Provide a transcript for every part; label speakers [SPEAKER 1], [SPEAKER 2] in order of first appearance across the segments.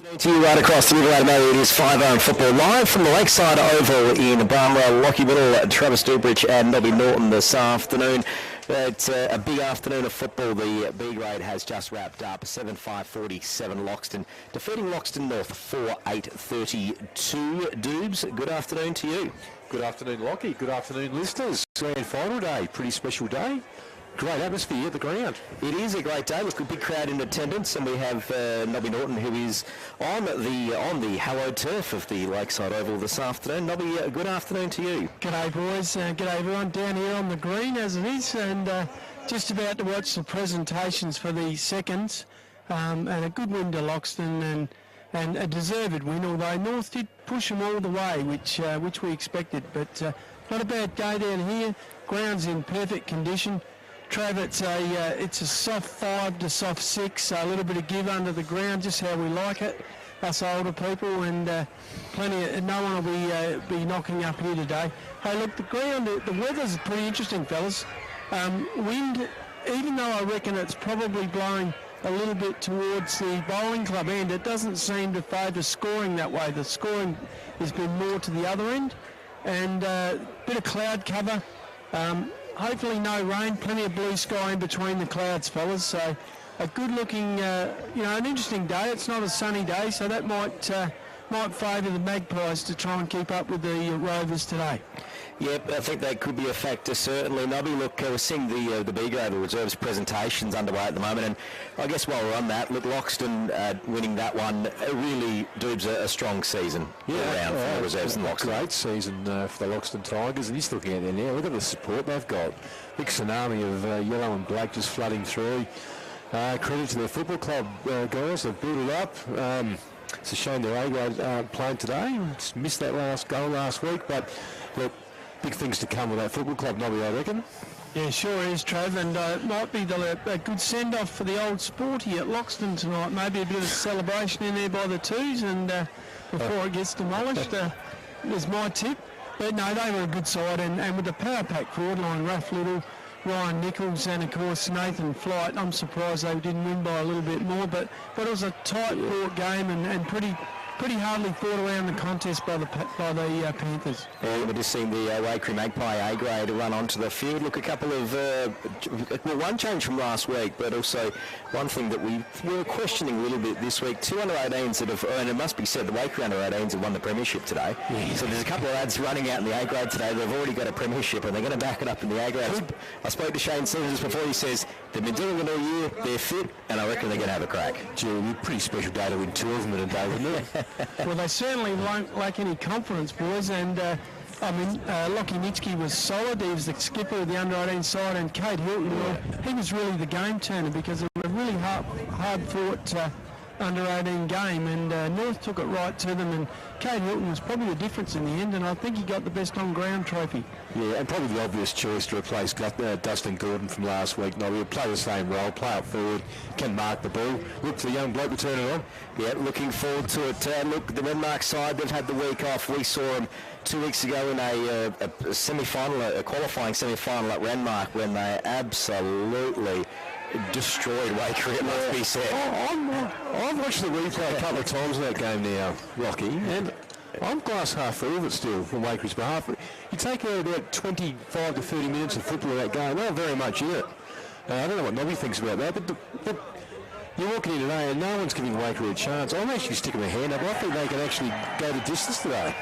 [SPEAKER 1] To you right across the Riverland, it is 5am football live from the Lakeside Oval in Barnwell, Lockie Middle, Travis Dubrich and Nobby Norton this afternoon. It's a big afternoon of football. The B grade has just wrapped up. 7-5-47 Loxton, defeating Loxton North 4-8-32. Dubes, good afternoon to you.
[SPEAKER 2] Good afternoon, Lockie. Good afternoon, listeners. Grand final day, pretty special day. Great atmosphere at the ground.
[SPEAKER 1] It is a great day. Look, a big crowd in attendance, and we have Nobby Norton, who is on the hallowed turf of the Lakeside Oval this afternoon. Nobby, good afternoon to you.
[SPEAKER 3] G'day boys, g'day everyone down here on the green as it is, and just about to watch the presentations for the seconds, and a good win to Loxton and a deserved win, although North did push them all the way, which we expected, but not a bad day down here. Ground's in perfect condition. Trav, it's a soft 5 to soft 6, a little bit of give under the ground, just how we like it, us older people, and no one will be knocking up here today. Hey, look, the ground, the weather's pretty interesting, fellas. Wind, even though I reckon it's probably blowing a little bit towards the bowling club end, it doesn't seem to favour scoring that way. The scoring has been more to the other end, and a bit of cloud cover. Hopefully no rain, plenty of blue sky in between the clouds, fellas. So a good-looking, an interesting day. It's not a sunny day, so that might favour the Magpies to try and keep up with the Rovers today.
[SPEAKER 1] Yep, I think that could be a factor, certainly. Nobby, look, we're seeing the B grade reserves presentations underway at the moment, and I guess while we're on that, look, Loxton winning that one really dubs a strong season around for the reserves in Loxton.
[SPEAKER 2] Great season for the Loxton Tigers, and just looking at there now, look at the support they've got. Big tsunami of yellow and black just flooding through. Credit to their football club guys, they've built it up. It's a shame their A grade aren't playing today. Just missed that last goal last week, but look, big things to come with that football club, Nobby, I reckon.
[SPEAKER 3] Yeah, sure is, Trav, and it might be a good send-off for the old sporty at Loxton tonight. Maybe a bit of celebration in there by the twos, and before it gets demolished, is my tip. But no, they were a good side, and with the power pack forward line, Raph Little, Ryan Nichols, and of course Nathan Flight, I'm surprised they didn't win by a little bit more, but it was a tight fought game and pretty hardly fought around the contest by the Panthers.
[SPEAKER 1] Yeah, we're just seeing the Waikerie Magpie A grade run onto the field. Look, a couple of one change from last week, but also one thing that we were questioning a little bit this week. 2 under-18s that have, and it must be said, the Waikerie under-18s have won the premiership today. Yeah. So there's a couple of lads running out in the A grade today. They've already got a premiership, and they're going to back it up in the A grade. I spoke to Shane Simmons before. He says they've been doing it all year. They're fit, and I reckon they're going to have a crack.
[SPEAKER 2] Gee, it'd be a pretty special day to win 2 of them in a day, wouldn't it?
[SPEAKER 3] Well, they certainly won't lack any confidence, boys, and Lockie Nitsky was solid. He was the skipper of the under-18 side, and Kate Hilton, he was really the game turner because it was a really hard-fought under-18 game, and North took it right to them, and Kate Hilton was probably the difference in the end, and I think he got the best on-ground trophy.
[SPEAKER 2] Yeah, and probably the obvious choice to replace Dustin Gordon from last week. No, he'll play the same role, play up forward, can mark the ball. Look for the young bloke to turn it on.
[SPEAKER 1] Yeah, looking forward to it. Look, the Renmark side, they've had the week off. We saw them 2 weeks ago in a semi-final, a qualifying semi-final at Renmark when they absolutely destroyed Waikerie, it must be said.
[SPEAKER 2] I've watched the replay a couple of times in that game now, Rocky, and I'm glass half full of it still from Waikere's behalf. You take out about 25 to 30 minutes of football in that game, they're very much in it. I don't know what Nobby thinks about that, but you're walking in today and no one's giving Waikerie a chance. I'm actually sticking my hand up. I think they can actually go the distance today.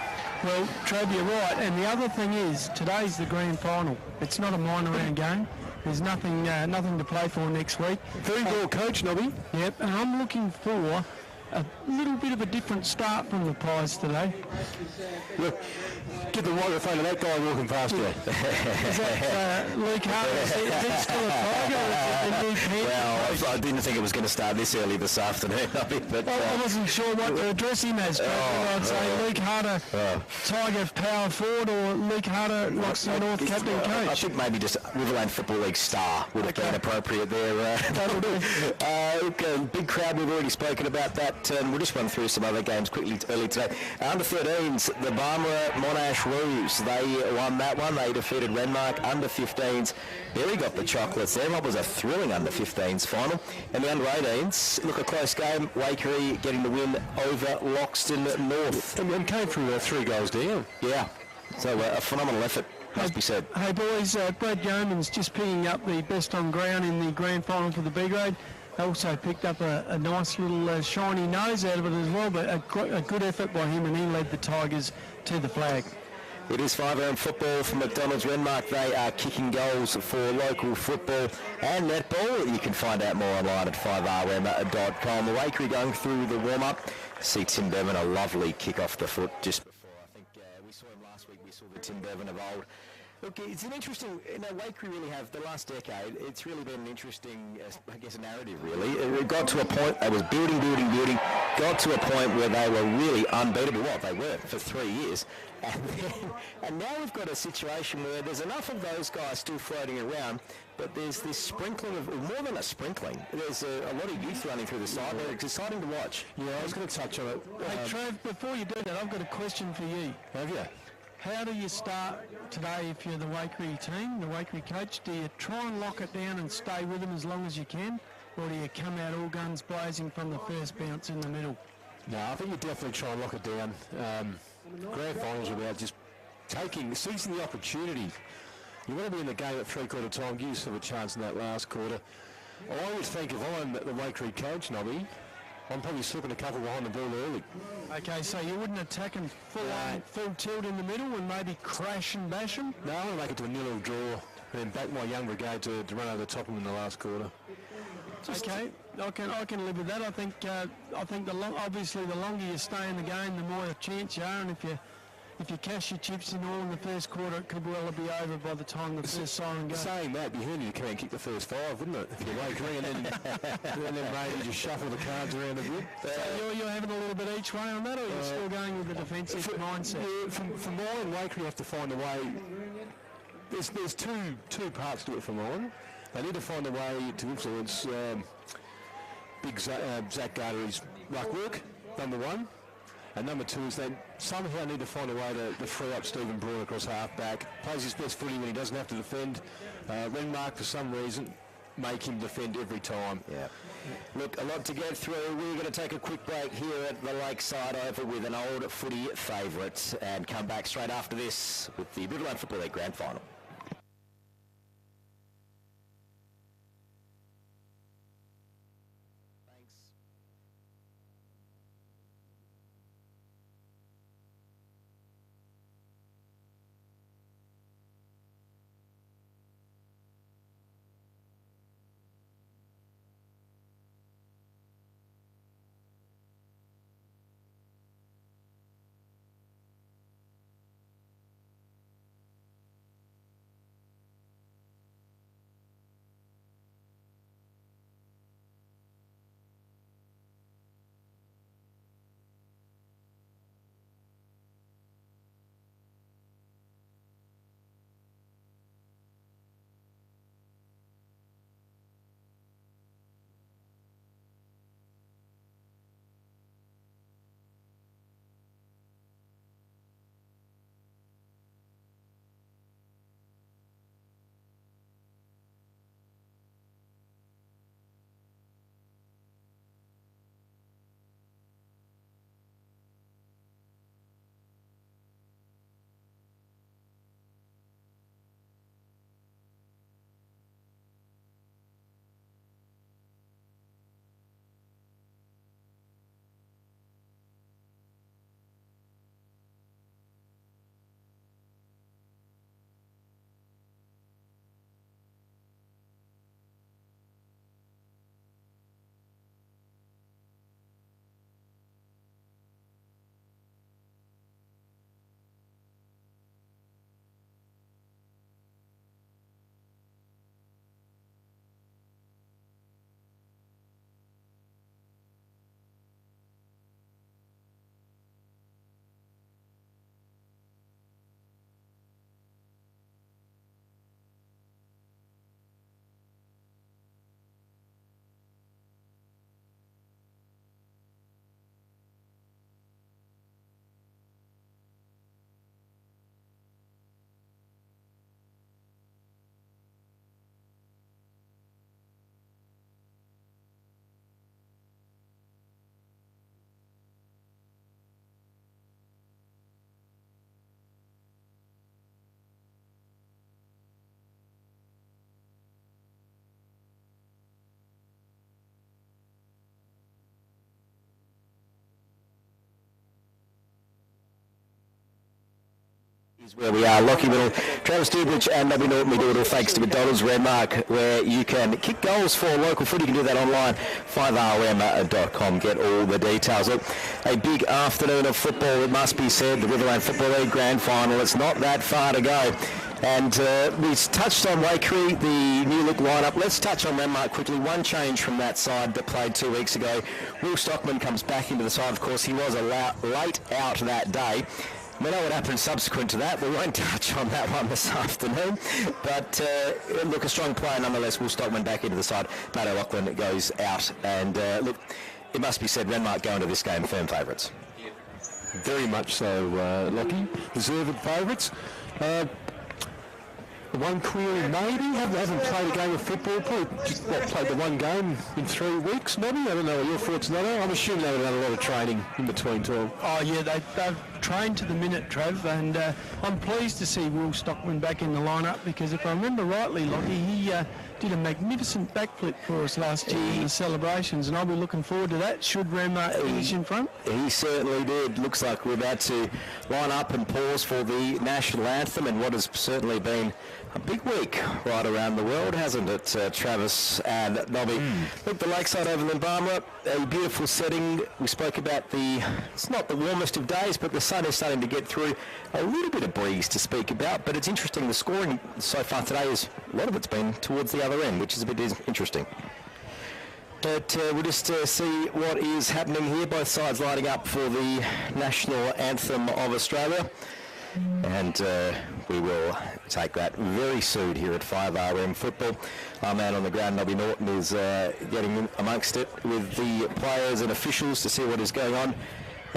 [SPEAKER 3] Well, Trav, you're right, and the other thing is, today's the grand final. It's not a minor round game. There's nothing to play for next week.
[SPEAKER 2] Very well coached, Nobby.
[SPEAKER 3] Yep, and I'm looking for a little bit of a different start from the Pies today.
[SPEAKER 2] Look, get the microphone to that guy walking past you.
[SPEAKER 3] Is that Luke Harper? Is he still a Tiger?
[SPEAKER 1] Well, I didn't think it was going to start this early this afternoon, but
[SPEAKER 3] I wasn't sure what to address him as. I'd say Luke Harter, Tiger power forward, or Luke Harter, Loxton North captain coach.
[SPEAKER 1] I think maybe just Riverland Football League star would have been appropriate there.
[SPEAKER 3] That'll do.
[SPEAKER 1] Big crowd, we've already spoken about that. but we'll just run through some other games quickly early today. Under 13s, the Barmera Monash Roos, they won that one. They defeated Renmark. Under 15s, Barry got the chocolates there. That was a thrilling under 15s final. And the under 18s, look, a close game. Waikerie getting the win over Loxton North.
[SPEAKER 2] And came through 3 goals down.
[SPEAKER 1] Yeah, so a phenomenal effort, must be said.
[SPEAKER 3] Hey boys, Brad Yeoman's just picking up the best on ground in the grand final for the B grade. Also picked up a nice little shiny nose out of it as well, but a good effort by him, and he led the Tigers to the flag.
[SPEAKER 1] It is 5-round football from McDonald's Renmark. They are kicking goals for local football and netball. You can find out more online at 5rwemma.com. The Waikerie going through the warm-up. See Tim Bevan, a lovely kick off the foot just before. I think we saw him last week. We saw the Tim Bevan of old. Look, it's an interesting, Waikerie really have, the last decade, it's really been an interesting, I guess, narrative, really. It got to a point, they was building, got to a point where they were really unbeatable. Well, they were for 3 years. And now we've got a situation where there's enough of those guys still floating around, but there's this sprinkling of, more than a sprinkling, there's a lot of youth running through the side. It's exciting to watch.
[SPEAKER 2] Yeah, I was going to touch on it.
[SPEAKER 3] Hey, Trev, before you do that, I've got a question for you.
[SPEAKER 2] Have you?
[SPEAKER 3] How do you start today if you're the Waikerie team, the Waikerie coach? Do you try and lock it down and stay with them as long as you can? Or do you come out all guns blazing from the first bounce in the middle?
[SPEAKER 2] No, I think you definitely try and lock it down. Grand finals are about just seizing the opportunity. You want to be in the game at 3/4 time, give yourself a chance in that last quarter. I would think if I'm the Waikerie coach, Nobby, I'm probably slipping a couple behind the ball early.
[SPEAKER 3] Okay, so you wouldn't attack them full tilt in the middle and maybe crash and bash them?
[SPEAKER 2] No, I want to make it to a 0 draw and then back my young brigade to run over the top of them in the last quarter.
[SPEAKER 3] Okay, I can live with that. I think obviously the longer you stay in the game, the more a chance you are, and if you cash your chips in all in the first quarter, it could well be over by the time the first siren goes.
[SPEAKER 2] Saying that, be handy to come and kick the first 5, wouldn't it? If you're Waikerie and then maybe just shuffle the cards around a bit.
[SPEAKER 3] So you're having a little bit each way on that, or you're still going with the defensive mindset?
[SPEAKER 2] For mine, Waikerie have to find a way. There's two parts to it for mine. They need to find a way to influence big Zach Gartery's ruck work, number one. And number two is they somehow need to find a way to free up Stephen Brewer across half-back. Plays his best footy when he doesn't have to defend. Renmark, for some reason, make him defend every time.
[SPEAKER 1] Yeah. Look, a lot to get through. We're going to take a quick break here at the Lakeside Oval with an old footy favourite and come back straight after this with the Riverland Football League Grand Final. Where we are, Lockie Middle, Travis Dubridge and Nobby Norton. We do it all thanks to McDonald's Renmark, where you can kick goals for local footy. You can do that online, 5rm.com. Get all the details. Look, a big afternoon of football, it must be said. The Riverland Football League Grand Final. It's not that far to go. And we touched on Waikerie, the new look lineup. Let's touch on Renmark quickly. One change from that side that played 2 weeks ago. Will Stockman comes back into the side. Of course, he was late out that day. We know what happened subsequent to that. We won't touch on that one this afternoon. But look, a strong player nonetheless. Will Stockman back into the side. Matt O'Loughlin goes out. And look, it must be said, Renmark go into this game firm favourites.
[SPEAKER 2] Very much so, Lockie. Deserved favourites. One query maybe. Haven't played a game of football. Probably just played the one game in 3 weeks, maybe. I don't know what your thoughts on that are. I'm assuming they've done a lot of training in between too. Oh
[SPEAKER 3] yeah, they've trained to the minute, Trev, and I'm pleased to see Will Stockman back in the lineup because if I remember rightly, Lockie, he did a magnificent backflip for us last year in the celebrations, and I'll be looking forward to that should Renmark finish in front.
[SPEAKER 1] He certainly did. Looks like we're about to line up and pause for the national anthem and what has certainly been a big week right around the world, hasn't it, Travis and Nobby? Look, the lakeside Overland Barmera, a beautiful setting. We spoke about it's not the warmest of days, but the sun is starting to get through. A little bit of breeze to speak about, but it's interesting. The scoring so far today is, a lot of it's been towards the other end, which is a bit interesting. But we'll just see what is happening here. Both sides lining up for the national anthem of Australia. And we will take that very soon here at 5RM Football. Our man on the ground, Nobby Norton, is getting in amongst it with the players and officials to see what is going on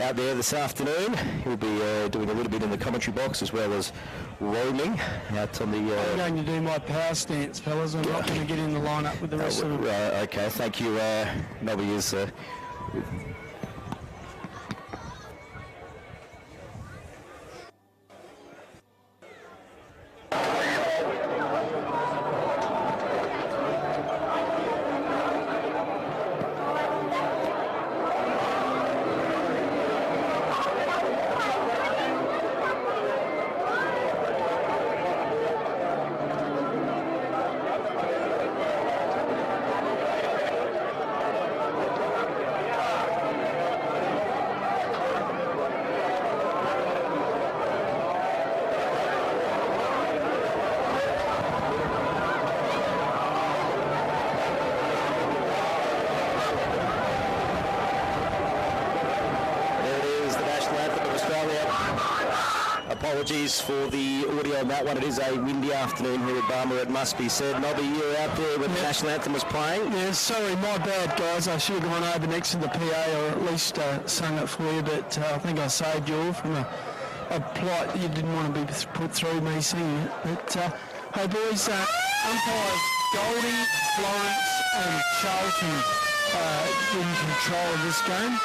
[SPEAKER 1] out there this afternoon. He'll be doing a little bit in the commentary box as well as roaming out on the...
[SPEAKER 3] I'm going to do my power stance, fellas. I'm not going to get in the lineup with the rest of them.
[SPEAKER 1] Okay, thank you. Nobby is... Apologies for the audio on that one. It is a windy afternoon here at Barmera, it must be said. Nobby, you were out there when the national anthem was playing.
[SPEAKER 3] Yeah, sorry, my bad, guys. I should have gone over next to the PA or at least sung it for you, but I think I saved you all from a plight that you didn't want to be put through me singing it. But, hey, boys, umpires Goldie, Florence and Charlton in control of this game.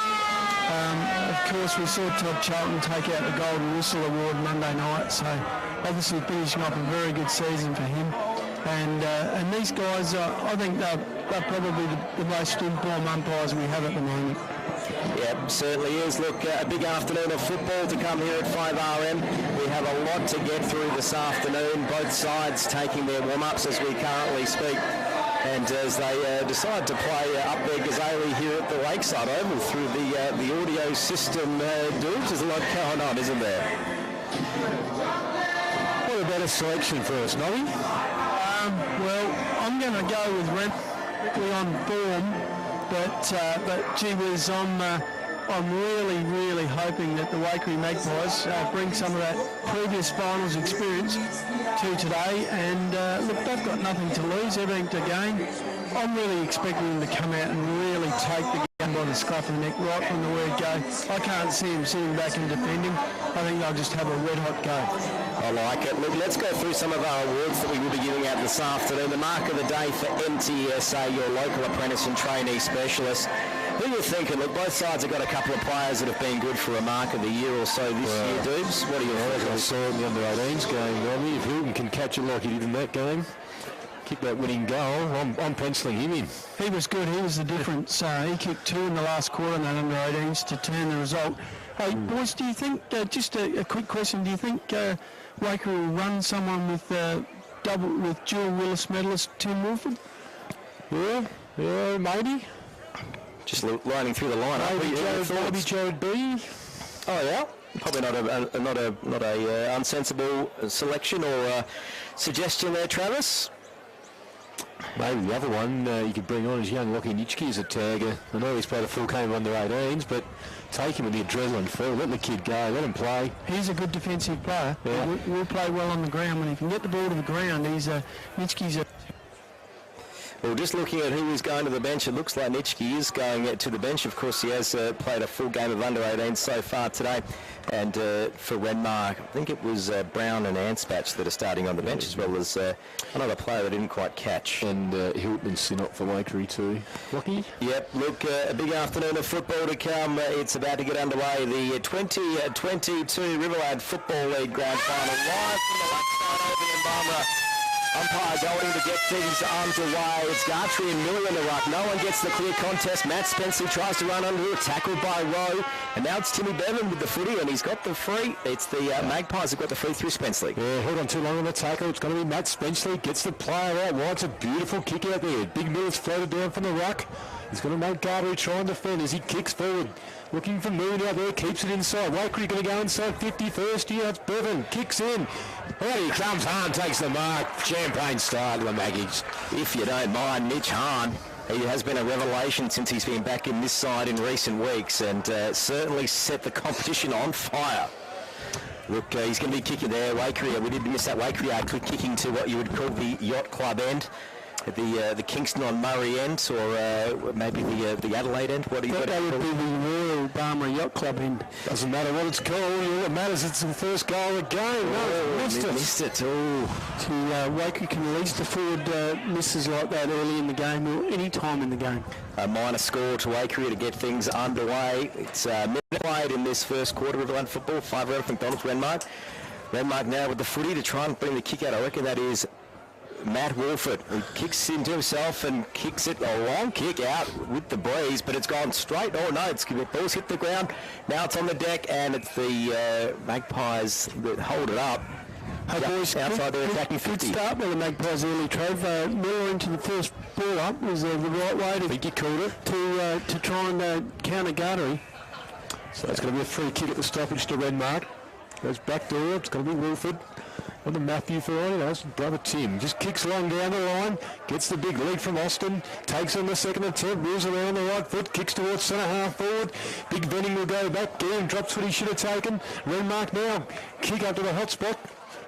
[SPEAKER 3] Of course, we saw Todd Charlton take out the Golden Whistle Award Monday night, so obviously finishing up a very good season for him. And these guys, I think they're probably the most informed umpires we have at the moment.
[SPEAKER 1] Yeah, certainly is. Look, a big afternoon of football to come here at 5RM. We have a lot to get through this afternoon. Both sides taking their warm-ups as we currently speak. And as they decide to play up their gazelle here at the Lakeside Oval through the audio system, there's a lot going on, isn't there?
[SPEAKER 2] What about a selection for us, Nobby?
[SPEAKER 3] Well, I'm going to go with Renmark on form, but gee whiz, I'm really hoping that the Waikerie Magpies bring some of that previous finals experience to today. And look, they've got nothing to lose, everything to gain. I'm really expecting them to come out and really take the game by the scruff of the neck right from the word go. I can't see them sitting back and defending. I think they'll just have a red-hot go.
[SPEAKER 1] I like it. Look, let's go through some of our awards that we will be giving out this afternoon. The mark of the day for MTSA, your local apprentice and trainee specialist. Who are you thinking? Look, both sides have got a couple of players that have been good for a mark of the year or so this year, Dubes. What are you thinking?
[SPEAKER 2] I saw in the under-18s game, Nobby. If Hilton can catch it like he did in that game, kick that winning goal, I'm penciling him in.
[SPEAKER 3] He was good. He was the difference. He kicked 2 in the last quarter in that under-18s to turn the result. Hey, boys, do you think, just a quick question, do you think Waikerie will run someone with dual Willis medalist Tim Wolford?
[SPEAKER 2] Yeah, maybe.
[SPEAKER 1] Just lining through the line.
[SPEAKER 2] Maybe Jared B.
[SPEAKER 1] Oh yeah, probably not a unsensible selection or suggestion there, Travis.
[SPEAKER 2] Maybe the other one you could bring on is young Lockie Nitschke as a tagger. I know he's played a full game of under 18s, but take him with the adrenaline feel. Let the kid go. Let him play.
[SPEAKER 3] He's a good defensive player. Yeah. Will play well on the ground. When he can get the ball to the ground, Nitschke's a...
[SPEAKER 1] Well, just looking at who is going to the bench, it looks like Nitschke is going to the bench. Of course, he has played a full game of under 18 so far today. And for Renmark, I think it was Brown and Anspach that are starting on the bench, as well as another player that didn't quite catch.
[SPEAKER 2] And Hilton Sinop for Waikerie too. Lucky?
[SPEAKER 1] Yep, look, a big afternoon of football to come. It's about to get underway. The 2022 Riverland Football League Grand Final, live from the Lakeside Open in Barbara. Umpire going to get things underway. It's Gartrey and Miller in the ruck. No one gets the clear contest. Matt Spenceley tries to run under it, tackled by Rowe. And now it's Timmy Bevan with the footy, and he's got the free. It's the Magpies have got the free through Spenceley.
[SPEAKER 2] Yeah, held on too long on the tackle. It's going to be Matt Spenceley. Gets the player out wide. It's a beautiful kick out there. Big Miller's floated down from the ruck. He's going to make Gartrey try and defend as he kicks forward. Looking for Moon out there, keeps it inside. Waikerie going to go inside 50 first. Yeah, it's Bevan, kicks in. Out he comes, Hahn takes the mark. Champagne style, the Maggies.
[SPEAKER 1] If you don't mind, Mitch Hahn, he has been a revelation since he's been back in this side in recent weeks, and certainly set the competition on fire. Look, he's going to be kicking there, Waikerie. We did miss that Waikerie kicking to what you would call the Yacht Club end. The Kingston on Murray end, or maybe the Adelaide end. What do you think?
[SPEAKER 3] That would be the Royal Barmera Yacht Club end.
[SPEAKER 2] Doesn't matter what it's called. All that matters it's the first goal of the game.
[SPEAKER 1] Missed it. Oh.
[SPEAKER 3] Waikerie can at least afford misses like that early in the game or any time in the game.
[SPEAKER 1] A minor score to Waikerie to get things underway. It's minute played in this first quarter of Riverland football. 5 out of McDonald's, Renmark. Renmark now with the footy to try and bring the kick out. I reckon that is Matt Wolford, who kicks into himself and kicks it, a long kick out with the breeze, but it's gone straight. Oh no, the ball's hit the ground. Now it's on the deck, and it's the Magpies that hold it up.
[SPEAKER 3] Hey boys,
[SPEAKER 1] outside their attacking 50.
[SPEAKER 3] Good start by the Magpies early, Trev. Miller into the first ball up was the right way to,
[SPEAKER 2] I think you called it.
[SPEAKER 3] To try and counter Gartery.
[SPEAKER 2] So it's going to be a free kick at the stoppage to Renmark. Goes back door, it's going to be Wolford. On the Matthew for us, brother Tim just kicks long down the line, gets the big lead from Austin, takes on the second attempt, moves around the right foot, kicks towards centre half forward. Big Venning will go back, Guerin drops what he should have taken. Renmark now, kick up to the hot spot.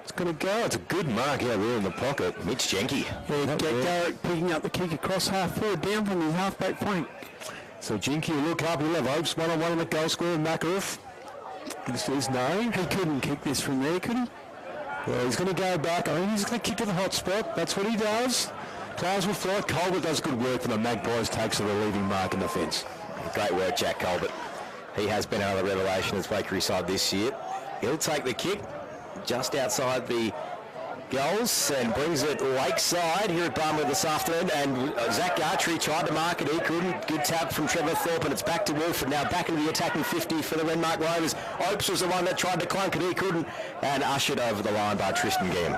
[SPEAKER 2] It's going to go. It's a good mark out there in the pocket.
[SPEAKER 1] Mitch Jenke.
[SPEAKER 3] Yeah, Garrett picking up the kick across half forward, down from his half-back flank.
[SPEAKER 2] So Jenke will look up, he'll have hopes, one-on-one in the goal scorer, Makarov. He says no.
[SPEAKER 3] He couldn't kick this from there, could he?
[SPEAKER 2] Well, he's going to go back. I think he's going to kick to the hot spot. That's what he does. Players will fly. Colbert does good work for the Magpies, takes the relieving mark in the fence.
[SPEAKER 1] Great work, Jack Colbert. He has been another revelation as Waikerie side this year. He'll take the kick just outside the goals and brings it lakeside here at Barmera this afternoon, and Zach Gartrey tried to mark it, he couldn't. Good tap from Trevor Thorpe, and it's back to Wolford now, back into the attacking 50 for the Renmark Rovers. Opes was the one that tried to clunk it, he couldn't, and ushered over the line by Tristan Game.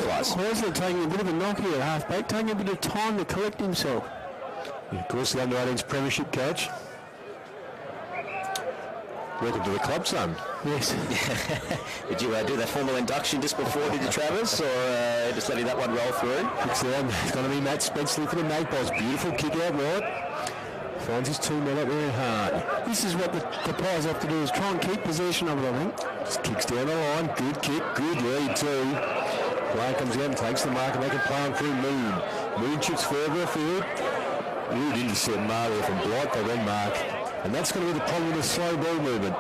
[SPEAKER 3] Wesley taking a bit of a knock here, half-back, taking a bit of time to collect himself.
[SPEAKER 2] Yeah, of course, the under-18's premiership coach. Welcome to the club, son.
[SPEAKER 3] Yes.
[SPEAKER 1] Did you do that formal induction just before, did you, Travis, or just letting that one roll through?
[SPEAKER 2] It's going to be Matt Spenceley for the Magpies. Beautiful kick out right. Finds his teammate up very hard.
[SPEAKER 3] This is what the Pies have to do, is try and keep possession of it, I think.
[SPEAKER 2] Just kicks down the line. Good kick, good lead too. Player comes out and takes the mark, and they can play him through Moon. Moon chips further afield. Good intercept mark there from Blight by Renmark. And that's going to be the problem with the slow ball movement.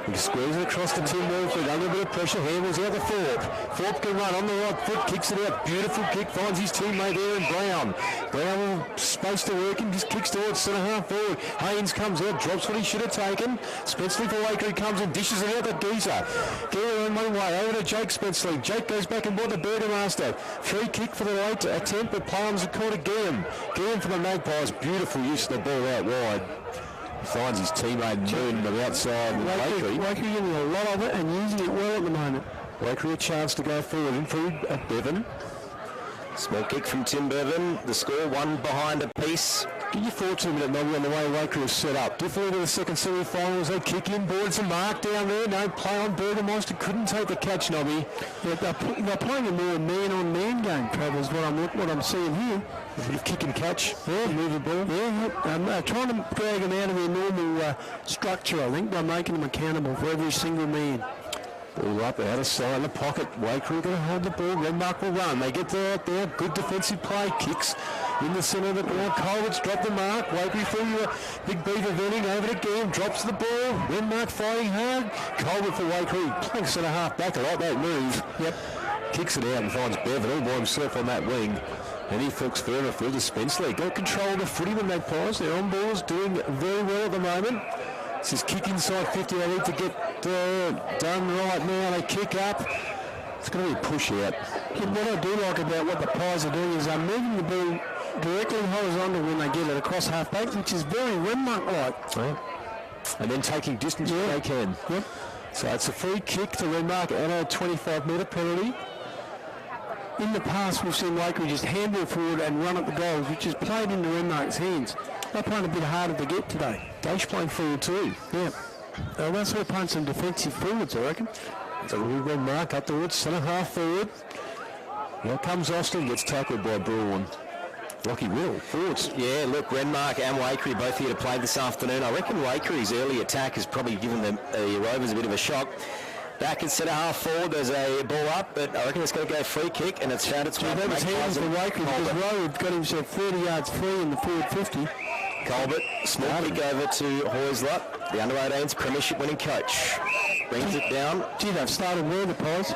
[SPEAKER 2] He squares it across the Tim Wolford, under a bit of pressure, handles out the Thorpe. Thorpe can run on the right foot, kicks it out, beautiful kick, finds his teammate there in Brown. Brown space to work him, just kicks towards centre half forward. Haynes comes out, drops what he should have taken. Spenceley for Waikerie comes and dishes it out to Geezer. Geezer on one way, over to Jake Spenceley. Jake goes back and bought the Burgomaster. Free kick for the late attempt, but Palms are caught again. Guerin for the Magpies, beautiful use of the ball out wide. Finds his teammate Moon on the outside.
[SPEAKER 3] Waikerie getting a lot of it and using it well at the moment.
[SPEAKER 2] Waikerie a chance to go forward in for Bevan.
[SPEAKER 1] Small kick from Tim Bevan. The score, one behind a piece.
[SPEAKER 2] Give your thoughts a minute, Nobby, on the way Waikerie is set up. Differently to the second semi-finals, they kick in, boards and Mark down there. No play on Burgermeister, couldn't take the catch, Nobby.
[SPEAKER 3] Yeah, they're playing a more man-on-man game, Travis, what I'm seeing here.
[SPEAKER 2] A bit of kick and catch. Yeah, move the ball.
[SPEAKER 3] Yeah, trying to drag them out of their normal structure, I think, by making them accountable for every single man.
[SPEAKER 2] Ball up, out of sight in the pocket. Waikerie going to hold the ball. Renmark will run. They get there, good defensive play. Kicks in the centre of the ground. Colbert's dropped the mark. Waikerie through Big Beaver venting over to Game. Drops the ball. Renmark fighting hard. Colbert for Waikerie. Playing centre half back. I like that move. Yep. Kicks it out and finds Bevan all by himself on that wing. And he flicks further for the Spenceley. Got control of the footy, the Magpies. Their on ball's doing very well at the moment. This is kick inside 50. They need to get done right now. They kick up. It's going to be a push out.
[SPEAKER 3] Yeah, what I do like about what the Pies are doing is they're moving the ball directly horizontal when they get it across half-back, which is very Renmark-like.
[SPEAKER 2] Right. And then taking distance if they can.
[SPEAKER 3] Yep.
[SPEAKER 2] So it's a free kick to Renmark and a 25-metre penalty.
[SPEAKER 3] In the past, we've seen Waikerie just handball forward and run at the goals, which is played into Renmark's hands. They're playing a bit harder to get today.
[SPEAKER 2] Gage playing forward too.
[SPEAKER 3] Yeah. They're sort of playing some defensive forwards, I reckon.
[SPEAKER 2] So Renmark up towards centre half forward. Here comes Austin, gets tackled by Braun. Lockie Will, forwards.
[SPEAKER 1] Yeah, look, Renmark and Waikerie both here to play this afternoon. I reckon Wakerie's early attack has probably given the Rovers a bit of a shock. Back in centre half forward, there's a ball up, but I reckon it's going to go free kick, and it's found its way.
[SPEAKER 3] That was hands for Waikerie because Rowe got himself 30 yards free in the forward 50.
[SPEAKER 1] Colbert, small kick over to Hoyslott, the under-18's premiership winning coach. Brings it down.
[SPEAKER 3] Gee, they've started well, the Pies.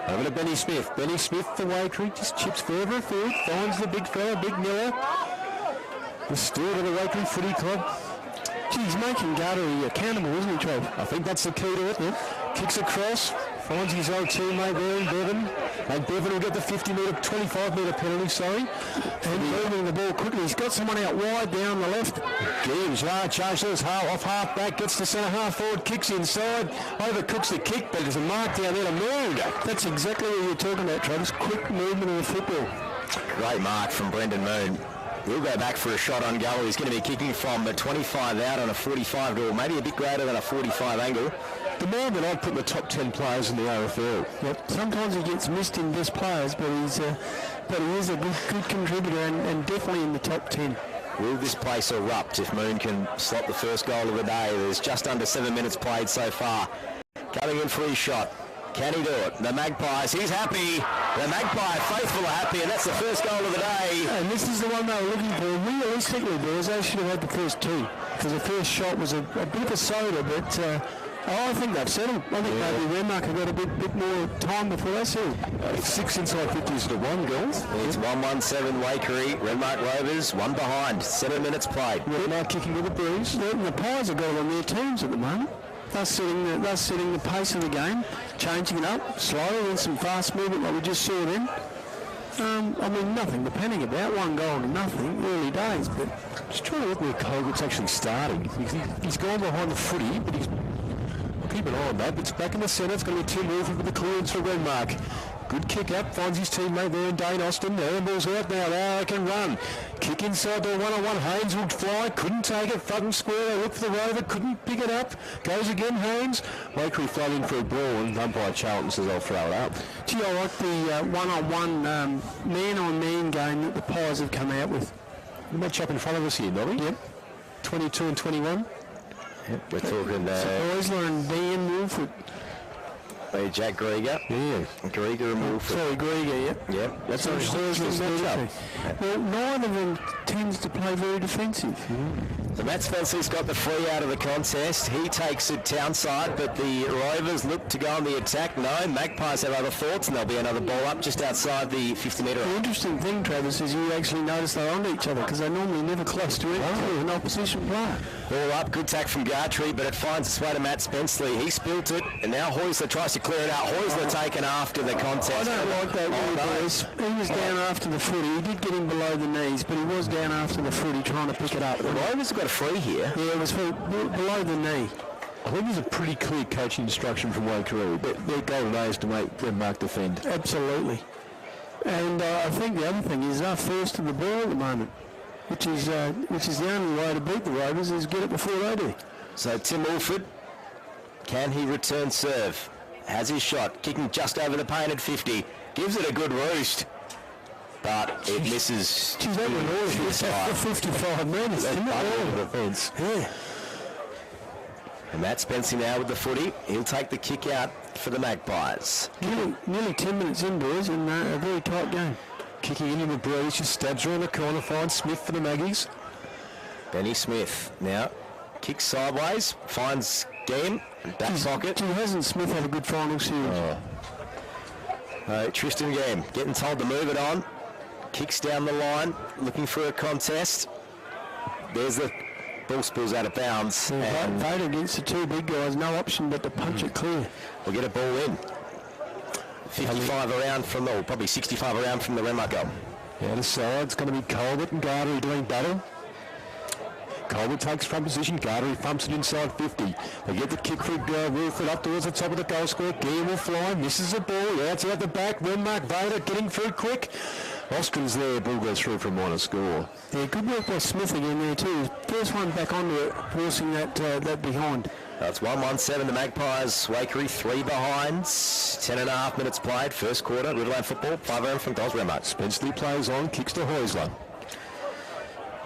[SPEAKER 2] Over to Benny Smith. Benny Smith for Waikerie, just chips further forward, finds the big fella, Big Miller. The steward of the Waikerie Footy Club.
[SPEAKER 3] Gee, he's making Gartery accountable, isn't he, Trav?
[SPEAKER 2] I think that's the key to it. Yeah. Kicks across, finds his old teammate there in Bevan. And Bevan will get the 25-metre penalty, And moving the ball quickly. He's got someone out wide down the left. Gibbs, charges off half back, gets to centre half forward, kicks inside, overcooks the kick, but there's a mark down there to Moon.
[SPEAKER 3] That's exactly what you're talking about, Travis. Quick movement of the football.
[SPEAKER 1] Great mark from Brendan Moon. We'll go back for a shot on goal. He's going to be kicking from a 25 out on a 45 or maybe a bit greater than a 45 angle.
[SPEAKER 2] The man that I'd put in the top 10 players in the AFL.
[SPEAKER 3] Yep. Sometimes he gets missed in best players, but he is a good contributor and definitely in the top 10.
[SPEAKER 1] Will this place erupt if Moon can slot the first goal of the day? There's just under 7 minutes played so far. Coming in for his shot. Can he do it? The Magpies, he's happy. The Magpie faithful are happy, and that's the first goal of the day.
[SPEAKER 3] And this is the one they were looking for. Realistically, boys, they should have had the first two, because the first shot was a bit of a soda, but I think they've settled. I think maybe Renmark have got a bit more time before they settle.
[SPEAKER 2] 6 inside 50s to 1 goals.
[SPEAKER 1] It's 1-1-7 Waikerie. Renmark Rovers, one behind. 7 minutes played.
[SPEAKER 2] Renmark kicking with a bruise.
[SPEAKER 3] The Pies have got it on their teams at the moment. They're setting the pace of the game, changing it up slowly and some fast movement like we just saw then. I mean, nothing to panic about. 1 goal to nothing, early days, but
[SPEAKER 2] just trying to look where Colbert's actually starting. He's gone behind the footy, but I'll keep an eye on that. It's back in the centre. It's going to be Tim Wilford with the clearance for Renmark. Good kick up, finds his teammate there in Dane Austin. The ball's out now, they can run. Kick inside the one-on-one, Haynes would fly, couldn't take it, front and square, they look for the Rover, couldn't pick it up. Goes again, Haynes. Waikerie float in for a ball, and umpire Charlton says I'll throw it up.
[SPEAKER 3] Gee, I like the one-on-one, man-on-man game that the Pies have come out with.
[SPEAKER 2] The match up in front of us here, Nobby.
[SPEAKER 3] Yep.
[SPEAKER 2] 22 and 21.
[SPEAKER 1] Yep, we're talking...
[SPEAKER 3] Oisler and Dan Wolford.
[SPEAKER 1] Jack Grieger.
[SPEAKER 2] Yeah.
[SPEAKER 1] Grieger and Wolford.
[SPEAKER 3] Sorry, Grieger, yep.
[SPEAKER 1] Yep.
[SPEAKER 3] That's what Well, neither of them tends to play very defensive.
[SPEAKER 1] The Matt Spencer's got the free out of the contest. He takes it Townside, but the Rovers look to go on the attack. No, Magpies have other thoughts, and there'll be another ball up just outside the 50-metre.
[SPEAKER 3] The interesting thing, Travis, is you actually notice they're on each other because they're normally never close to an opposition player.
[SPEAKER 1] Ball up, good tack from Gartree, but it finds its way to Matt Spenceley. He spilt it, and now Hoisler tries to clear it out. Hoisler taken after the contest.
[SPEAKER 3] I don't like that really, boys. He was down after the footy. He did get him below the knees, but he was down after the footy trying to pick it up.
[SPEAKER 1] The Rovers have got a free here.
[SPEAKER 3] Yeah, it was below the knee.
[SPEAKER 2] I think there's a pretty clear coaching instruction from Waikerie. Their goal today is to make Renmark defend.
[SPEAKER 3] Absolutely. And I think the other thing is they're first to the ball at the moment, which is the only way to beat the Rovers is get it before they do.
[SPEAKER 1] So Tim Wolford, can he return serve? Has his shot, kicking just over the painted 50, gives it a good roost, but it misses.
[SPEAKER 3] Geez, that was all for 55 minutes.
[SPEAKER 2] Defence.
[SPEAKER 3] Yeah.
[SPEAKER 1] And Matt Spencer now with the footy. He'll take the kick out for the Magpies.
[SPEAKER 3] Nearly 10 minutes in, boys, and a very tight game.
[SPEAKER 2] Kicking in the breeze, just stabs around the corner, finds Smith for the Maggies.
[SPEAKER 1] Benny Smith now kicks sideways, finds Game, back pocket.
[SPEAKER 3] Hasn't Smith had a good final series?
[SPEAKER 1] Tristan Game getting told to move it on. Kicks down the line, looking for a contest. There's the ball spills out of bounds.
[SPEAKER 3] And Vader against the two big guys, no option but to punch it clear.
[SPEAKER 1] We'll get a ball in. 55 around from, or probably 65 around from the Renmark goal.
[SPEAKER 2] Yeah, the side's going to be Colbert and Gardery doing battle. Colbert takes front position, Gardery thumps it inside 50. They get the kick for Wilford up towards the top of the goal square. Guillen will fly, misses the ball, yeah, it's out the back. Renmark, Vader getting through quick. Austin's there, ball goes through for a minor score.
[SPEAKER 3] Yeah, good work by Smith again there too. First one back onto it, forcing that behind.
[SPEAKER 1] That's 1-1-7, the Magpies. Waikerie 3 behind. 10.5 minutes played, first quarter. Riverland football, 5 around from goals, Renmark.
[SPEAKER 2] Spenceley plays on, kicks to Heusler.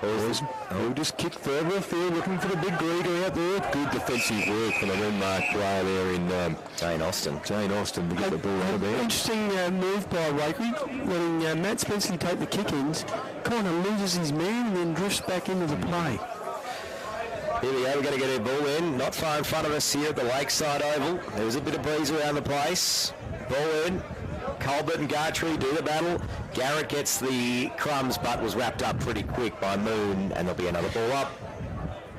[SPEAKER 2] He'll just kick further afield, looking for the big greeter out there. Good defensive work from the Renmark player there in
[SPEAKER 1] Jane Austin.
[SPEAKER 2] To get the ball out of there.
[SPEAKER 3] Interesting move by Waikerie, letting Matt Spenceley take the kick-ins, kind of loses his man and then drifts back into the play.
[SPEAKER 1] Here we go, we're going to get a ball in. Not far in front of us here at the Lakeside Oval. There was a bit of breeze around the place. Ball in. Colbert and Gartree do the battle. Garrett gets the crumbs but was wrapped up pretty quick by Moon, and there'll be another ball up.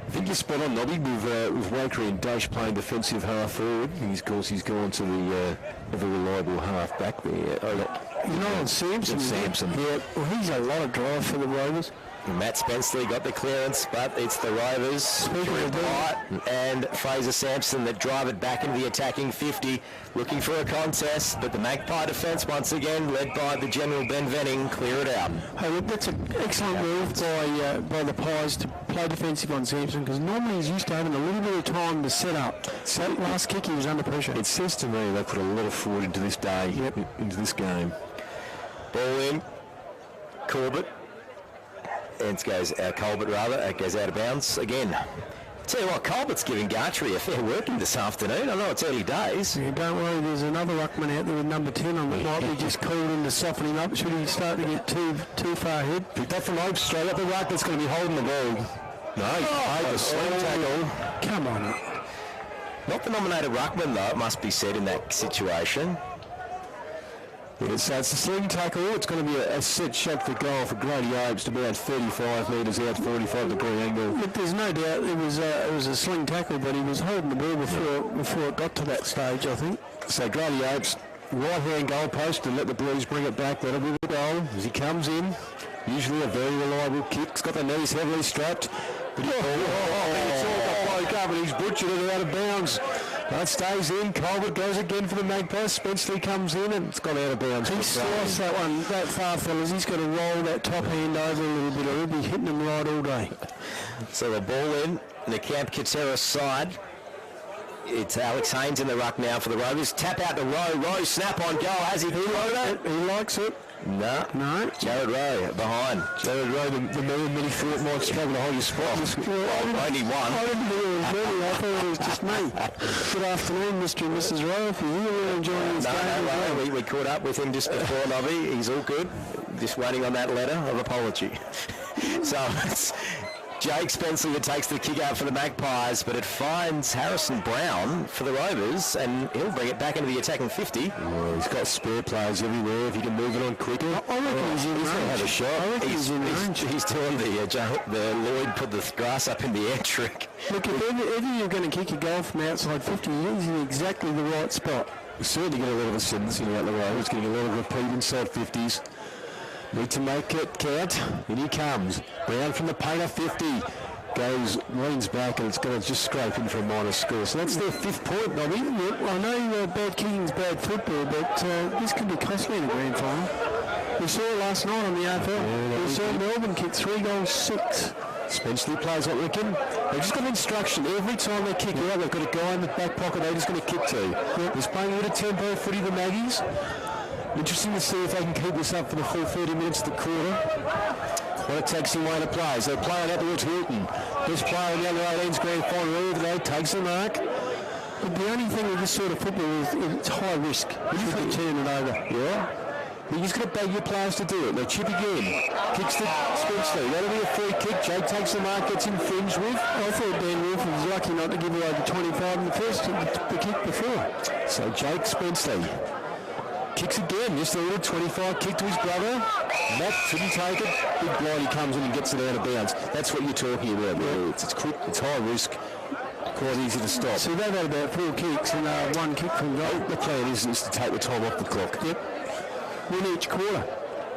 [SPEAKER 2] I think you're spot on, Nobby, with Waikerie and Dash playing defensive half forward. Of course, he's gone to the ever reliable half back there.
[SPEAKER 3] You know, on Sampson. Yeah, well, he's a lot of drive for the Rovers.
[SPEAKER 1] Matt Spenceley got the clearance, but it's the Rovers and Fraser Sampson that drive it back into the attacking 50, looking for a contest, but the Magpie defence once again, led by the General Ben Venning, clear it out.
[SPEAKER 3] Hey, look, that's an excellent move by the Pies to play defensive on Sampson, because normally he's used to having a little bit of time to set up. So last kick he was under pressure.
[SPEAKER 2] It says to me they put a lot of thought into this day, into this game.
[SPEAKER 1] Ball in, Corbett. It goes Colbert rather. It goes out of bounds again. Tell you what, Colbert's giving Gartree a fair working this afternoon. I know it's early days.
[SPEAKER 3] Yeah, don't worry, there's another ruckman out there with number 10 on the might be just called in to soften him up. Should he start to get too far ahead?
[SPEAKER 2] Picked up from Oak straight up the ruck. That's going to be holding the ball. No, the sling tackle.
[SPEAKER 3] Come on.
[SPEAKER 1] Not the nominated ruckman though, it must be said in that situation.
[SPEAKER 2] So it's a sling tackle. It's going to be a set shot for goal for Grady Opes to about 35 metres out, 45-degree angle.
[SPEAKER 3] Look, there's no doubt it was a sling tackle, but he was holding the ball before it got to that stage, I think.
[SPEAKER 2] So Grady Opes, right-hand goal post, and let the Blues bring it back. That'll be the goal as he comes in. Usually a very reliable kick. He's got the knees heavily strapped. But it's all got bloke up, and he's butchered it out of bounds. That stays in. Colbert goes again for the Magpies. Spenceley comes in and it's gone out of bounds.
[SPEAKER 3] He sliced that one that far, fellas. He's got to roll that top hand over a little bit, or he'll be hitting them right all day.
[SPEAKER 1] So the ball in the Camp Katerra side. It's Alex Haynes in the ruck now for the Rovers. Tap out to Rowe. Rowe snap on goal. Has he it?
[SPEAKER 3] He likes it.
[SPEAKER 1] No. Jared Rowe behind.
[SPEAKER 2] Jared Rowe, the man many thought might struggle to hold his spot.
[SPEAKER 1] Only one.
[SPEAKER 3] I didn't think it was me. I thought it was just me. Good afternoon, Mr. and Mrs. Rowe. If you're really enjoying this game.
[SPEAKER 1] No, we caught up with him just before, Nobby. He's all good. Just waiting on that letter of apology. So it's Jake Spenceley that takes the kick out for the Magpies, but it finds Harrison Brown for the Rovers, and he'll bring it back into the attacking 50.
[SPEAKER 2] Well, he's got spare players everywhere. If he can move it on quicker,
[SPEAKER 3] I reckon he's going to
[SPEAKER 2] have a shot.
[SPEAKER 3] He's
[SPEAKER 1] doing the Lloyd put the grass up in the air trick.
[SPEAKER 3] Look, if ever you're going to kick a goal from outside 50, he's in exactly the right spot.
[SPEAKER 2] He's certainly got a lot of ascendancy out the road. He's getting a lot of repeat inside 50s. Need to make it count. In he comes. Brown from the painter, 50. Goes leans back, and it's going to just scrape in for a minor score. So that's their 5th point, Bobby.
[SPEAKER 3] Yep, I know bad kicking's bad football, but this could be costly in the grand final. We saw it last night on the AFL. We saw Melbourne kick 3 goals, 6.
[SPEAKER 2] Spenceley plays like Wickham. They've just got instruction. Every time they kick out, they've got a guy in the back pocket they're just going to kick to. Yep. He's playing a bit of tempo footy, the Maggies. Interesting to see if they can keep this up for the full 30 minutes of the quarter. What a taxing way to play. So they're playing out towards Hilton. Best player in the under 18's grand final earlier today takes the mark.
[SPEAKER 3] But the only thing with this sort of football is it's high risk. You can turn it over.
[SPEAKER 2] Yeah. You just got to beg your players to do it. They chip again. Kicks to Spenceley. That'll be a free kick. Jake takes the mark, gets infringed with.
[SPEAKER 3] I thought Dan Wolf was lucky not to give away the 25 in the first, the kick before.
[SPEAKER 2] So Jake Spenceley kicks again. Just a little 25 kick to his brother. Matt shouldn't take it. Big blind, he comes in and gets it out of bounds. That's what you're talking about. Yeah. It's quick, it's high risk, quite easy to stop.
[SPEAKER 3] So they've had about 4 kicks and 1 kick from goal.
[SPEAKER 2] The plan is to take the time off the clock.
[SPEAKER 3] Yep. Win each quarter.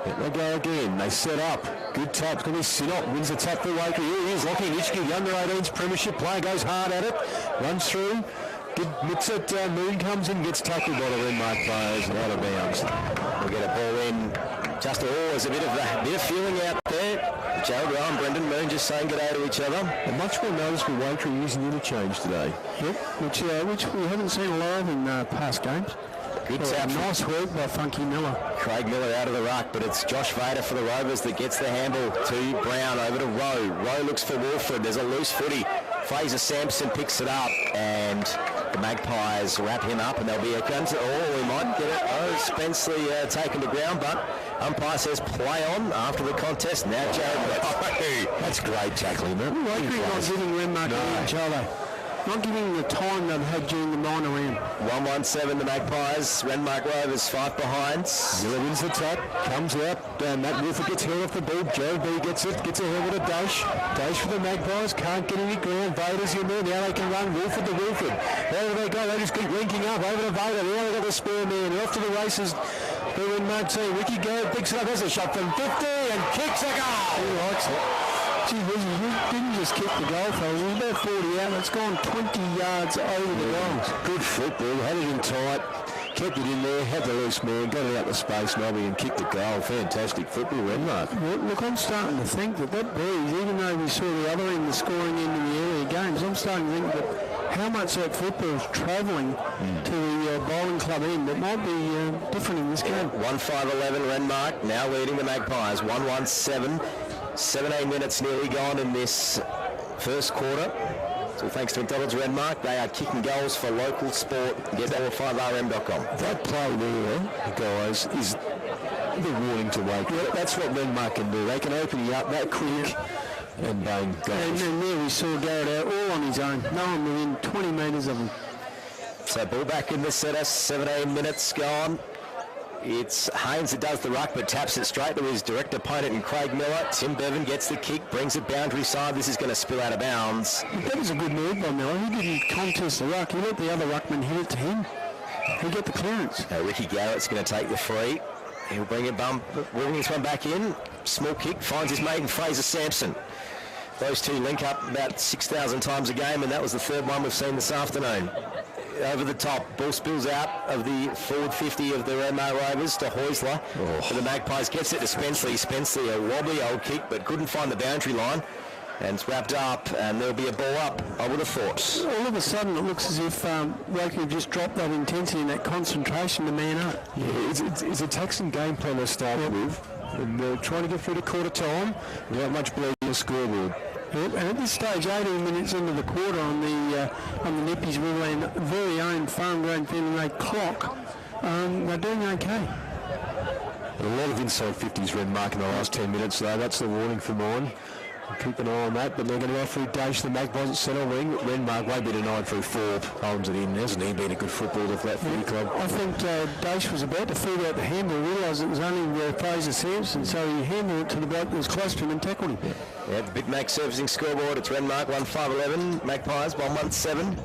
[SPEAKER 2] Yep, they go again. They set up. Good tap. It's going to be Sinop. Wins the tap for Waikerie. Here he is. Lockie Nitschke, the under 18's premiership player, goes hard at it. Runs through. Good mitts it. Moon comes in, gets tackled by the Renmark players. Out of bounds.
[SPEAKER 1] We'll get a ball in. Just always a bit of feeling out there. Joe Rowan, Brendan Moon just saying good day to each other.
[SPEAKER 2] And much more noticeable Waikerie using interchange today.
[SPEAKER 3] Yep, which we haven't seen a lot of in past games.
[SPEAKER 1] Good tap.
[SPEAKER 3] Nice work by Funky Miller.
[SPEAKER 1] Craig Miller out of the ruck, but it's Josh Vader for the Rovers that gets the handle to Brown over to Rowe. Rowe looks for Wolford. There's a loose footy. Fraser Sampson picks it up, and the Magpies wrap him up, and there'll be a gun to... Oh, we might get it. Oh, Spenceley taken to ground, but umpire says play on after the contest. Now Jared.
[SPEAKER 2] That's great tackling, man.
[SPEAKER 3] Waikerie not giving Renmark each other. Not giving the time they've had during the minor round.
[SPEAKER 1] 1-1-7 the Magpies. Renmark Rovers 5 behind.
[SPEAKER 2] Miller wins the tap, comes out. Matt Wolford gets held off the ball. Joe B gets it, gets a hell with a dash. Dash for the Magpies, can't get any ground. Vader's in there, now they can run Wolford to Wolford. There they go, they just keep linking up over to Vader. Now they've got the spare man. They're off to the races. The Renmark team. Ricky Garrett picks it up, has a shot from 50 and kicks a goal.
[SPEAKER 3] He likes it. Gee whiz, he didn't just kick the goal, fellas. He was about 40 out. It's gone 20 yards over the goals.
[SPEAKER 2] Good football. Had it in tight. Kept it in there. Had the loose man. Got it out the space, Nobby, and kicked the goal. Fantastic football, Renmark.
[SPEAKER 3] Well, look, I'm starting to think that breeze, even though we saw the other end, the scoring end in the earlier games, I'm starting to think that how much that football is travelling to the bowling club end, it might be different in this game.
[SPEAKER 1] 1-5-11 Renmark, now leading the Magpies. 1-1-7. 17 minutes nearly gone in this first quarter. So thanks to McDonald's Renmark, they are kicking goals for local sport. Get that at 5rm.com.
[SPEAKER 2] That play there, guys, is the warning to Waikerie. That's what Renmark can do. They can open you up that quick and bang, goals.
[SPEAKER 3] And then there we saw Garrett out all on his own. No one within 20 metres of him.
[SPEAKER 1] So ball back in the centre, 17 minutes gone. It's Haynes that does the ruck, but taps it straight to his direct opponent in Craig Miller. Tim Bevan gets the kick, brings it boundary side. This is going to spill out of bounds.
[SPEAKER 3] That was a good move by Miller. He didn't contest the ruck. He let the other ruckman hit it to him. He got the clearance.
[SPEAKER 1] Ricky Garrett's going to take the free. He'll bring it this one back in. Small kick, finds his mate in Fraser Sampson. Those two link up about 6,000 times a game, and that was the third one we've seen this afternoon. Over the top, ball spills out of the forward 50 of the Renmark Rovers to Heusler. For the Magpies, gets it to Spenceley. Spenceley, a wobbly old kick, but couldn't find the boundary line. And it's wrapped up, and there'll be a ball up, I would have thought.
[SPEAKER 3] All of a sudden, it looks as if Waikerie just dropped that intensity and that concentration to man up.
[SPEAKER 2] Yeah, it's a taxing game plan to start with, and they're trying to get through to quarter time without much bleeding on the scoreboard.
[SPEAKER 3] Yep, and at this stage, 18 minutes into the quarter on the Nippies Riverland very own farm-grown family clock, they're doing okay.
[SPEAKER 2] A lot of inside 50s Renmark in the last 10 minutes, though. That's the warning for mine. Keep an eye on that, but they're going to go through Dash. The Magpies at centre wing. Renmark won't be denied through 4. Holmes it in. Hasn't he been a good footballer for that footy club?
[SPEAKER 3] I think Dash was about to feed out the handle, realised it was only Fraser Sampson, so he handled it to the bloke that was close to him and tackled him.
[SPEAKER 1] Yeah, the Big Mac servicing scoreboard. It's Renmark 1-5-11. Magpies 1-1-7.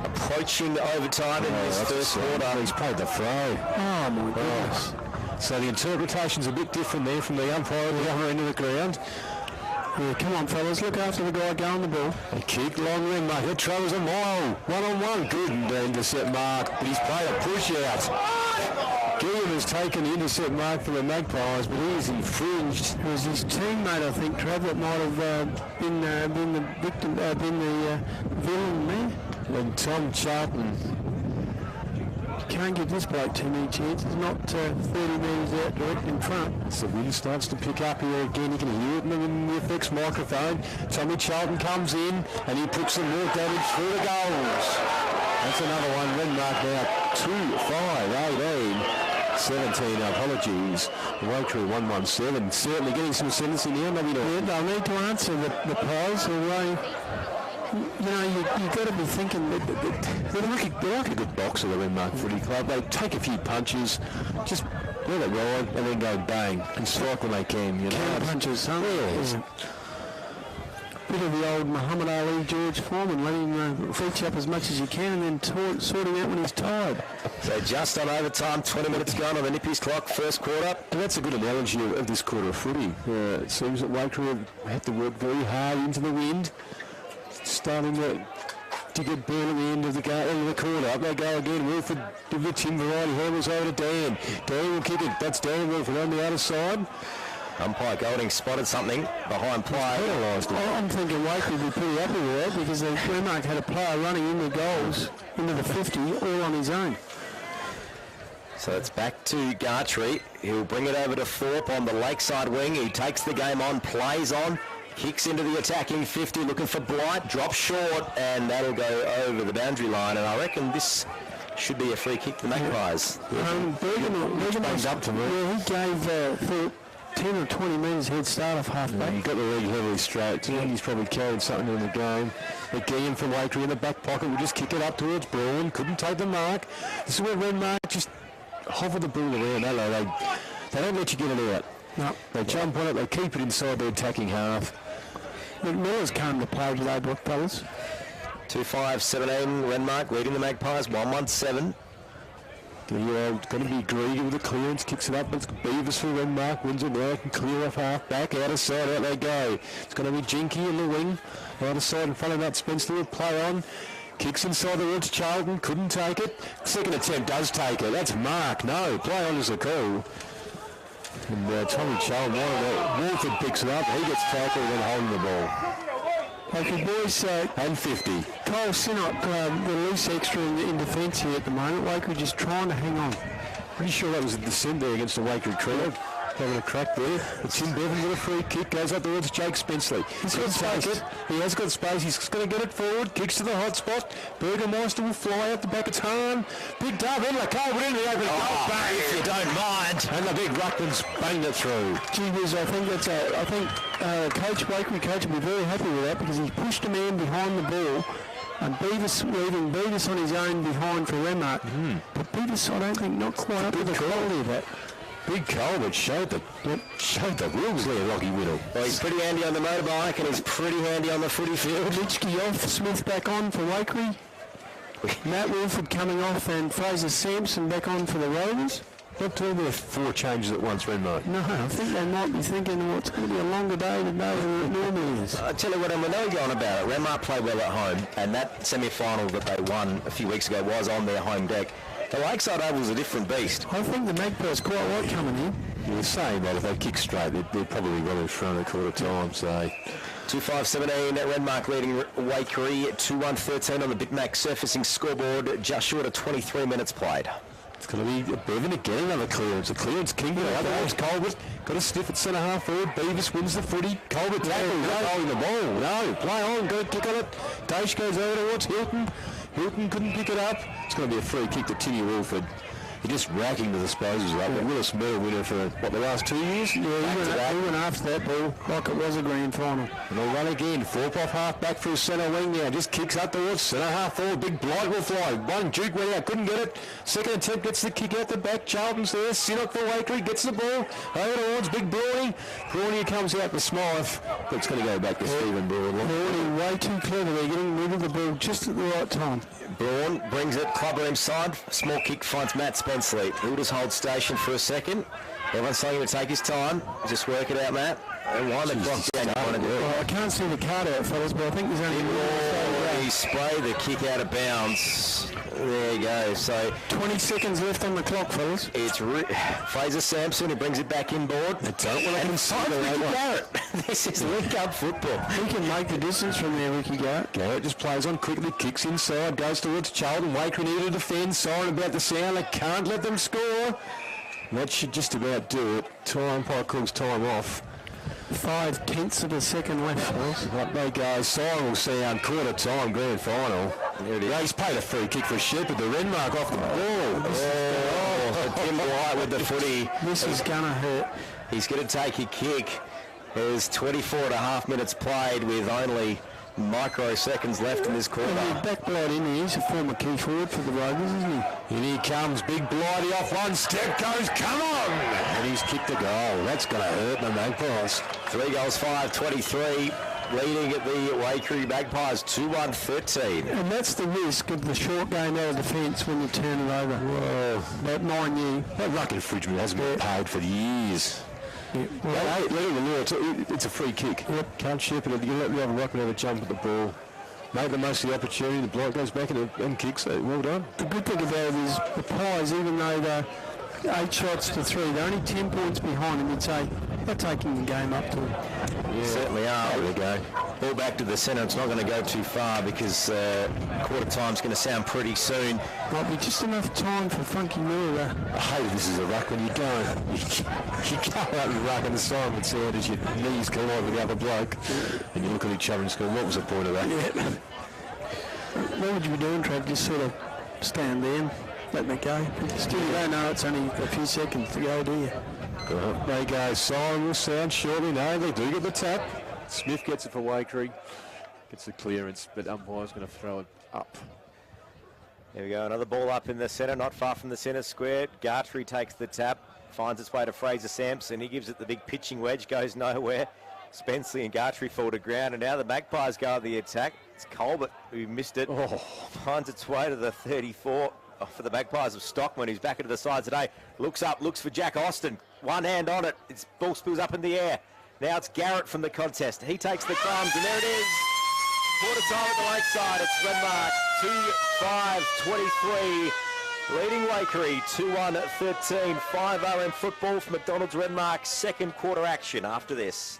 [SPEAKER 1] Approaching overtime in this first quarter.
[SPEAKER 2] He's paid the throw.
[SPEAKER 3] Oh my goodness.
[SPEAKER 2] So the interpretation's a bit different there from the umpire at the other end of the ground.
[SPEAKER 3] Yeah, come on, fellas, look after the guy going the ball.
[SPEAKER 2] A kick, long Renmark. It travels a mile. One-on-one. Good intercept mark. But he's played a push out. Gilliam has taken the intercept mark for the Magpies, but he is infringed.
[SPEAKER 3] It was his teammate, I think, Trav, that might have been the victim, been the villain there.
[SPEAKER 2] And Tom Charlton.
[SPEAKER 3] You can't give this bloke too many chances, not 30 metres out direct in front.
[SPEAKER 2] So the wind starts to pick up here again. You can hear it in the FX microphone. Tommy Charlton comes in and he puts some more damage through the goals. That's another one. Renmark now 2-5-18. 17, apologies. Waikerie 117. Certainly getting some sentencing here. Maybe not.
[SPEAKER 3] Yeah, they'll need to answer the prize. You know, you've got to be thinking that
[SPEAKER 2] they're like a good boxer, the Renmark Footy Club. They take a few punches, just let it ride, and then go bang and strike when they can. You know,
[SPEAKER 3] counter punches, huh?
[SPEAKER 2] Yeah.
[SPEAKER 3] Bit of the old Muhammad Ali, George Foreman, letting him reach up as much as you can and then sorting out when he's tired.
[SPEAKER 1] So just on overtime, 20 minutes gone on the Nippies clock, first quarter.
[SPEAKER 2] And that's a good analogy of this quarter of footy. It seems that Waikerie have had to work very hard into the wind, starting to get ball at the end of the corner. Up they go again. Wilford, the Tim variety, handles over to Dan. Dan will kick it. That's Dan Wilford on the other side.
[SPEAKER 1] Umpire Golding spotted something behind play.
[SPEAKER 3] I'm thinking Waikerie would be pretty happy with that because Renmark had a player running in the goals into the 50 all on his own.
[SPEAKER 1] So it's back to Gartree. He'll bring it over to Thorpe on the lakeside wing. He takes the game on, plays on, kicks into the attacking 50, looking for Blight, drops short, and that'll go over the boundary line. And I reckon this should be a free kick to Magpies.
[SPEAKER 3] Bergen
[SPEAKER 2] up to me.
[SPEAKER 3] Yeah, he gave Thorpe 10 or 20 metres head start off halfback.
[SPEAKER 2] He got the leg heavily straight. Yeah. He's probably carried something in the game. Again from Waikerie in the back pocket. We just kick it up towards Braun. Couldn't take the mark. This is where Renmark just hover the ball around. They don't let you get it out.
[SPEAKER 3] No.
[SPEAKER 2] They jump on it. They keep it inside their attacking half.
[SPEAKER 3] McMillan's come to play today, fellas.
[SPEAKER 1] 2-5-17, Renmark leading the Magpies, 1-1-7.
[SPEAKER 2] Going to be greedy with the clearance, kicks it up. It's Beavis for Renmark, wins it now, can clear off half back, out of side, out they go. It's going to be Jinky in the wing, out of side in front of that Spencer will play on. Kicks inside the woods, Charlton couldn't take it. Second attempt does take it. That's Mark, no, play on is a call. And Tommy Charlton, Wolford picks it up, he gets tackled and holding the ball.
[SPEAKER 3] Okay, boys,
[SPEAKER 2] and 50.
[SPEAKER 3] Cole Sinnott, the loose extra in defence here at the moment. Waikerie just trying to hang on.
[SPEAKER 2] Pretty sure that was a descent there against the Waikerie crowd. Having a crack there. It's Tim Bevan with a free kick, goes up towards Jake Spenceley. He's got space. He has got space. He's going to get it forward. Kicks to the hot spot. Burgermeister will fly out the back. It's Hahn. Picked up. Emma Cole went into the open goal. Bang,
[SPEAKER 1] if you don't mind.
[SPEAKER 2] And the big ruckman's banged it through.
[SPEAKER 3] Gee whiz, I think Waikerie coach will be very happy with that because he pushed a man behind the ball. And leaving Beavis on his own behind for Renmark. But Beavis, I don't think, not quite up to the quality of that.
[SPEAKER 2] Big Cole, but showed the rules there, Lockie Whittle.
[SPEAKER 1] Well, he's pretty handy on the motorbike and he's pretty handy on the footy field.
[SPEAKER 3] Litchke off, Smith back on for Waikerie. Matt Wilford coming off and Fraser Sampson back on for the Rovers.
[SPEAKER 2] Not too many 4 changes at once, Renmark.
[SPEAKER 3] No, I think they might be thinking, well, it's going to be a longer day today than it normally is.
[SPEAKER 1] I tell you what, and when they were going about it, Renmark played well at home, and that semi-final that they won a few weeks ago was on their home deck. The Lakeside Oval's a different beast.
[SPEAKER 3] I think the Magpies quite like coming in.
[SPEAKER 2] You're saying that if they kick straight, they're probably well in front at quarter time, so...
[SPEAKER 1] 2-5-17 at Renmark leading Waikerie, 2-1-13 on the Bitmac surfacing scoreboard, just short of 23 minutes played.
[SPEAKER 2] It's going to be Bevan again, another clearance. A clearance king. Otherwise, Colbert got a sniff at centre half forward. Beavis wins the footy. Colbert holding the ball. No, play on, go kick on it. Daesh goes over towards Hilton. Hilton couldn't pick it up. It's going to be a free kick to Timmy Wilford. He's just racking the disposals up. Yeah. Willis medal winner for, the last 2 years?
[SPEAKER 3] Yeah, he went after that ball like it was a grand final.
[SPEAKER 2] And they'll run again. Thorpe off half back for his centre wing now. Just kicks up towards centre half forward. Big Blight will fly. One Duke went out, couldn't get it. Second attempt gets the kick out the back. Charlton's there. Sinnott for Waikerie gets the ball. Over towards Big Brawny. Brawny comes out to Smythe. But it's going to go back to Stephen Broadley.
[SPEAKER 3] Brawny way too clever. They're getting rid of the ball just at the right time.
[SPEAKER 1] Braun brings it, clubber inside. Small kick finds Matt Spenceley. He'll just hold station for a second. Everyone's telling him to take his time. Just work it out, Matt. And wind the clock down.
[SPEAKER 3] Well, I can't see the card out, fellas, but I think there's only
[SPEAKER 1] He sprayed the kick out of bounds. There you go. So
[SPEAKER 3] 20 seconds left on the clock, fellas.
[SPEAKER 1] it's Fraser Sampson who brings it back inboard.
[SPEAKER 2] I don't want to consider
[SPEAKER 1] Ricky
[SPEAKER 2] that
[SPEAKER 1] Garrett. This is link-up football.
[SPEAKER 3] He can make the distance from there, Ricky Garrett.
[SPEAKER 2] Garrett just plays on quickly, kicks inside, goes towards Charlton. Waikerie need to defend. Siren about the sound. They can't let them score. That should just about do it. Umpire calls time off.
[SPEAKER 3] 5/10 of a second left, fellas.
[SPEAKER 2] Up they go. Siren will sound quarter time, grand final. Yeah, he's paid a free kick for Shepherd. The Renmark off the ball.
[SPEAKER 1] Tim White with the footy.
[SPEAKER 3] This is going to hurt.
[SPEAKER 1] He's going to take a kick. There's 24.5 minutes played with only microseconds left in this quarter.
[SPEAKER 3] And back Blight in there. He's a former key forward for the Rovers, isn't he?
[SPEAKER 2] And here comes Big Blighty off one step, goes, come on! And he's kicked a goal. That's going to hurt the Magpies.
[SPEAKER 1] 3 goals, 5-23, leading at the Waikerie Magpies 2-1-13.
[SPEAKER 3] And that's the risk of the short game out of defence when you turn it over.
[SPEAKER 2] Whoa.
[SPEAKER 3] That 9-year.
[SPEAKER 2] That ruck infringement hasn't been paid for years.
[SPEAKER 3] Yeah. Well,
[SPEAKER 2] It's a free kick.
[SPEAKER 3] Yep.
[SPEAKER 2] Can't Shepherd it. You let the other ruckman have a jump at the ball. Make the most of the opportunity. The bloke goes back and kicks it. Well done.
[SPEAKER 3] the good thing about it is the Pies, even though they're 8 shots to 3, they're only 10 points behind, and you'd say they're taking the game up to them.
[SPEAKER 1] Yeah, certainly are. There we go. Ball back to the centre. It's not going to go too far because quarter time's going to sound pretty soon.
[SPEAKER 3] Might be just enough time for Funky Miller.
[SPEAKER 2] I hate this is a ruck when you go. You go out and ruck and the Simon sound as your knees collide with the other bloke. And you look at each other and go, what was the point of that?
[SPEAKER 3] Yeah. What would you be doing, Trav? Just sort of stand there and let me go. Still, you don't know it's only a few seconds to go, do you?
[SPEAKER 2] They go, siren will sound shortly. No, they do get the tap. Smith gets it for Waikerie. Gets the clearance, but umpire's going to throw it up.
[SPEAKER 1] There we go, another ball up in the centre, not far from the centre square. Gartrey takes the tap, finds its way to Fraser Sampson. He gives it the big pitching wedge, goes nowhere. Spenceley and Gartrey fall to ground, and now the Magpies go on the attack. It's Colbert who missed it. Finds its way to the 34 for the Magpies of Stockman, who's back into the side today. Looks up, looks for Jack Austin. One hand on it. Its ball spills up in the air. Now it's Garrett from the contest. He takes the crumbs, and there it is. Quarter time at the Lakeside. It's Renmark 2-5-23. Leading Waikerie 2-1-13. 5 RM football for McDonald's Renmark. Second quarter action after this.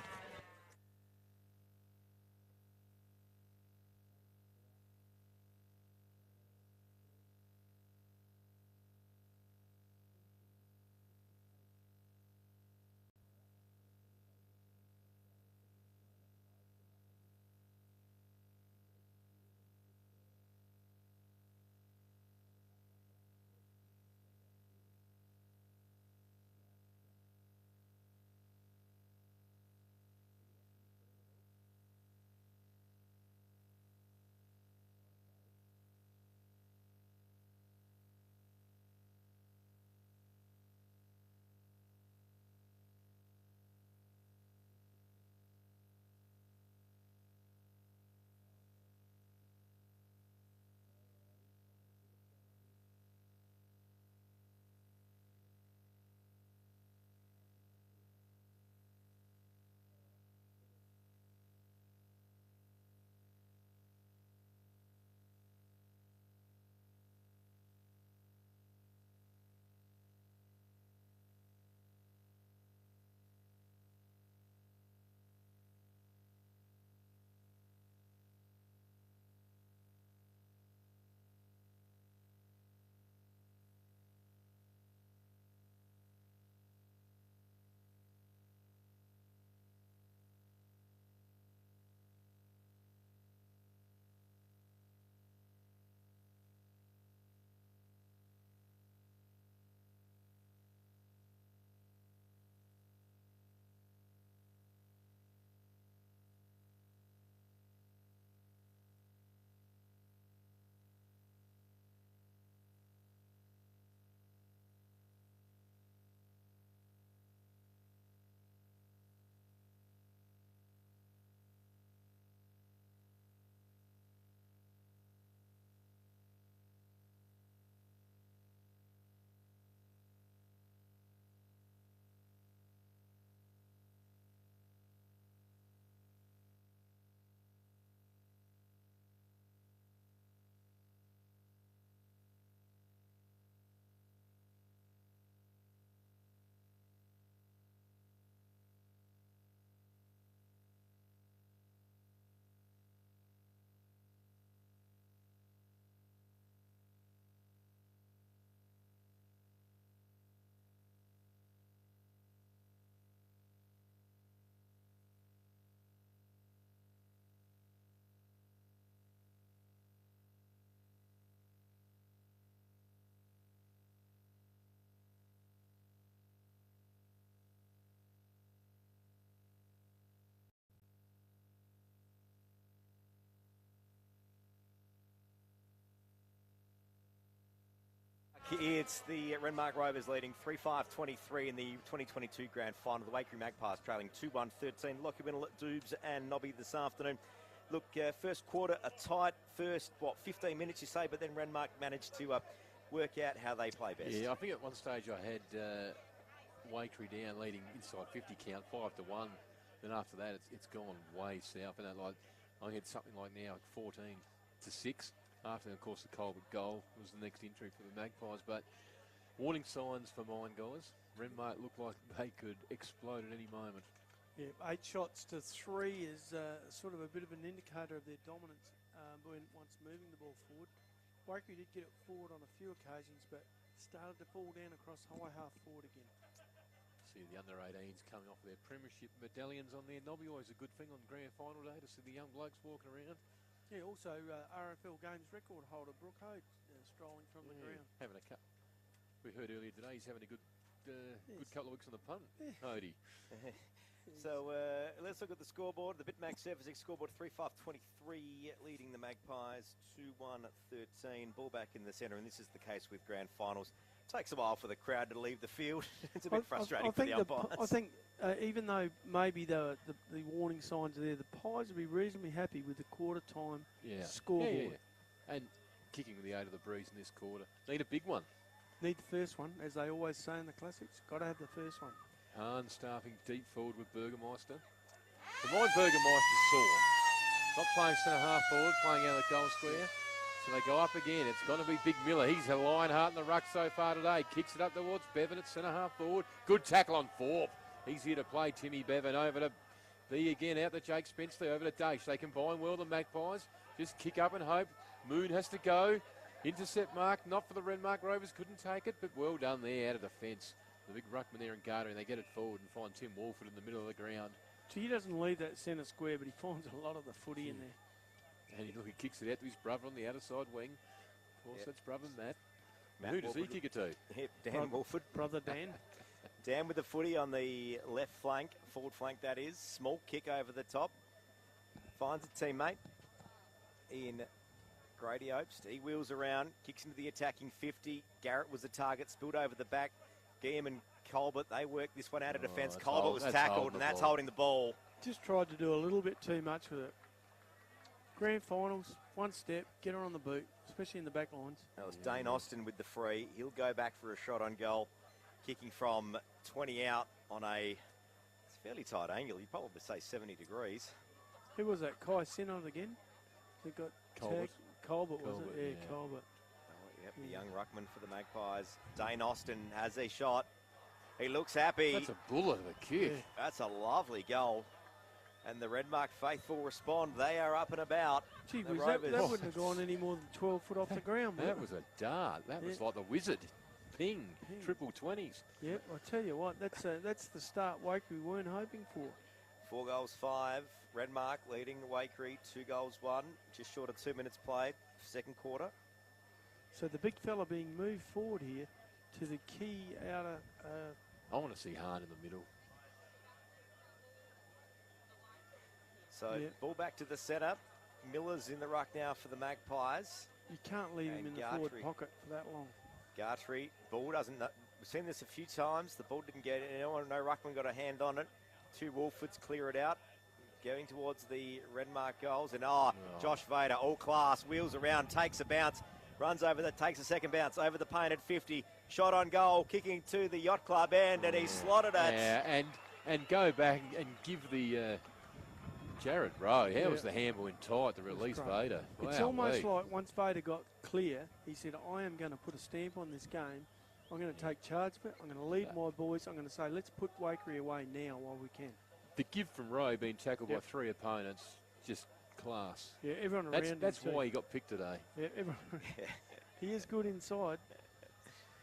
[SPEAKER 4] It's the Renmark Rovers leading 3-5-23 in the 2022 Grand Final. The Waikerie Magpies trailing 2-1-13. Lockie Winnell at Doobs and Nobby this afternoon. Look, first quarter, a tight first, 15 minutes you say, but then Renmark managed to work out how they play best.
[SPEAKER 2] Yeah, I think at one stage I had Waikerie down leading inside 50 count, 5-1. Then after that, it's gone way south. And I had something like now 14-6. After, of course, the Colbert goal was the next entry for the Magpies. But warning signs for mine, guys. Renmark looked like they could explode at any moment.
[SPEAKER 3] Yeah, 8 shots to 3 is sort of a bit of an indicator of their dominance once moving the ball forward. Waikerie did get it forward on a few occasions, but started to fall down across high half forward again.
[SPEAKER 2] See the under-18s coming off their premiership medallions on there. Nobby, always a good thing on grand final day to see the young blokes walking around.
[SPEAKER 3] Yeah, also RFL Games record holder Brooke Hode strolling from the ground.
[SPEAKER 2] Having a cut. We heard earlier today he's having a good couple of weeks on the punt, Hodie.
[SPEAKER 4] So let's look at the scoreboard. The Bitmax Surfacing scoreboard 3-5-23 leading the Magpies 2-1-13. Ball back in the centre, and this is the case with grand finals. Takes a while for the crowd to leave the field. It's a bit frustrating for the umpires.
[SPEAKER 3] I think even though maybe the warning signs are there, the Pies will be reasonably happy with the quarter time scoreboard.
[SPEAKER 2] Yeah. And kicking with the 8 of the breeze in this quarter. Need a big one.
[SPEAKER 3] Need the first one, as they always say in the classics. Got to have the first one.
[SPEAKER 2] Hahn staffing deep forward with Burgermeister. For mine, Burgermeister's sore. Not playing centre half forward, playing out of the goal square. So they go up again. It's going to be Big Miller. He's a Lionheart in the ruck so far today. Kicks it up towards Bevan at centre half forward. Good tackle on Thorpe. He's here to play Timmy Bevan. Over to B again, out to Jake Spencer. Over to Dace. They combine well, the Magpies. Just kick up and hope. Moon has to go. Intercept mark. Not for the Renmark Rovers. Couldn't take it, but well done there out of defence. The big ruckman there in Garter, and they get it forward and find Tim Walford in the middle of the ground.
[SPEAKER 3] So he doesn't leave that centre square, but he finds a lot of the footy in there.
[SPEAKER 2] And he kicks it out to his brother on the outer side wing. Of course, that's brother Matt. Who does he kick it to?
[SPEAKER 4] Dan Walford.
[SPEAKER 3] Brother Dan.
[SPEAKER 4] Dan with the footy on the left flank, forward flank that is. Small kick over the top. Finds a teammate in Grady Obst. He wheels around, kicks into the attacking 50. Garrett was the target, spilled over the back. Guillaume and Colbert, they work this one out of defence. Colbert was tackled, and that's holding the ball.
[SPEAKER 3] Just tried to do a little bit too much with it. Grand finals, one step, get her on the boot, especially in the back lines.
[SPEAKER 4] That was Dane Austin with the free. He'll go back for a shot on goal, kicking from 20 out on a fairly tight angle. You'd probably say 70 degrees.
[SPEAKER 3] Who was that? Kai Sinnott again? Who got
[SPEAKER 2] Colbert.
[SPEAKER 3] Colbert, was it? Yeah, Colbert.
[SPEAKER 4] Yep, the young ruckman for the Magpies. Dane Austin has a shot. He looks happy.
[SPEAKER 2] That's a bullet of a kick.
[SPEAKER 3] Yeah.
[SPEAKER 4] That's a lovely goal. And the Renmark faithful respond. They are up and about.
[SPEAKER 3] Gee whiz, that wouldn't have gone any more than 12 foot off the ground.
[SPEAKER 2] That was a dart. That was like the wizard. Ping. Triple 20s.
[SPEAKER 3] Yep, I tell you what, that's the start Waikerie weren't hoping for.
[SPEAKER 4] 4-5. Renmark leading Waikerie. 2-1. Just short of 2 minutes played. Second quarter.
[SPEAKER 3] So the big fella being moved forward here to the key outer.
[SPEAKER 2] I want to see Hahn in the middle.
[SPEAKER 4] So ball back to the centre. Miller's in the ruck now for the Magpies.
[SPEAKER 3] You can't leave him in the forward pocket for that long.
[SPEAKER 4] Gartrey, ball doesn't. We've seen this a few times. The ball didn't get anyone. No ruckman got a hand on it. 2 Wolfords clear it out. Going towards the Renmark goals. And Josh Vader, all class, wheels around, takes a bounce. Runs over that, takes a second bounce over the painted 50. Shot on goal, kicking to the Yacht Club end, and he slotted it.
[SPEAKER 2] Yeah, and go back and give the Jared Rowe. How was the handball in tight to release Vader?
[SPEAKER 3] It's almost like once Vader got clear, he said, I am going to put a stamp on this game. I'm going to take charge of it. I'm going to lead my boys. I'm going to say, let's put Waikerie away now while we can.
[SPEAKER 2] The give from Rowe being tackled by 3 opponents, just class.
[SPEAKER 3] Yeah, everyone around.
[SPEAKER 2] That's why he got picked today.
[SPEAKER 3] Yeah, everyone. He is good inside.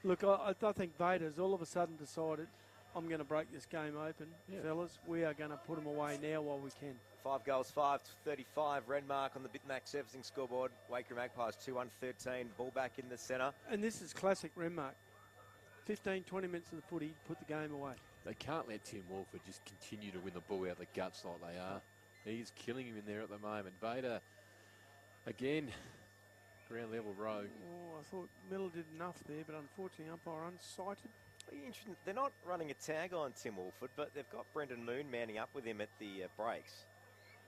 [SPEAKER 3] Look, I think Vader's all of a sudden decided, I'm going to break this game open, fellas. We are going to put them away now while we can.
[SPEAKER 4] 5-5-35. Renmark on the Bitmax Surfacing scoreboard. Waikerie Magpies 2-1-13. Ball back in the centre.
[SPEAKER 3] And this is classic Renmark. 15, 20 minutes of the footy, put the game away.
[SPEAKER 2] They can't let Tim Walford just continue to win the ball out of the guts like they are. He's killing him in there at the moment. Vader, again, ground level row.
[SPEAKER 3] Oh, I thought Miller did enough there, but unfortunately umpire unsighted.
[SPEAKER 4] Interesting. They're not running a tag on Tim Wolford, but they've got Brendan Moon manning up with him at the breaks.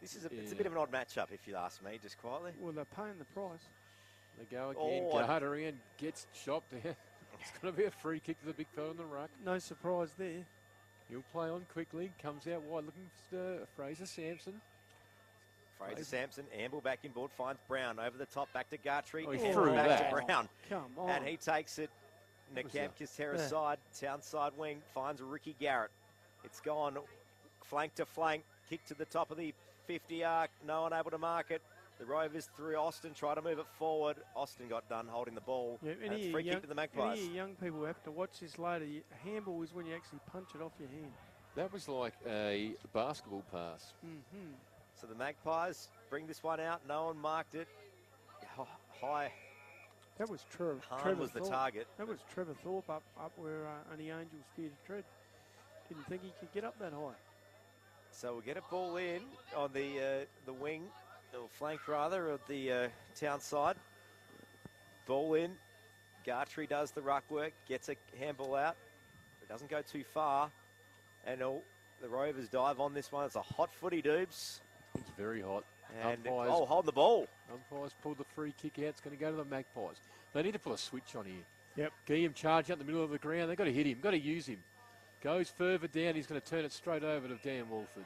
[SPEAKER 4] This is it's a bit of an odd matchup, if you ask me, just quietly.
[SPEAKER 3] Well, they're paying the price.
[SPEAKER 2] They go again. Garderian gets chopped there. It's going to be a free kick to the big fella in the ruck.
[SPEAKER 3] No surprise there.
[SPEAKER 2] He'll play on quickly. Comes out wide looking for Fraser Sampson.
[SPEAKER 4] Fraser Sampson, amble back inboard, finds Brown over the top, back to Gartree.
[SPEAKER 2] Oh, he
[SPEAKER 4] amble
[SPEAKER 2] threw
[SPEAKER 4] back
[SPEAKER 2] that.
[SPEAKER 4] to Brown.
[SPEAKER 3] Come on.
[SPEAKER 4] And he takes it. Nakapka's terrace side, town side wing, finds Ricky Garrett. It's gone flank to flank, kick to the top of the 50 arc, no one able to mark it. The Rovers through Austin, try to move it forward. Austin got done holding the ball.
[SPEAKER 3] Yeah,
[SPEAKER 4] and it's free kick to the Magpies.
[SPEAKER 3] Any young people have to watch this later. A handball is when you actually punch it off your hand.
[SPEAKER 2] That was like a basketball pass.
[SPEAKER 3] Mm-hmm.
[SPEAKER 4] So the Magpies bring this one out. No one marked it. High.
[SPEAKER 3] That was Trevor.
[SPEAKER 4] Hahn was the target.
[SPEAKER 3] That was Trevor Thorpe up where only Angels fear to tread. Didn't think he could get up that high.
[SPEAKER 4] So we'll get a ball in on the wing, or flank rather, of the town side. Ball in. Gartree does the ruck work, gets a handball out. It doesn't go too far. And the Rovers dive on this one. It's a hot footy, Doobs.
[SPEAKER 2] It's very hot.
[SPEAKER 4] And
[SPEAKER 2] Umpires,
[SPEAKER 4] holding the ball.
[SPEAKER 2] Umpires pulled the free kick out. It's going to go to the Magpies. They need to put a switch on here.
[SPEAKER 3] Yep.
[SPEAKER 2] Get him charging up the middle of the ground. They've got to hit him. Got to use him. Goes further down. He's going to turn it straight over to Dan Wolford.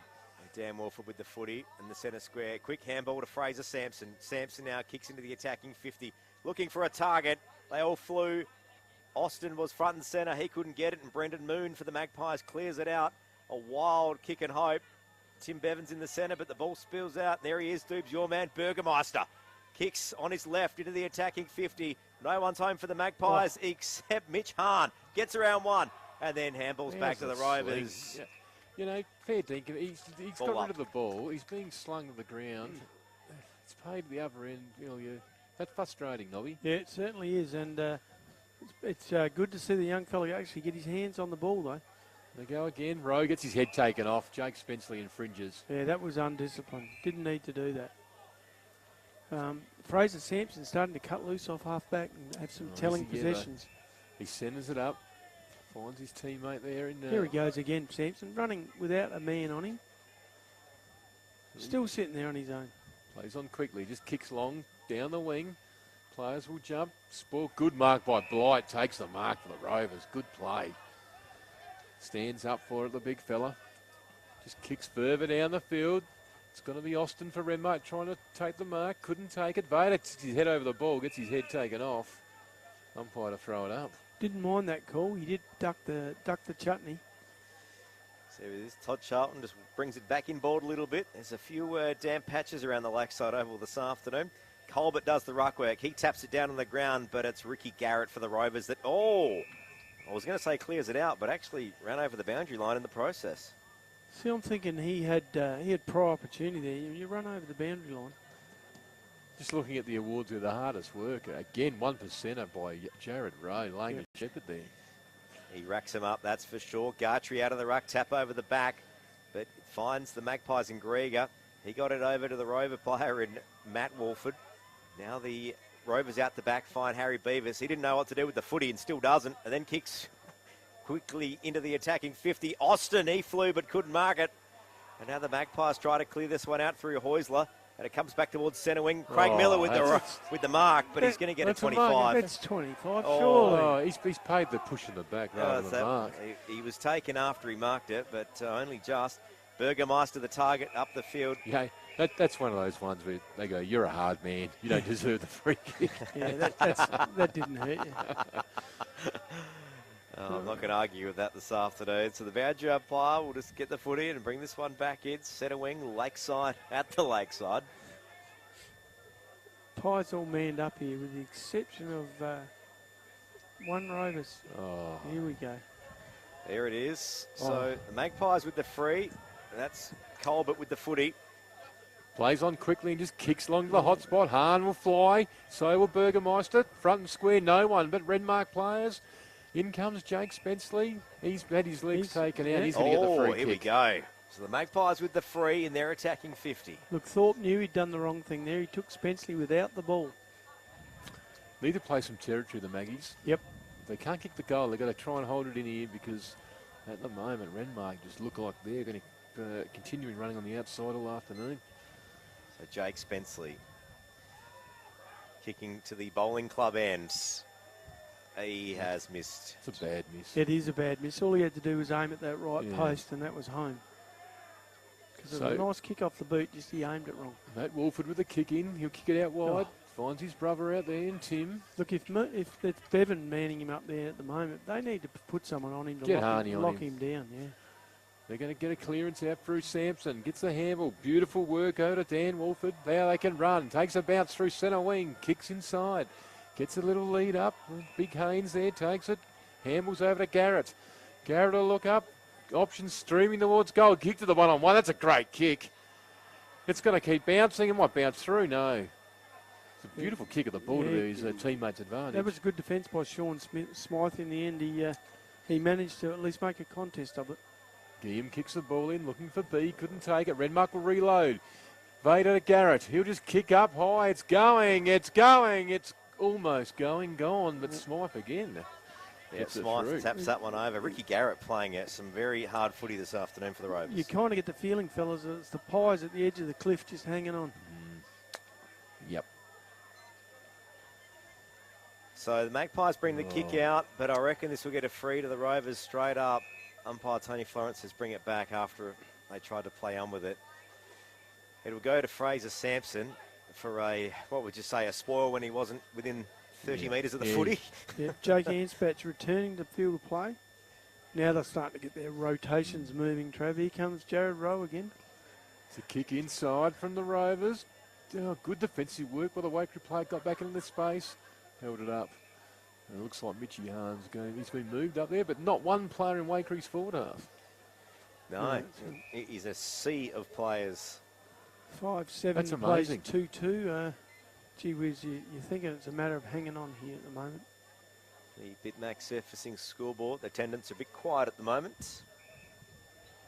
[SPEAKER 4] Dan Wolford with the footy in the centre square. Quick handball to Fraser Sampson. Sampson now kicks into the attacking 50. Looking for a target. They all flew. Austin was front and centre. He couldn't get it. And Brendan Moon for the Magpies clears it out. A wild kick and hope. Tim Bevan's in the centre, but the ball spills out. There he is, Doobs, your man, Burgermeister. Kicks on his left into the attacking 50. No one's home for the Magpies except Mitch Hahn. Gets around one and then handballs back to the Rovers.
[SPEAKER 2] Yeah. You know, fair dinkum. He's got rid of the ball. He's being slung to the ground. It's paid to the other end. You know, that's frustrating, Nobby.
[SPEAKER 3] Yeah, it certainly is. And it's good to see the young fella actually get his hands on the ball, though.
[SPEAKER 2] They go again. Rowe gets his head taken off. Jake Spenceley infringes.
[SPEAKER 3] Yeah, that was undisciplined. Didn't need to do that. Fraser Sampson starting to cut loose off half-back and have some telling possessions.
[SPEAKER 2] He centres it up. Finds his teammate there.
[SPEAKER 3] Here he goes again, Sampson, running without a man on him. Still sitting there on his own.
[SPEAKER 2] Plays on quickly. Just kicks long down the wing. Players will jump. Spoil. Good mark by Blight. Takes the mark for the Rovers. Good play. Stands up for it, the big fella. Just kicks further down the field. It's going to be Austin for Renmark trying to take the mark. Couldn't take it. Vader sticks his head over the ball, gets his head taken off. Umpire to throw it up.
[SPEAKER 3] Didn't mind that call. He did duck the chutney.
[SPEAKER 4] So this Todd Charlton just brings it back inboard a little bit. There's a few damp patches around the Lakeside Oval this afternoon. Colbert does the ruck work. He taps it down on the ground, but it's Ricky Garrett for the Rovers that, I was going to say clears it out, but actually ran over the boundary line in the process.
[SPEAKER 3] See, I'm thinking he had prior opportunity there. You run over the boundary line.
[SPEAKER 2] Just looking at the awards with the hardest worker. Again, 1%er by Jared Rowe, laying a shepherd there.
[SPEAKER 4] He racks him up, that's for sure. Gartree out of the ruck, tap over the back, but finds the Magpies in Grieger. He got it over to the Rover player in Matt Wolford. Now the Rovers out the back, find Harry Beavis. He didn't know what to do with the footy and still doesn't, and then kicks quickly into the attacking 50. Austin, he flew but couldn't mark it. And now the Magpies try to clear this one out through Heusler, and it comes back towards centre wing. Craig Miller with the mark, but he's going to get a 25.
[SPEAKER 3] That's 25, surely.
[SPEAKER 2] Oh, he's paid the push in the back rather than the mark.
[SPEAKER 4] He was taken after he marked it, but only just. Burgermeister the target up the field.
[SPEAKER 2] Yeah, that's one of those ones where they go, you're a hard man. You don't deserve the free kick.
[SPEAKER 3] Yeah, that didn't hurt you.
[SPEAKER 4] I'm not going to argue with that this afternoon. So the boundary umpire will just get the footy and bring this one back in. Centre wing, Lakeside at the Lakeside.
[SPEAKER 3] Pies all manned up here with the exception of one Rovers.
[SPEAKER 2] Oh.
[SPEAKER 3] Here we go.
[SPEAKER 4] There it is. So the Magpies with the free. That's Colbert with the footy.
[SPEAKER 2] Plays on quickly and just kicks along to the hot spot. Hahn will fly. So will Burgermeister. Front and square, no one but Renmark players. In comes Jake Spenceley. He's had his legs taken out. He's going to get the free kick.
[SPEAKER 4] Here we go. So the Magpies with the free in their attacking 50.
[SPEAKER 3] Look, Thorpe knew he'd done the wrong thing there. He took Spenceley without the ball.
[SPEAKER 2] Need to play some territory, the Maggies.
[SPEAKER 3] Yep.
[SPEAKER 2] If they can't kick the goal, they've got to try and hold it in here because at the moment, Renmark just look like they're going to continue running on the outside all afternoon.
[SPEAKER 4] So Jake Spenceley kicking to the bowling club end. He has missed.
[SPEAKER 2] It's a bad miss.
[SPEAKER 3] It is a bad miss. All he had to do was aim at that right post, and that was home. Because it was a nice kick off the boot, just he aimed it wrong.
[SPEAKER 2] Matt Wolford with a kick in. He'll kick it out wide. Finds his brother out there in Tim.
[SPEAKER 3] Look, if it's Bevan manning him up there at the moment, they need to put someone on him to lock him down. Yeah.
[SPEAKER 2] They're going to get a clearance out through Sampson. Gets the handle. Beautiful work over to Dan Wolford. Now they can run. Takes a bounce through centre wing. Kicks inside. Gets a little lead up. Big Haynes there. Takes it. Handles over to Garrett. Garrett will look up. Options streaming towards goal. Kick to the one-on-one. That's a great kick. It's going to keep bouncing. It might bounce through. No. It's a beautiful kick at the ball to his teammates' advantage.
[SPEAKER 3] That was a good defence by Sean Smythe in the end. He managed to at least make a contest of it.
[SPEAKER 2] Guillaume kicks the ball in, looking for B. Couldn't take it. Renmark will reload. Vader to Garrett. He'll just kick up high. It's going. It's going. It's almost going. Gone. But Smythe again.
[SPEAKER 4] Yeah, Smythe taps that one over. Ricky Garrett playing some very hard footy this afternoon for the Rovers.
[SPEAKER 3] You kind of get the feeling, fellas, that it's the Pies at the edge of the cliff just hanging on.
[SPEAKER 2] Yep.
[SPEAKER 4] So the Magpies bring the kick out, but I reckon this will get a free to the Rovers straight up. Umpire Tony Florence says bring it back after they tried to play on with it. It will go to Fraser Sampson for a spoil when he wasn't within 30 metres of the footy.
[SPEAKER 3] Yeah, Jake Anspatch returning to field of play. Now they're starting to get their rotations moving, Trav. Here comes Jared Rowe again.
[SPEAKER 2] It's a kick inside from the Rovers. Oh, good defensive work by the Waikerie player. Got back into the space. Held it up. And it looks like Mitchie Hahn's going. He's been moved up there, but not one player in Wakerie's forward half.
[SPEAKER 4] No, he's a sea of players.
[SPEAKER 3] 5-7
[SPEAKER 2] That's
[SPEAKER 3] plays
[SPEAKER 2] amazing.
[SPEAKER 3] 2-2. Gee whiz, you're thinking it's a matter of hanging on here at the moment.
[SPEAKER 4] The Bitmax surfacing scoreboard, the attendants are a bit quiet at the moment.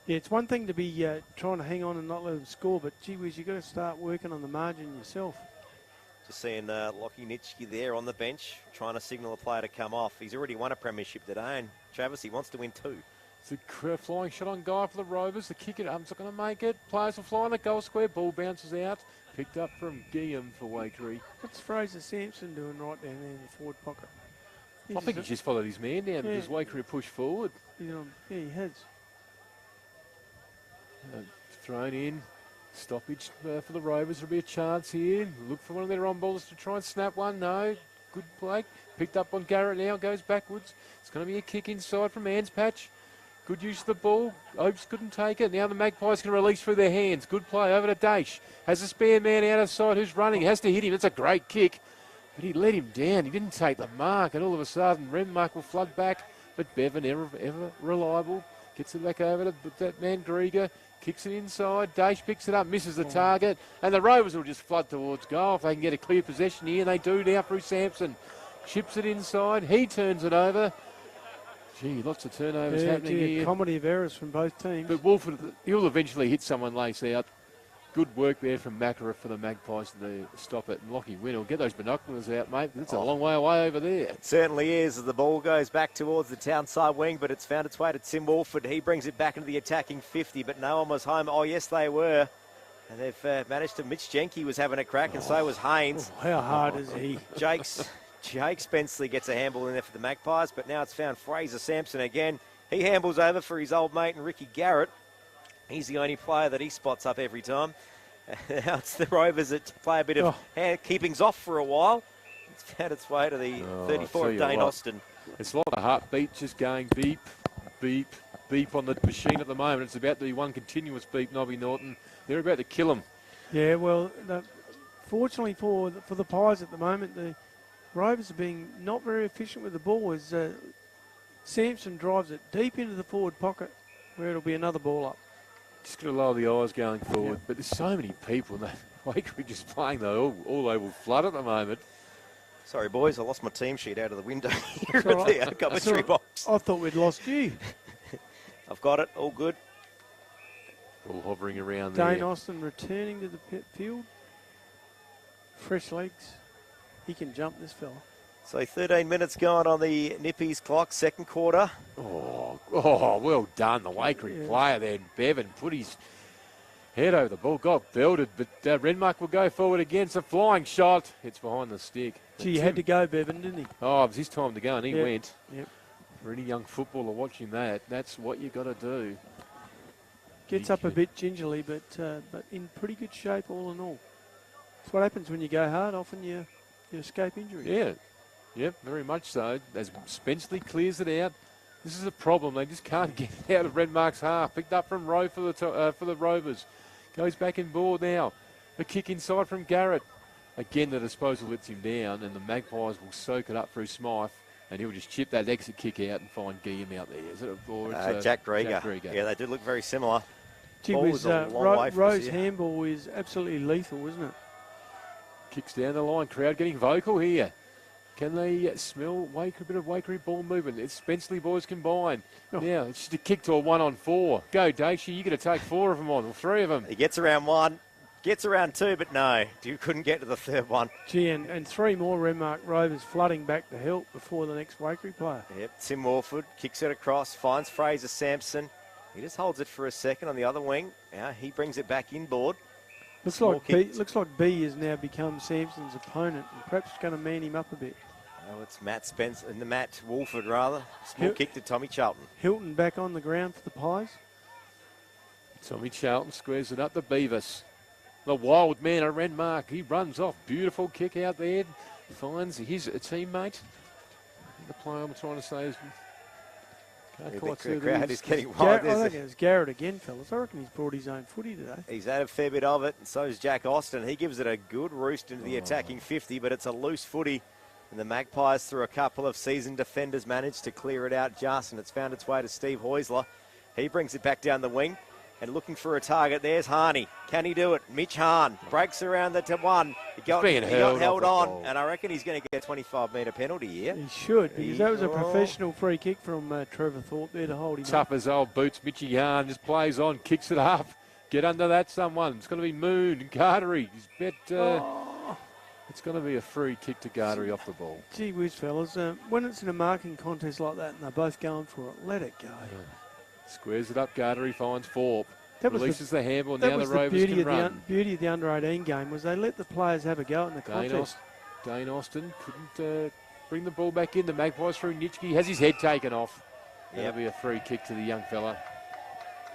[SPEAKER 3] Yeah, it's one thing to be trying to hang on and not let them score, but gee whiz, you've got to start working on the margin yourself.
[SPEAKER 4] Just seeing Lockie Nitschke there on the bench, trying to signal a player to come off. He's already won a premiership today, and Travis, he wants to win 2.
[SPEAKER 2] It's a flying shot on guy for the Rovers. The kick it up, it's not going to make it. Players will fly in the goal square. Ball bounces out. Picked up from Guillaume for Waikerie.
[SPEAKER 3] What's Fraser Sampson doing right down there in the forward pocket?
[SPEAKER 2] I think he's just followed his man down because Waikerie pushed forward.
[SPEAKER 3] Yeah, he has.
[SPEAKER 2] Thrown in. Stoppage for the Rovers. There'll be a chance here. Look for one of their on-ballers to try and snap one. No. Good play. Picked up on Garrett now. Goes backwards. It's going to be a kick inside from Anspatch. Good use of the ball. Opes couldn't take it. Now the Magpies can release through their hands. Good play over to Daesh. Has a spare man out of sight who's running. Has to hit him. It's a great kick. But he let him down. He didn't take the mark. And all of a sudden, Renmark will flood back. But Bevan, ever reliable, gets it back over to that man Grieger. Kicks it inside. Daesh picks it up. Misses the target. And the Rovers will just flood towards goal if they can get a clear possession here. And they do now through Sampson. Chips it inside. He turns it over. Gee, lots of turnovers happening here.
[SPEAKER 3] Comedy of errors from both teams.
[SPEAKER 2] But Wolford, he'll eventually hit someone lace out. Good work there from Mackara for the Magpies to stop it. And Lockie Wynn will get those binoculars out, mate. It's a long way away over there.
[SPEAKER 4] It certainly is. As the ball goes back towards the town side wing, but it's found its way to Tim Wolford. He brings it back into the attacking 50, but no one was home. Oh, yes, they were. And they've managed to... Mitch Jenke was having a crack, and so was Haynes.
[SPEAKER 3] How hard is he?
[SPEAKER 4] Jake Spenceley gets a handball in there for the Magpies, but now it's found Fraser Sampson again. He handballs over for his old mate and Ricky Garrett. He's the only player that he spots up every time. Now it's the Rovers that play a bit of keepings off for a while. It's found its way to the 34 of Dane Austin.
[SPEAKER 2] It's like a heartbeat just going beep, beep, beep on the machine at the moment. It's about to be one continuous beep, Nobby Norton. They're about to kill him.
[SPEAKER 3] Yeah, well, fortunately for the Pies at the moment, the Rovers are being not very efficient with the ball as Sampson drives it deep into the forward pocket where it'll be another ball up.
[SPEAKER 2] Just got to lower the eyes going forward. But there's so many people. Waikerie just playing the all over flood at the moment.
[SPEAKER 4] Sorry, boys, I lost my team sheet out of the window here at the commentary box.
[SPEAKER 3] I thought we'd lost you.
[SPEAKER 4] I've got it, all good.
[SPEAKER 2] All hovering around there.
[SPEAKER 3] Dane Austin returning to the pit field. Fresh legs. He can jump, this fella.
[SPEAKER 4] So 13 minutes gone on the Nippies clock, second quarter.
[SPEAKER 2] Oh, well done, the Waikerie player there. Bevan put his head over the ball, got belted, but Renmark will go forward again. It's a flying shot. It's behind the stick.
[SPEAKER 3] Gee, he had to go, Bevan, didn't he?
[SPEAKER 2] Oh, it was his time to go, and he went.
[SPEAKER 3] Yep.
[SPEAKER 2] For any young footballer watching that, that's what you got to do.
[SPEAKER 3] Gets up a bit gingerly, but in pretty good shape all in all. It's what happens when you go hard. Often you escape injury.
[SPEAKER 2] Yeah, yep, very much so. As Spenceley clears it out, this is a problem. They just can't get it out of Renmark's half. Picked up from Rowe for the Rovers. Goes back in board now. A kick inside from Garrett. Again, the disposal lets him down, and the Magpies will soak it up through Smythe. And he'll just chip that exit kick out and find Guillaume out there. Is it? Or it's,
[SPEAKER 4] Jack Grieger.
[SPEAKER 2] Jack Grieger.
[SPEAKER 4] Yeah, they did look very similar.
[SPEAKER 3] Gee
[SPEAKER 4] Ball
[SPEAKER 3] whiz,
[SPEAKER 4] was a long way from
[SPEAKER 3] Rowe's
[SPEAKER 4] us here.
[SPEAKER 3] handball is absolutely lethal, isn't it?
[SPEAKER 2] Kicks down the line. Crowd getting vocal here. Can they smell a bit of Waikerie ball movement? It's Spenceley boys combined.
[SPEAKER 3] Oh.
[SPEAKER 2] Now, it's just a kick to a 1-on-4. Go, Daishy. You're going to take 4 of them on, or 3 of them.
[SPEAKER 4] He gets around 1, gets around 2, but no, you couldn't get to the third one.
[SPEAKER 3] Gee, and 3 more Renmark Rovers flooding back to help before the next Waikerie player.
[SPEAKER 4] Yep, Tim Warford kicks it across, finds Fraser Sampson. He just holds it for a second on the other wing. Now he brings it back inboard.
[SPEAKER 3] Looks like B has now become Sampson's opponent, and perhaps going to man him up a bit.
[SPEAKER 4] Oh, it's Matt Wolford rather. Small kick to Tommy Charlton.
[SPEAKER 3] Hilton back on the ground for the Pies.
[SPEAKER 2] Tommy Charlton squares it up to Beavis. The wild man of Renmark. He runs off. Beautiful kick out there. Finds his teammate. The player I'm trying to say is...
[SPEAKER 4] The crowd is getting wild.
[SPEAKER 3] I think it was Garrett again, fellas. I reckon he's brought his own footy today.
[SPEAKER 4] He's had a fair bit of it, and so is Jack Austin. He gives it a good roost into the attacking 50, but it's a loose footy. And the Magpies, through a couple of seasoned defenders, managed to clear it out just, and it's found its way to Steve Heusler. He brings it back down the wing. And looking for a target, there's Harney. Can he do it? Mitch Hahn breaks around the 1. He got held on, and I reckon he's going to get a 25-metre penalty here.
[SPEAKER 3] He should, because that was a professional free kick from Trevor Thorpe there to hold him
[SPEAKER 2] Tough
[SPEAKER 3] up.
[SPEAKER 2] as old boots. Mitchy Hahn just plays on, kicks it up. Get under that, someone. It's going to be Moon and Cartery. It's going to be a free kick to Gartery off the ball.
[SPEAKER 3] Gee whiz, fellas. When it's in a marking contest like that and they're both going for it, let it go.
[SPEAKER 2] Yeah. Squares it up, Gartery finds Thorpe.
[SPEAKER 3] That was
[SPEAKER 2] Releases the handball, now the Rovers can run.
[SPEAKER 3] The beauty of the under-18 game was they let the players have a go in the contest.
[SPEAKER 2] Dane Austin couldn't bring the ball back in. The Magpies through Nitschke. Has his head taken off. That'll be a free kick to the young fella.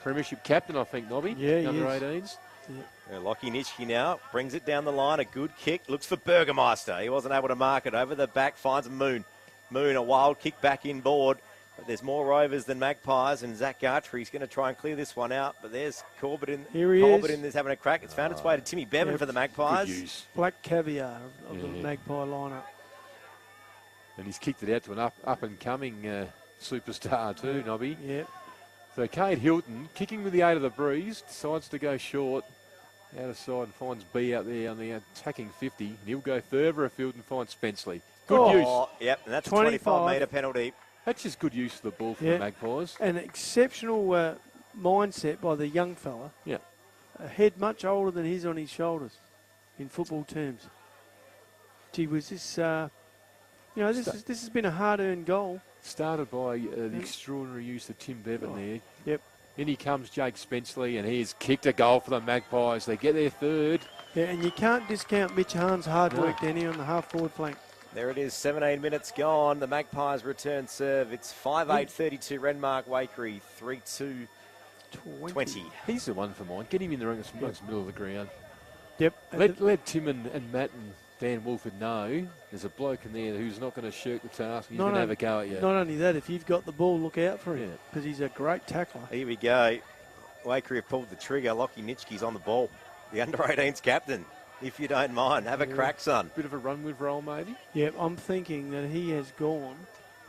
[SPEAKER 2] Premiership captain, I think, Nobby.
[SPEAKER 3] Yeah,
[SPEAKER 2] under-18s.
[SPEAKER 3] Yeah.
[SPEAKER 4] Lockie Nitschke now brings it down the line. A good kick. Looks for Burgermeister. He wasn't able to mark it. Over the back finds Moon. Moon, a wild kick back inboard. But there's more Rovers than Magpies, and Zach Gartry's going to try and clear this one out. But there's Corbett
[SPEAKER 3] Here he is.
[SPEAKER 4] is having a crack. It's found its way to Timmy Bevan for the Magpies.
[SPEAKER 3] Black caviar of the Magpie lineup.
[SPEAKER 2] And he's kicked it out to an up-and-coming superstar too, Nobby.
[SPEAKER 3] Yep.
[SPEAKER 2] So Cade Hilton, kicking with the aid of the breeze, decides to go short. Out of side and finds B out there on the attacking 50. And he'll go further afield and find Spenceley. Good use.
[SPEAKER 4] Yep, and that's a 25-metre penalty.
[SPEAKER 2] That's just good use of the ball for the Magpies.
[SPEAKER 3] An exceptional mindset by the young fella.
[SPEAKER 2] Yeah.
[SPEAKER 3] A head much older than his on his shoulders in football terms. Gee, was this, this has been a hard-earned goal.
[SPEAKER 2] Started by the extraordinary use of Tim Bevan there.
[SPEAKER 3] Yep.
[SPEAKER 2] In he comes Jake Spenceley, and he has kicked a goal for the Magpies. They get their third.
[SPEAKER 3] Yeah, and you can't discount Mitch Hahn's hard work, Danny, on the half-forward flank.
[SPEAKER 4] There it is, 17 minutes gone. The Magpies return serve. It's 5-8-32 Renmark, Waikerie 3-2 20.
[SPEAKER 2] He's the one for mine. Get him in the ring, it's middle of the ground.
[SPEAKER 3] Yep.
[SPEAKER 2] Let Tim and Matt and Dan Wolford know there's a bloke in there who's not going to shirk the task. He's going to have a go at you.
[SPEAKER 3] Not only that, if you've got the ball, look out for him, because he's a great tackler.
[SPEAKER 4] Here we go. Waikerie have pulled the trigger. Lockie Nitschke's on the ball. The under-18's captain. If you don't mind, have a crack, son.
[SPEAKER 2] Bit of a run with roll, maybe?
[SPEAKER 3] Yep, I'm thinking that he has gone.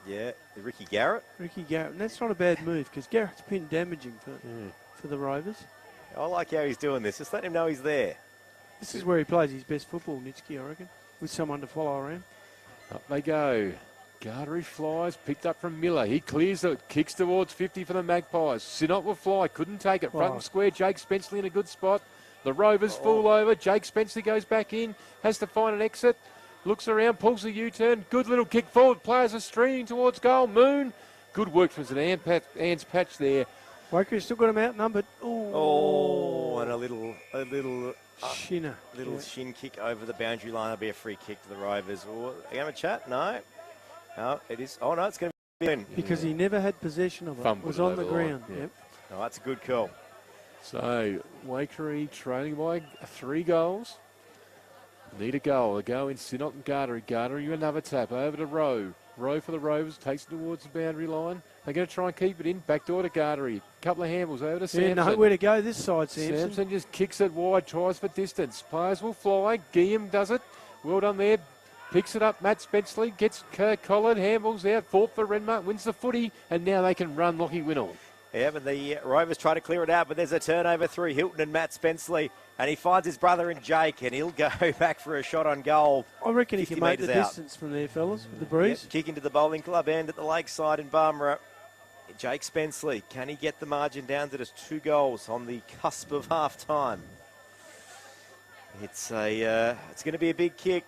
[SPEAKER 4] Yeah, Ricky Garrett.
[SPEAKER 3] And that's not a bad move, because Garrett's been damaging for the Rovers.
[SPEAKER 4] I like how he's doing this. Just let him know he's there.
[SPEAKER 3] This is where he plays his best football, Nitschke, I reckon, with someone to follow around.
[SPEAKER 2] Up they go. Gartery flies, picked up from Miller. He clears it, kicks towards 50 for the Magpies. Sinnott will fly, couldn't take it. Front and square, Jake Spenceley in a good spot. The Rovers fall over. Jake Spenceley goes back in, has to find an exit. looks around, pulls the U-turn. Good little kick forward. Players are streaming towards goal. Moon. Good work from Ann's patch there.
[SPEAKER 3] Waikerie still got him outnumbered.
[SPEAKER 4] Oh, and a little
[SPEAKER 3] Shinner.
[SPEAKER 4] shin kick over the boundary line. That'll be a free kick to the Rovers. Oh, are you having a chat? No. No, it is. Oh, no, it's going to be in.
[SPEAKER 3] Because he never had possession of it. It was on the ground. Yep.
[SPEAKER 4] Oh, that's a good call.
[SPEAKER 2] So, Waikerie trailing by 3 goals. Need a goal. A go in Sinnott and Gardery. Gardery, another tap over to Rowe. Rowe for the Rovers, takes it towards the boundary line. They're going to try and keep it in. Back door to Gardery. Couple of handballs over to Sampson.
[SPEAKER 3] Nowhere to go this side, Sampson.
[SPEAKER 2] Sampson just kicks it wide, tries for distance. Players will fly. Guillaume does it. Well done there. Picks it up. Matt Spenceley gets collared. Handballs out. Fought for Renmark. Wins the footy. And now they can run Lockie Winnell.
[SPEAKER 4] Yeah, but the Rovers try to clear it out, but there's a turnover through Hilton and Matt Spenceley, and he finds his brother in Jake, and he'll go back for a shot on goal.
[SPEAKER 3] I reckon he can make the distance from there, fellas, with the breeze.
[SPEAKER 4] Yep, kick into the bowling club end at the lakeside in Barmera. Jake Spenceley, can he get the margin down to just 2 goals on the cusp of half-time? It's going to be a big kick.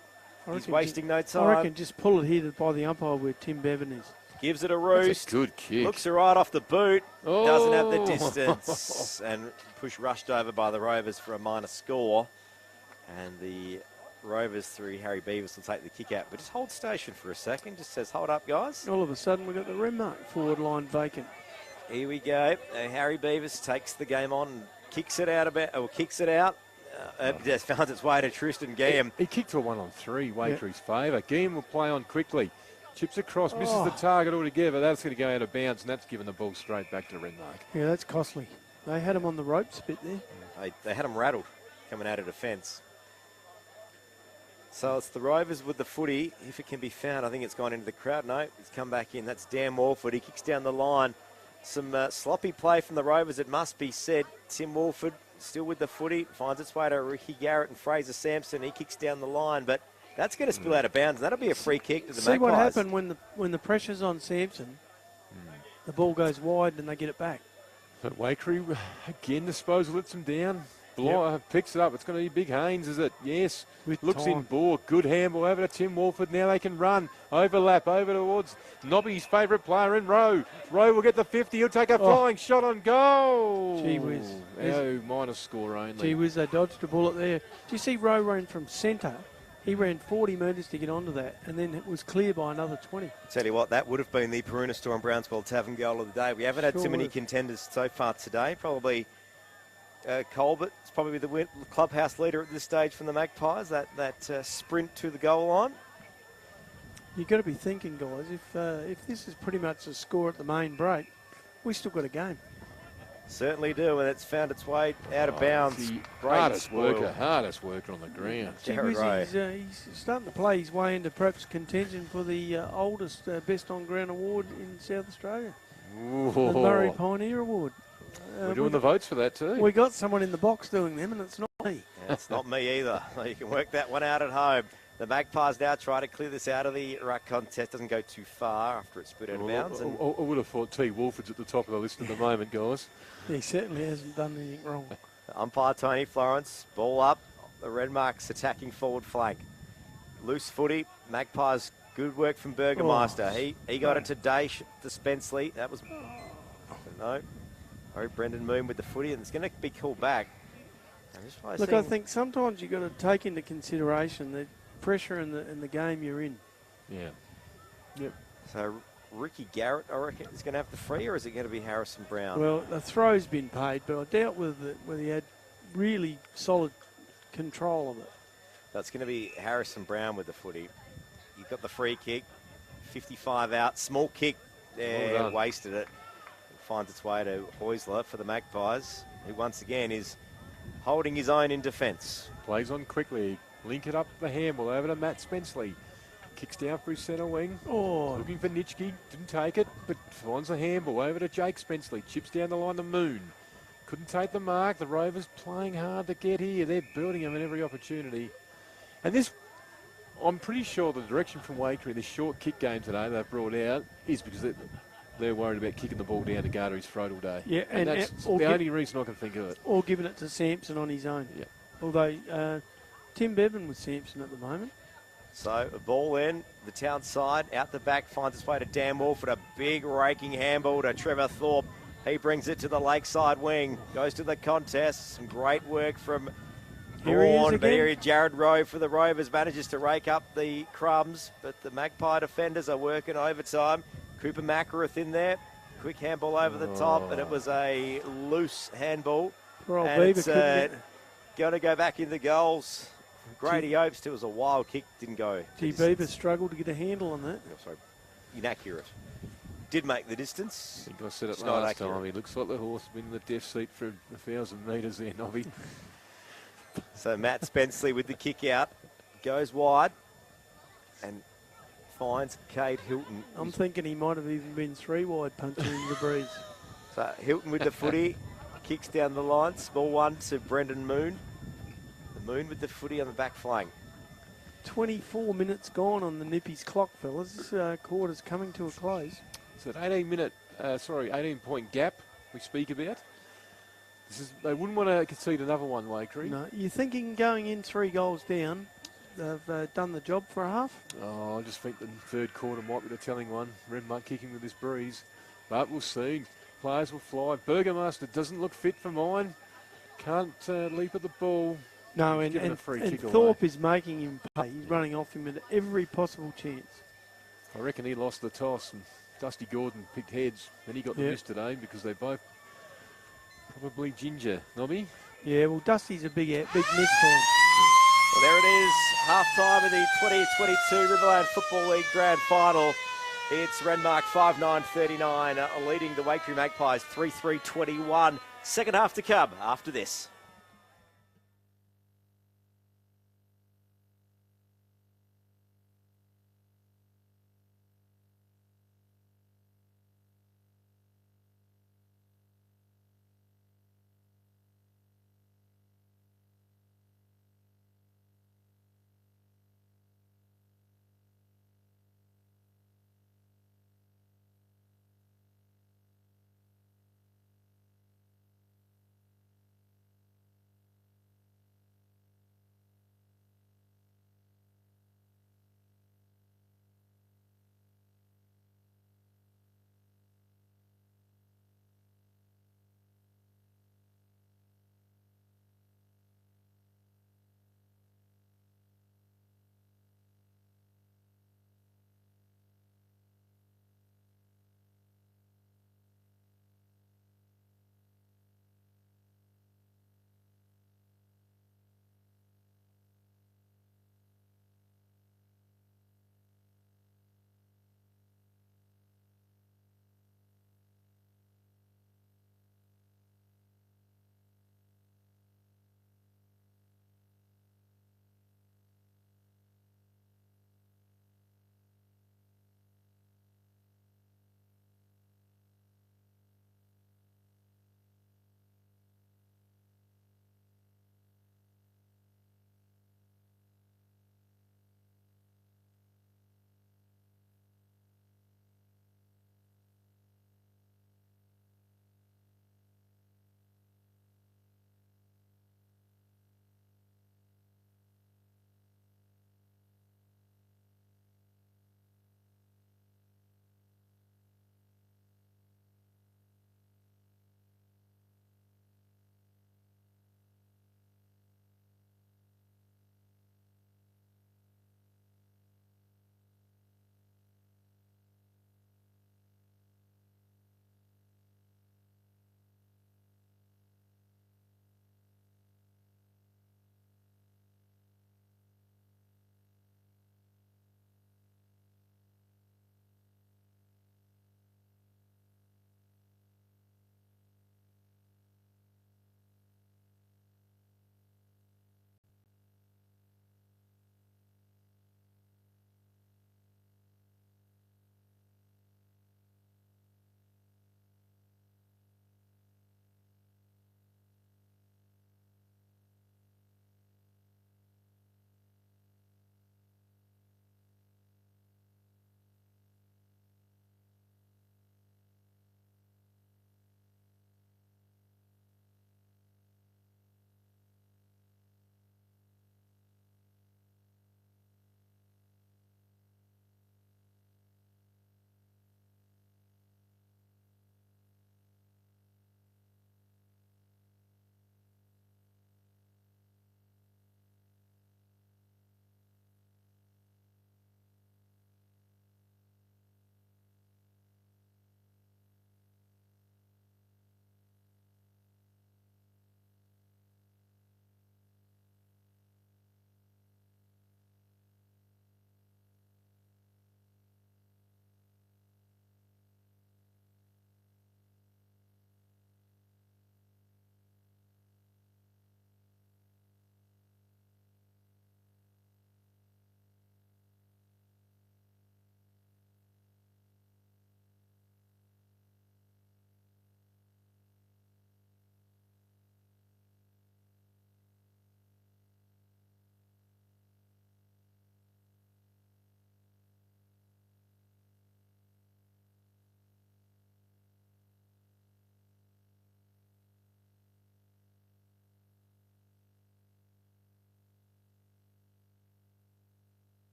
[SPEAKER 4] He's wasting no time.
[SPEAKER 3] I reckon just pull it here by the umpire where Tim Bevan is.
[SPEAKER 4] Gives it a roost.
[SPEAKER 2] That's a good kick.
[SPEAKER 4] Looks it right off the boot.
[SPEAKER 2] Oh.
[SPEAKER 4] Doesn't have the distance. And push rushed over by the Rovers for a minor score. And the Rovers through Harry Beavers will take the kick out. But just hold station for a second. Just says, hold up, guys.
[SPEAKER 3] All of a sudden, we've got the Renmark forward line vacant.
[SPEAKER 4] Here we go. Harry Beavers takes the game on and kicks it out. It just finds its way to Tristan Guillaume.
[SPEAKER 2] He kicked for 1-on-3, Waiterie's favour. Guillaume will play on quickly. Chips across, misses the target altogether. That's going to go out of bounds, and that's given the ball straight back to Renmark.
[SPEAKER 3] Yeah, that's costly. They had him on the ropes a bit there.
[SPEAKER 4] They had him rattled coming out of defence. So it's the Rovers with the footy. If it can be found, I think it's gone into the crowd. No, it's come back in. That's Dan Walford. He kicks down the line. Some sloppy play from the Rovers, it must be said. Tim Walford still with the footy. Finds its way to Ricky Garrett and Fraser Sampson. He kicks down the line, but that's going to spill out of bounds, and that'll be a free kick to the Magpies.
[SPEAKER 3] See what happened when the pressure's on Sampson. The ball goes wide and they get it back.
[SPEAKER 2] But Waikerie, again, disposal lets them down. Picks it up. It's going to be Big Haynes, is it? Yes. Looks in ball. Good handball over to Tim Walford. Now they can run. Overlap over towards Nobby's favourite player in Rowe. Rowe will get the 50. He'll take a flying shot on goal.
[SPEAKER 3] Gee whiz.
[SPEAKER 2] Minus score only.
[SPEAKER 3] Gee whiz, they dodged a bullet there. Do you see Rowe ran from centre? He ran 40 metres to get onto that, and then it was clear by another 20.
[SPEAKER 4] Tell you what, that would have been the Peruna Storm Brownswell Tavern goal of the day. We haven't had too many contenders so far today. Probably Colbert is probably the clubhouse leader at this stage from the Magpies. That sprint to the goal line.
[SPEAKER 3] You've got to be thinking, guys, if this is pretty much a score at the main break, we still got a game.
[SPEAKER 4] Certainly do, and it's found its way out of bounds.
[SPEAKER 2] Hardest worker on the ground.
[SPEAKER 3] He's starting to play his way into perhaps contention for the oldest Best On Ground award in South Australia.
[SPEAKER 2] Ooh.
[SPEAKER 3] The Murray Pioneer Award.
[SPEAKER 2] We're doing the votes for that too.
[SPEAKER 3] We got someone in the box doing them, and it's not me.
[SPEAKER 4] Yeah, it's not me either. You can work that one out at home. The Magpies now try to clear this out of the ruck contest. Doesn't go too far after it's split out of bounds.
[SPEAKER 2] I would have thought T. Wolford's at the top of the list at the moment, guys.
[SPEAKER 3] He certainly hasn't done anything wrong.
[SPEAKER 4] Umpire Tony Florence, ball up. The Renmark's attacking forward flank. Loose footy. Magpies, good work from Burgermeister. He got it to Daesh, to Spenceley. That was... No. Brendan Moon with the footy, and it's going to be called back.
[SPEAKER 3] Look, I think sometimes you've got to take into consideration the pressure in the game you're in.
[SPEAKER 2] Yeah. Yep.
[SPEAKER 4] So Ricky Garrett, I reckon, is going to have the free, or is it going to be Harrison Brown?
[SPEAKER 3] Well, the throw's been paid, but I doubt whether he had really solid control of it.
[SPEAKER 4] That's going to be Harrison Brown with the footy. You've got the free kick, 55 out, small kick there, wasted it. Finds its way to Oisler for the Magpies, who once again is holding his own in defence.
[SPEAKER 2] Plays on quickly, link it up the handball over to Matt Spenceley. Kicks down through centre wing. Looking for Nitschke, didn't take it, but finds the handball over to Jake Spenceley. Chips down the line to Moon. Couldn't take the mark. The Rovers playing hard to get here. They're building them in every opportunity. And this, I'm pretty sure the direction from Waikerie, this short kick game today they've brought out, is because they're worried about kicking the ball down to Gardery's throat all day. Yeah, and that's the only reason I can think of it.
[SPEAKER 3] Or giving it to Sampson on his own.
[SPEAKER 2] Yeah.
[SPEAKER 3] Although Tim Bevan with Sampson at the moment.
[SPEAKER 4] So a ball in, the town side, out the back, finds its way to Dan Wolford. A big raking handball to Trevor Thorpe. He brings it to the lakeside wing, goes to the contest. Some great work from Vaughan, but here Jared Rowe for the Rovers manages to rake up the crumbs, but the Magpie defenders are working overtime. Cooper Mackworth in there, quick handball over the top, and it was a loose handball. And it's going to go back in the goals. Grady Opes, it was a wild kick, didn't go.
[SPEAKER 5] G. Beaver struggled to get a handle on that.
[SPEAKER 4] Oh, sorry, inaccurate. Did make the distance.
[SPEAKER 2] I think I said it last time. He looks like the horse been in the death seat for 1,000 metres there, Nobby.
[SPEAKER 4] So Matt Spenceley with the kick out, goes wide and finds Cade Hilton.
[SPEAKER 5] I'm thinking he might have even been 3 wide punching in the breeze.
[SPEAKER 4] So Hilton with the footy, kicks down the line, small one to Brendan Moon. The Moon with the footy on the back flank.
[SPEAKER 5] 24 minutes gone on the Nippies clock, fellas. This quarter's coming to a close.
[SPEAKER 2] It's an 18-point gap we speak about. They wouldn't want to concede another one, Waikerie.
[SPEAKER 5] No, you're thinking going in 3 goals down, they've done the job for a half?
[SPEAKER 2] Oh, I just think the third quarter might be the telling one. Renmark kicking with this breeze. But we'll see. Players will fly. Burgomaster doesn't look fit for mine. Can't leap at the ball.
[SPEAKER 5] No, and Thorpe is making him pay. He's running off him at every possible chance.
[SPEAKER 2] I reckon he lost the toss and Dusty Gordon picked heads. Then he got the miss today because they both probably ginger. Nobby?
[SPEAKER 5] Yeah, well, Dusty's a big miss for him.
[SPEAKER 4] Well, there it is. Half-time of the 2022 Riverland Football League Grand Final. It's Renmark 5-9-39 leading the Waikerie Magpies 3-3-21. Second half to come after this.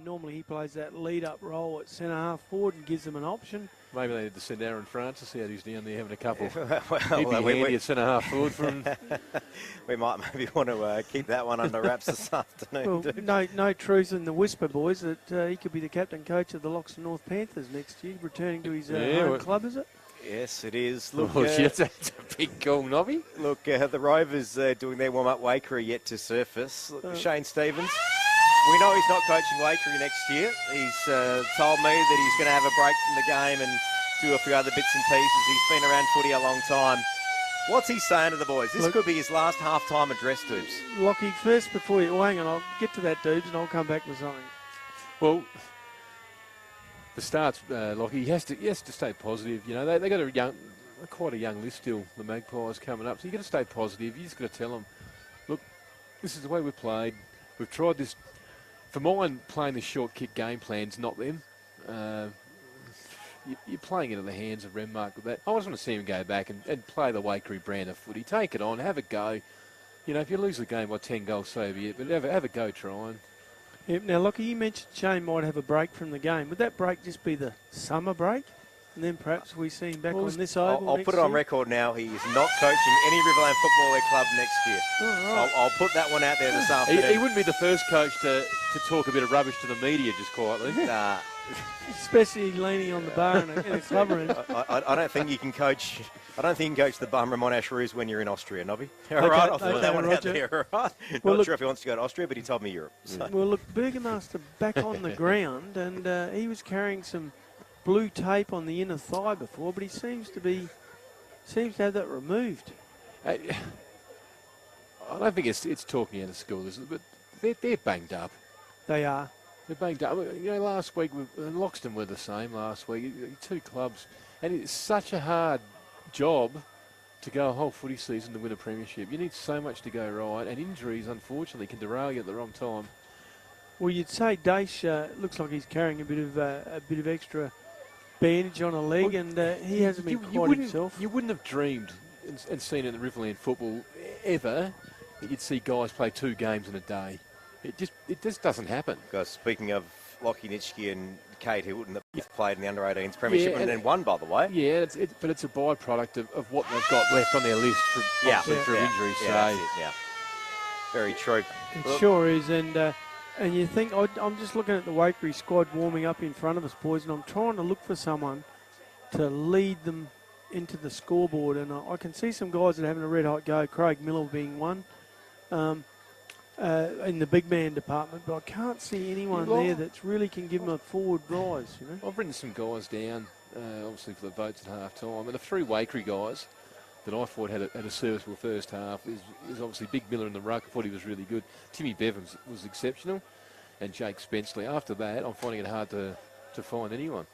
[SPEAKER 5] Normally he plays that lead-up role at centre-half forward and gives them an option.
[SPEAKER 2] Maybe they need to send Aaron Francis out. He's down there having a couple.
[SPEAKER 4] Well,
[SPEAKER 2] He'd be handy at centre-half forward for him.
[SPEAKER 4] We might maybe want to keep that one under wraps this afternoon.
[SPEAKER 5] Well, no truth in the whisper, boys, that he could be the captain coach of the Loxton North Panthers next year, returning to his home club, is it?
[SPEAKER 4] Yes, it is. Look,
[SPEAKER 2] that's a big call, Nobby.
[SPEAKER 4] Look, the Rovers doing their warm-up. Waikerie yet to surface. Look, Shane Stevens. We know he's not coaching Waikerie next year. He's told me that he's going to have a break from the game and do a few other bits and pieces. He's been around footy a long time. What's he saying to the boys? This could be his last half-time address, Dubes.
[SPEAKER 5] Lockie, first before you... hang on, I'll get to that, Dubes, and I'll come back with something.
[SPEAKER 2] Well, the starts, Lockie, he has to stay positive. You know, they got quite a young list still, the Magpies coming up. So you've got to stay positive. You just got to tell them, look, this is the way we've played. We've tried this. For mine, playing the short kick game plan's not them. You're playing into the hands of Renmark with that. I just want to see him go back and play the Waikerie brand of footy. Take it on, have a go. You know, if you lose the game by 10 goals, so be it. But have a go trying.
[SPEAKER 5] Yep. Now, Lockie, you mentioned Shane might have a break from the game. Would that break just be the summer break? And then perhaps we see him back on this oval
[SPEAKER 4] I'll put it on record now. He is not coaching any Riverland Football League club next year.
[SPEAKER 5] Right.
[SPEAKER 4] I'll put that one out there this afternoon.
[SPEAKER 2] He wouldn't be the first coach to talk a bit of rubbish to the media just quietly.
[SPEAKER 4] Nah.
[SPEAKER 5] Especially leaning on the bar in a club room.
[SPEAKER 4] I don't think you can coach. I don't think you can coach the Bum Monash Roos when you're in Austria, Nobby. All right, I'll put that one out there. All right. Not sure if he wants to go to Austria, but he told me Europe. So.
[SPEAKER 5] Well, look, Burgomaster back on the ground, and he was carrying some blue tape on the inner thigh before, but he seems to have that removed.
[SPEAKER 2] I don't think it's talking out of school, is it? But they're banged up.
[SPEAKER 5] They are.
[SPEAKER 2] They're banged up. You know, last week, Loxton were the same last week. Two clubs. And it's such a hard job to go a whole footy season to win a premiership. You need so much to go right, and injuries, unfortunately, can derail you at the wrong time.
[SPEAKER 5] Well, you'd say Daesh looks like he's carrying a bit of extra bandage on a leg, and he hasn't been quite himself.
[SPEAKER 2] You wouldn't have dreamed and seen it in the Riverland football ever that you'd see guys play 2 games in a day. It just doesn't happen.
[SPEAKER 4] Because speaking of Lockie Nitschke and Kate Hilton, that played in the under-18s premiership and then won, by the way.
[SPEAKER 2] Yeah, but it's a byproduct of what they've got left on their list for injuries.
[SPEAKER 4] Yeah, very true.
[SPEAKER 5] It sure is, and you think, I'm just looking at the Waikerie squad warming up in front of us, boys, and I'm trying to look for someone to lead them into the scoreboard, and I can see some guys that are having a red-hot go, Craig Miller being one. In the big man department, but I can't see anyone there that's really can give them a forward rise. You know,
[SPEAKER 2] I've written some guys down, obviously for the votes at half time, and the 3 Waikerie guys that I thought had a serviceable first half is obviously Big Miller in the ruck. I thought he was really good. Timmy Bevins was exceptional, and Jake Spenceley. After that, I'm finding it hard to find anyone.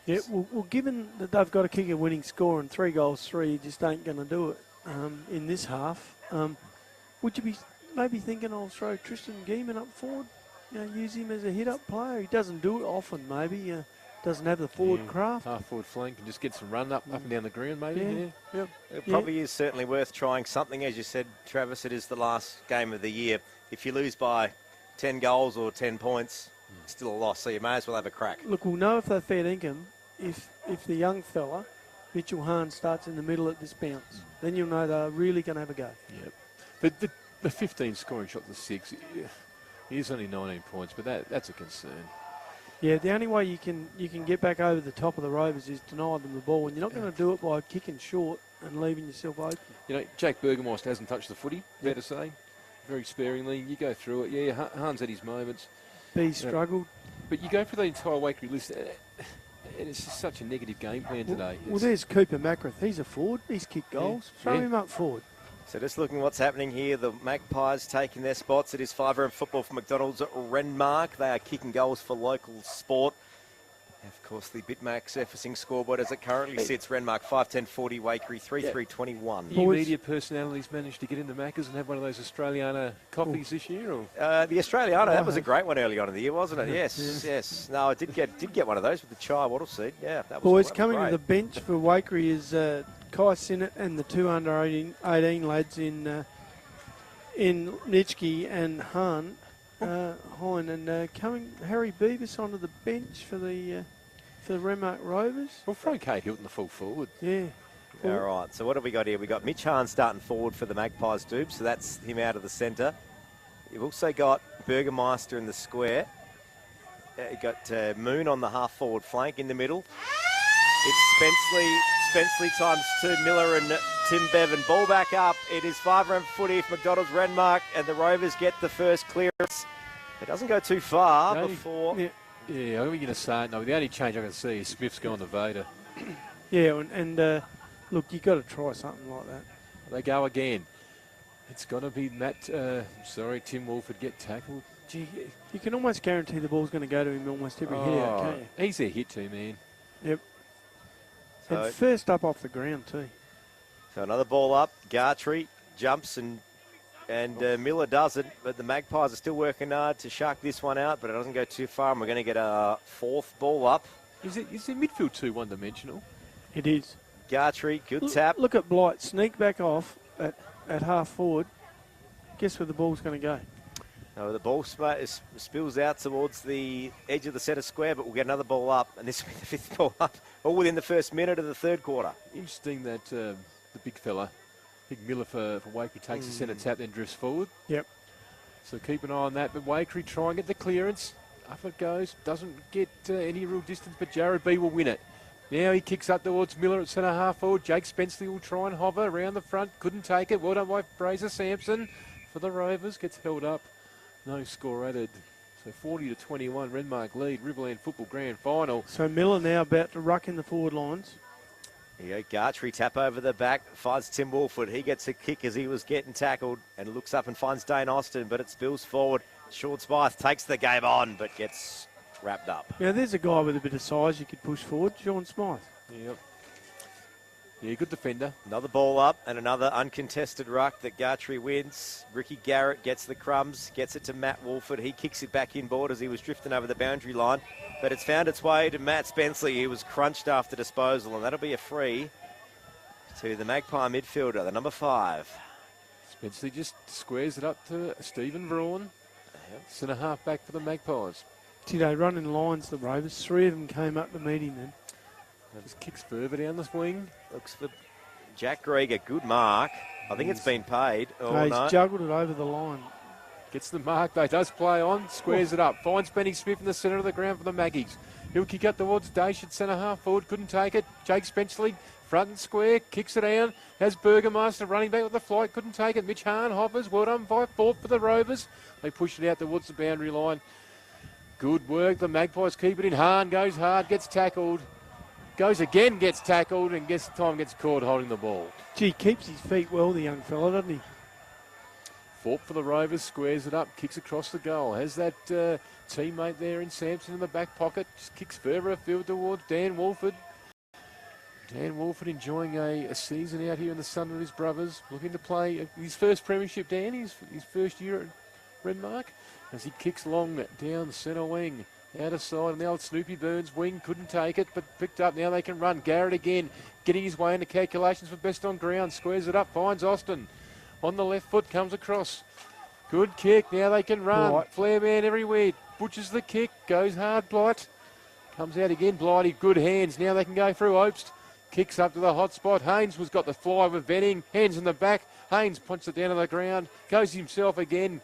[SPEAKER 5] Yeah, well, given that they've got to kick a winning score and 3 goals, 3 just ain't going to do it in this half. Would you be maybe thinking I'll throw Tristan Geeman up forward, use him as a hit-up player? He doesn't do it often, maybe. Doesn't have the forward craft.
[SPEAKER 2] Half forward flank and just get some run up and down the ground, maybe.
[SPEAKER 5] Yeah.
[SPEAKER 4] It probably is certainly worth trying something. As you said, Travis, it is the last game of the year. If you lose by 10 goals or 10 points, it's still a loss, so you may as well have a crack.
[SPEAKER 5] Look, we'll know if they're fair income if the young fella, Mitchell Hahn, starts in the middle at this bounce. Then you'll know they're really going to have a go.
[SPEAKER 2] Yep. The 15 scoring shots to 6, it is only 19 points, but that's a concern.
[SPEAKER 5] Yeah, the only way you can get back over the top of the Rovers is deny them the ball, and you're not going to do it by kicking short and leaving yourself open.
[SPEAKER 2] You know, Jake Burgomaster hasn't touched the footy, fair to say, very sparingly. You go through it. Yeah, Hahn's had his moments.
[SPEAKER 5] B struggled.
[SPEAKER 2] But you go for the entire Waikerie list, and it's just such a negative game plan today.
[SPEAKER 5] Well, there's Cooper Macrath. He's a forward. He's kicked goals. Throw him up forward.
[SPEAKER 4] So just looking what's happening here, the Magpies taking their spots. It is 5-room football for McDonald's at Renmark. They are kicking goals for local sport. And of course, the Bitmax surfacing scoreboard as it currently sits. Renmark 5-10-40, Waikerie 3-3-21.
[SPEAKER 2] New media personalities managed to get into Macca's and have one of those Australiana coffees this year? Or?
[SPEAKER 4] The Australiana, that was a great one early on in the year, wasn't it? Yes. No, I did get one of those with the chai wattle seed. Yeah, that was
[SPEAKER 5] Boys, coming to the bench for Waikerie is Kai Sinnott and the 2 under 18 lads in Nitschke and Hahn. Hine, and coming Harry Beavis onto the bench for the Renmark Rovers.
[SPEAKER 2] We'll throw Kate Hilton the full forward.
[SPEAKER 5] Yeah.
[SPEAKER 4] All right, so what have we got here? We've got Mitch Hahn starting forward for the Magpies, Doob, so that's him out of the centre. You've also got Burgermeister in the square. You've got Moon on the half-forward flank in the middle. It's Spenceley times 2, Miller and Tim Bevan. Ball back up. It is 5-round footy for McDonald's Renmark, and the Rovers get the first clearance. It doesn't go too far before...
[SPEAKER 2] Yeah, I'm going to say, no, the only change I can see is Smith's gone to Vader.
[SPEAKER 5] Yeah, and look, you've got to try something like that.
[SPEAKER 2] They go again. It's going to be Tim Wolford get tackled. Gee,
[SPEAKER 5] you can almost guarantee the ball's going to go to him almost every hit out, can't you?
[SPEAKER 2] He's their hit too, man.
[SPEAKER 5] Yep.
[SPEAKER 4] So,
[SPEAKER 5] and first up off the ground too.
[SPEAKER 4] So another ball up. Gartree jumps and Miller doesn't, but the Magpies are still working hard to shark this one out, but it doesn't go too far, and we're going to get a fourth ball up.
[SPEAKER 2] Is the midfield too one-dimensional?
[SPEAKER 5] It is.
[SPEAKER 4] Gartree, good tap.
[SPEAKER 5] Look at Blight, sneak back off at half forward. Guess where the ball's going to go?
[SPEAKER 4] No, the ball spills out towards the edge of the centre square, but we'll get another ball up, and this will be the fifth ball up, all within the first minute of the third quarter.
[SPEAKER 2] Interesting that the big fella, Big Miller for Waikerie, takes the centre tap, then drifts forward.
[SPEAKER 5] Yep.
[SPEAKER 2] So keep an eye on that, but Waikerie try and get the clearance. Up it goes, doesn't get any real distance, but Jared B will win it. Now he kicks up towards Miller at centre half forward. Jake Spenceley will try and hover around the front, couldn't take it. Well done by Fraser Sampson for the Rovers, gets held up. No score added. So 40-21, Renmark lead, Riverland Football Grand Final.
[SPEAKER 5] So Miller now about to ruck in the forward lines.
[SPEAKER 4] Here you go, Gartree tap over the back, finds Tim Wolford. He gets a kick as he was getting tackled and looks up and finds Dane Austin, but it spills forward. Sean Smythe takes the game on, but gets wrapped up.
[SPEAKER 5] Now there's a guy with a bit of size you could push forward, Sean Smythe.
[SPEAKER 2] Yep. Yeah, good defender.
[SPEAKER 4] Another ball up and another uncontested ruck that Gartree wins. Ricky Garrett gets the crumbs, gets it to Matt Wolford. He kicks it back inboard as he was drifting over the boundary line. But it's found its way to Matt Spenceley, who was crunched after disposal, and that'll be a free to the Magpie midfielder, the number 5.
[SPEAKER 2] Spenceley just squares it up to Stephen Braun. Centre half back for the Magpies.
[SPEAKER 5] Gee, they run in lines, the Rovers. 3 of them came up to meet him then.
[SPEAKER 2] Just kicks further down the swing.
[SPEAKER 4] Looks for Jack Grieger, good mark. I think it's been paid. Oh,
[SPEAKER 5] He's
[SPEAKER 4] no.
[SPEAKER 5] juggled it over the line.
[SPEAKER 2] Gets the mark, though, does play on, squares it up. Finds Benny Smith in the centre of the ground for the Maggies. He'll kick up towards Daish at centre half forward, couldn't take it. Jake Spenceley, front and square, kicks it down. Has Burgermeister running back with the flight, couldn't take it. Mitch Hahn hovers, well done by 4 for the Rovers. They push it out towards the boundary line. Good work, the Magpies keep it in. Hahn goes hard, gets tackled. Goes again, gets tackled, and gets caught holding the ball.
[SPEAKER 5] Gee, keeps his feet well, the young fella, doesn't he?
[SPEAKER 2] Thorpe for the Rovers, squares it up, kicks across the goal. Has that teammate there in Sampson in the back pocket. Just kicks further afield towards Dan Wolford. Dan Wolford enjoying a season out here in the sun with his brothers. Looking to play his first premiership, Dan, his first year at Renmark. As he kicks long down the centre wing. Out of side, now Snoopy Burns wing, couldn't take it, but picked up. Now they can run. Garrett again, getting his way into calculations for best on ground. Squares it up, finds Austin. On the left foot, comes across. Good kick, now they can run.
[SPEAKER 5] Blight.
[SPEAKER 2] Flare man everywhere. Butchers the kick, goes hard, Blight. Comes out again, Blighty, good hands. Now they can go through Opst. Kicks up to the hot spot. Haynes was got the fly with Venning. Hands in the back. Haynes punches it down to the ground. Goes himself again.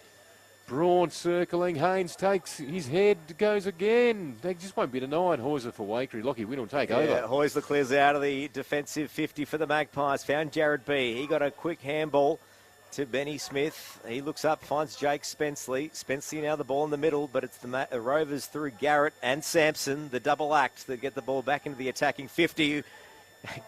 [SPEAKER 2] Braun circling, Haynes takes his head, goes again. They just won't be denied. Hoyser for Waikerie. Lockie Winn will take over.
[SPEAKER 4] Hoyser clears out of the defensive 50 for the Magpies. Found Jared B. He got a quick handball to Benny Smith. He looks up, finds Jake Spenceley. Spenceley now the ball in the middle, but it's the Rovers through Garrett and Sampson, the double act that get the ball back into the attacking 50.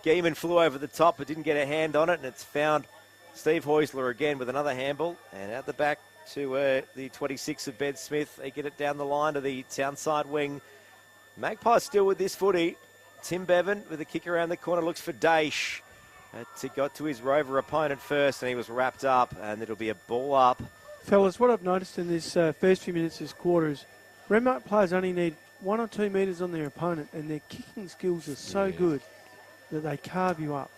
[SPEAKER 4] Geeman flew over the top but didn't get a hand on it, and it's found Steve Hoysler again with another handball. And out the back to the 26 of Ben Smith. They get it down the line to the Townside wing. Magpies still with this footy. Tim Bevan with a kick around the corner looks for Daish. He got to his Rover opponent first and he was wrapped up, and it'll be a ball up.
[SPEAKER 5] Fellas, what I've noticed in this first few minutes of this quarter is Renmark players only need 1 or 2 metres on their opponent, and their kicking skills are so good that they carve you up.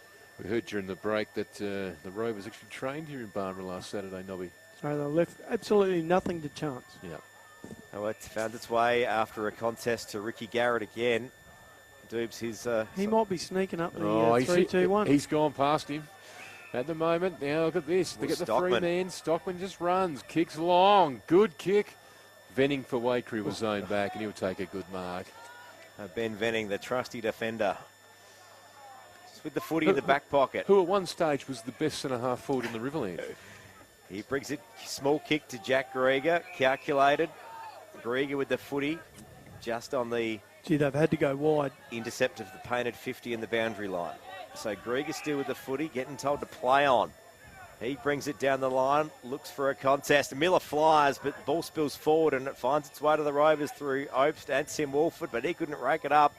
[SPEAKER 2] We heard during the break that the Rovers actually trained here in Barbara last Saturday, Nobby.
[SPEAKER 5] So they left absolutely nothing to chance.
[SPEAKER 2] Yeah.
[SPEAKER 4] Oh, it found its way after a contest to Ricky Garrett again. Doobs, his...
[SPEAKER 5] He might be sneaking up the 3-2-1.
[SPEAKER 2] He's gone past him at the moment. Now look at this. They get the
[SPEAKER 4] Stockman.
[SPEAKER 2] 3 man. Stockman just runs. Kicks long. Good kick. Venning for Waikerie was zoned back, and he'll take a good mark.
[SPEAKER 4] Ben Venning, the trusty defender. Just with the footy in the back pocket.
[SPEAKER 2] Who at one stage was the best centre-half forward in the Riverland.
[SPEAKER 4] He brings it, small kick to Jack Grieger, calculated. Grieger with the footy, just on the...
[SPEAKER 5] Gee, they've had to go wide.
[SPEAKER 4] Intercept of the painted 50 in the boundary line. So Grieger still with the footy, getting told to play on. He brings it down the line, looks for a contest. Miller flies, but the ball spills forward and it finds its way to the Rovers through Obst and Tim Wolford, but he couldn't rake it up.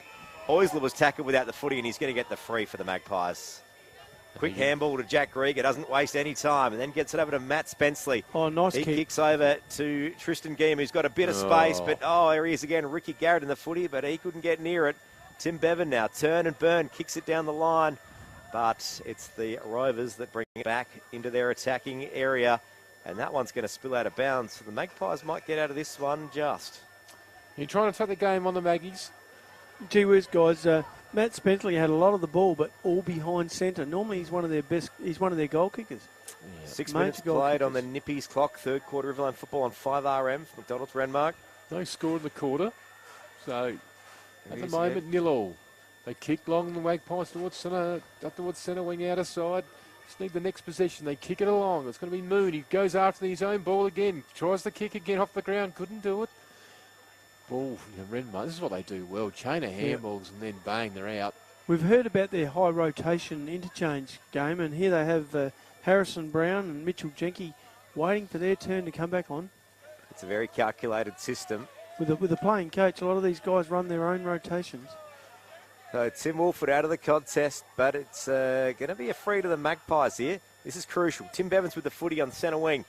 [SPEAKER 4] Heusler was tackled without the footy and he's going to get the free for the Magpies. Quick handball to Jack Grieger, doesn't waste any time, and then gets it over to Matt Spenceley.
[SPEAKER 5] Oh, nice
[SPEAKER 4] He
[SPEAKER 5] kick.
[SPEAKER 4] kicks over to Tristan Geem, who's got a bit of space, but there he is again, Ricky Garrett in the footy, but he couldn't get near it. Tim Bevan now, turn and burn, kicks it down the line, but it's the Rovers that bring it back into their attacking area, and that one's going to spill out of bounds. So the Magpies might get out of this one just.
[SPEAKER 2] You're trying to take the game on the Maggies.
[SPEAKER 5] Gee whiz, guys. Matt Spenceley had a lot of the ball, but all behind centre. Normally, he's one of their best. He's one of their goal kickers.
[SPEAKER 4] Yeah. 6
[SPEAKER 5] Major
[SPEAKER 4] minutes
[SPEAKER 5] goal
[SPEAKER 4] played on the
[SPEAKER 5] kickers.
[SPEAKER 4] Nippies clock. Third quarter Riverland football on 5RM for McDonald's Renmark.
[SPEAKER 2] No score in the quarter. So at the
[SPEAKER 4] is
[SPEAKER 2] moment, 0-0. They kick long the Magpies towards centre, up towards centre wing outer side. Just need the next possession. They kick it along. It's going to be Moon. He goes after his own ball again. Tries the kick again off the ground. Couldn't do it. Ball, Renmark. This is what they do well. Chain of handballs and then bang, they're out.
[SPEAKER 5] We've heard about their high rotation interchange game, and here they have Harrison Brown and Mitchell Jenke waiting for their turn to come back on.
[SPEAKER 4] It's a very calculated system.
[SPEAKER 5] With a playing coach, a lot of these guys run their own rotations.
[SPEAKER 4] So Tim Wolford out of the contest, but it's going to be a free to the Magpies here. This is crucial. Tim Bevans with the footy on centre wing.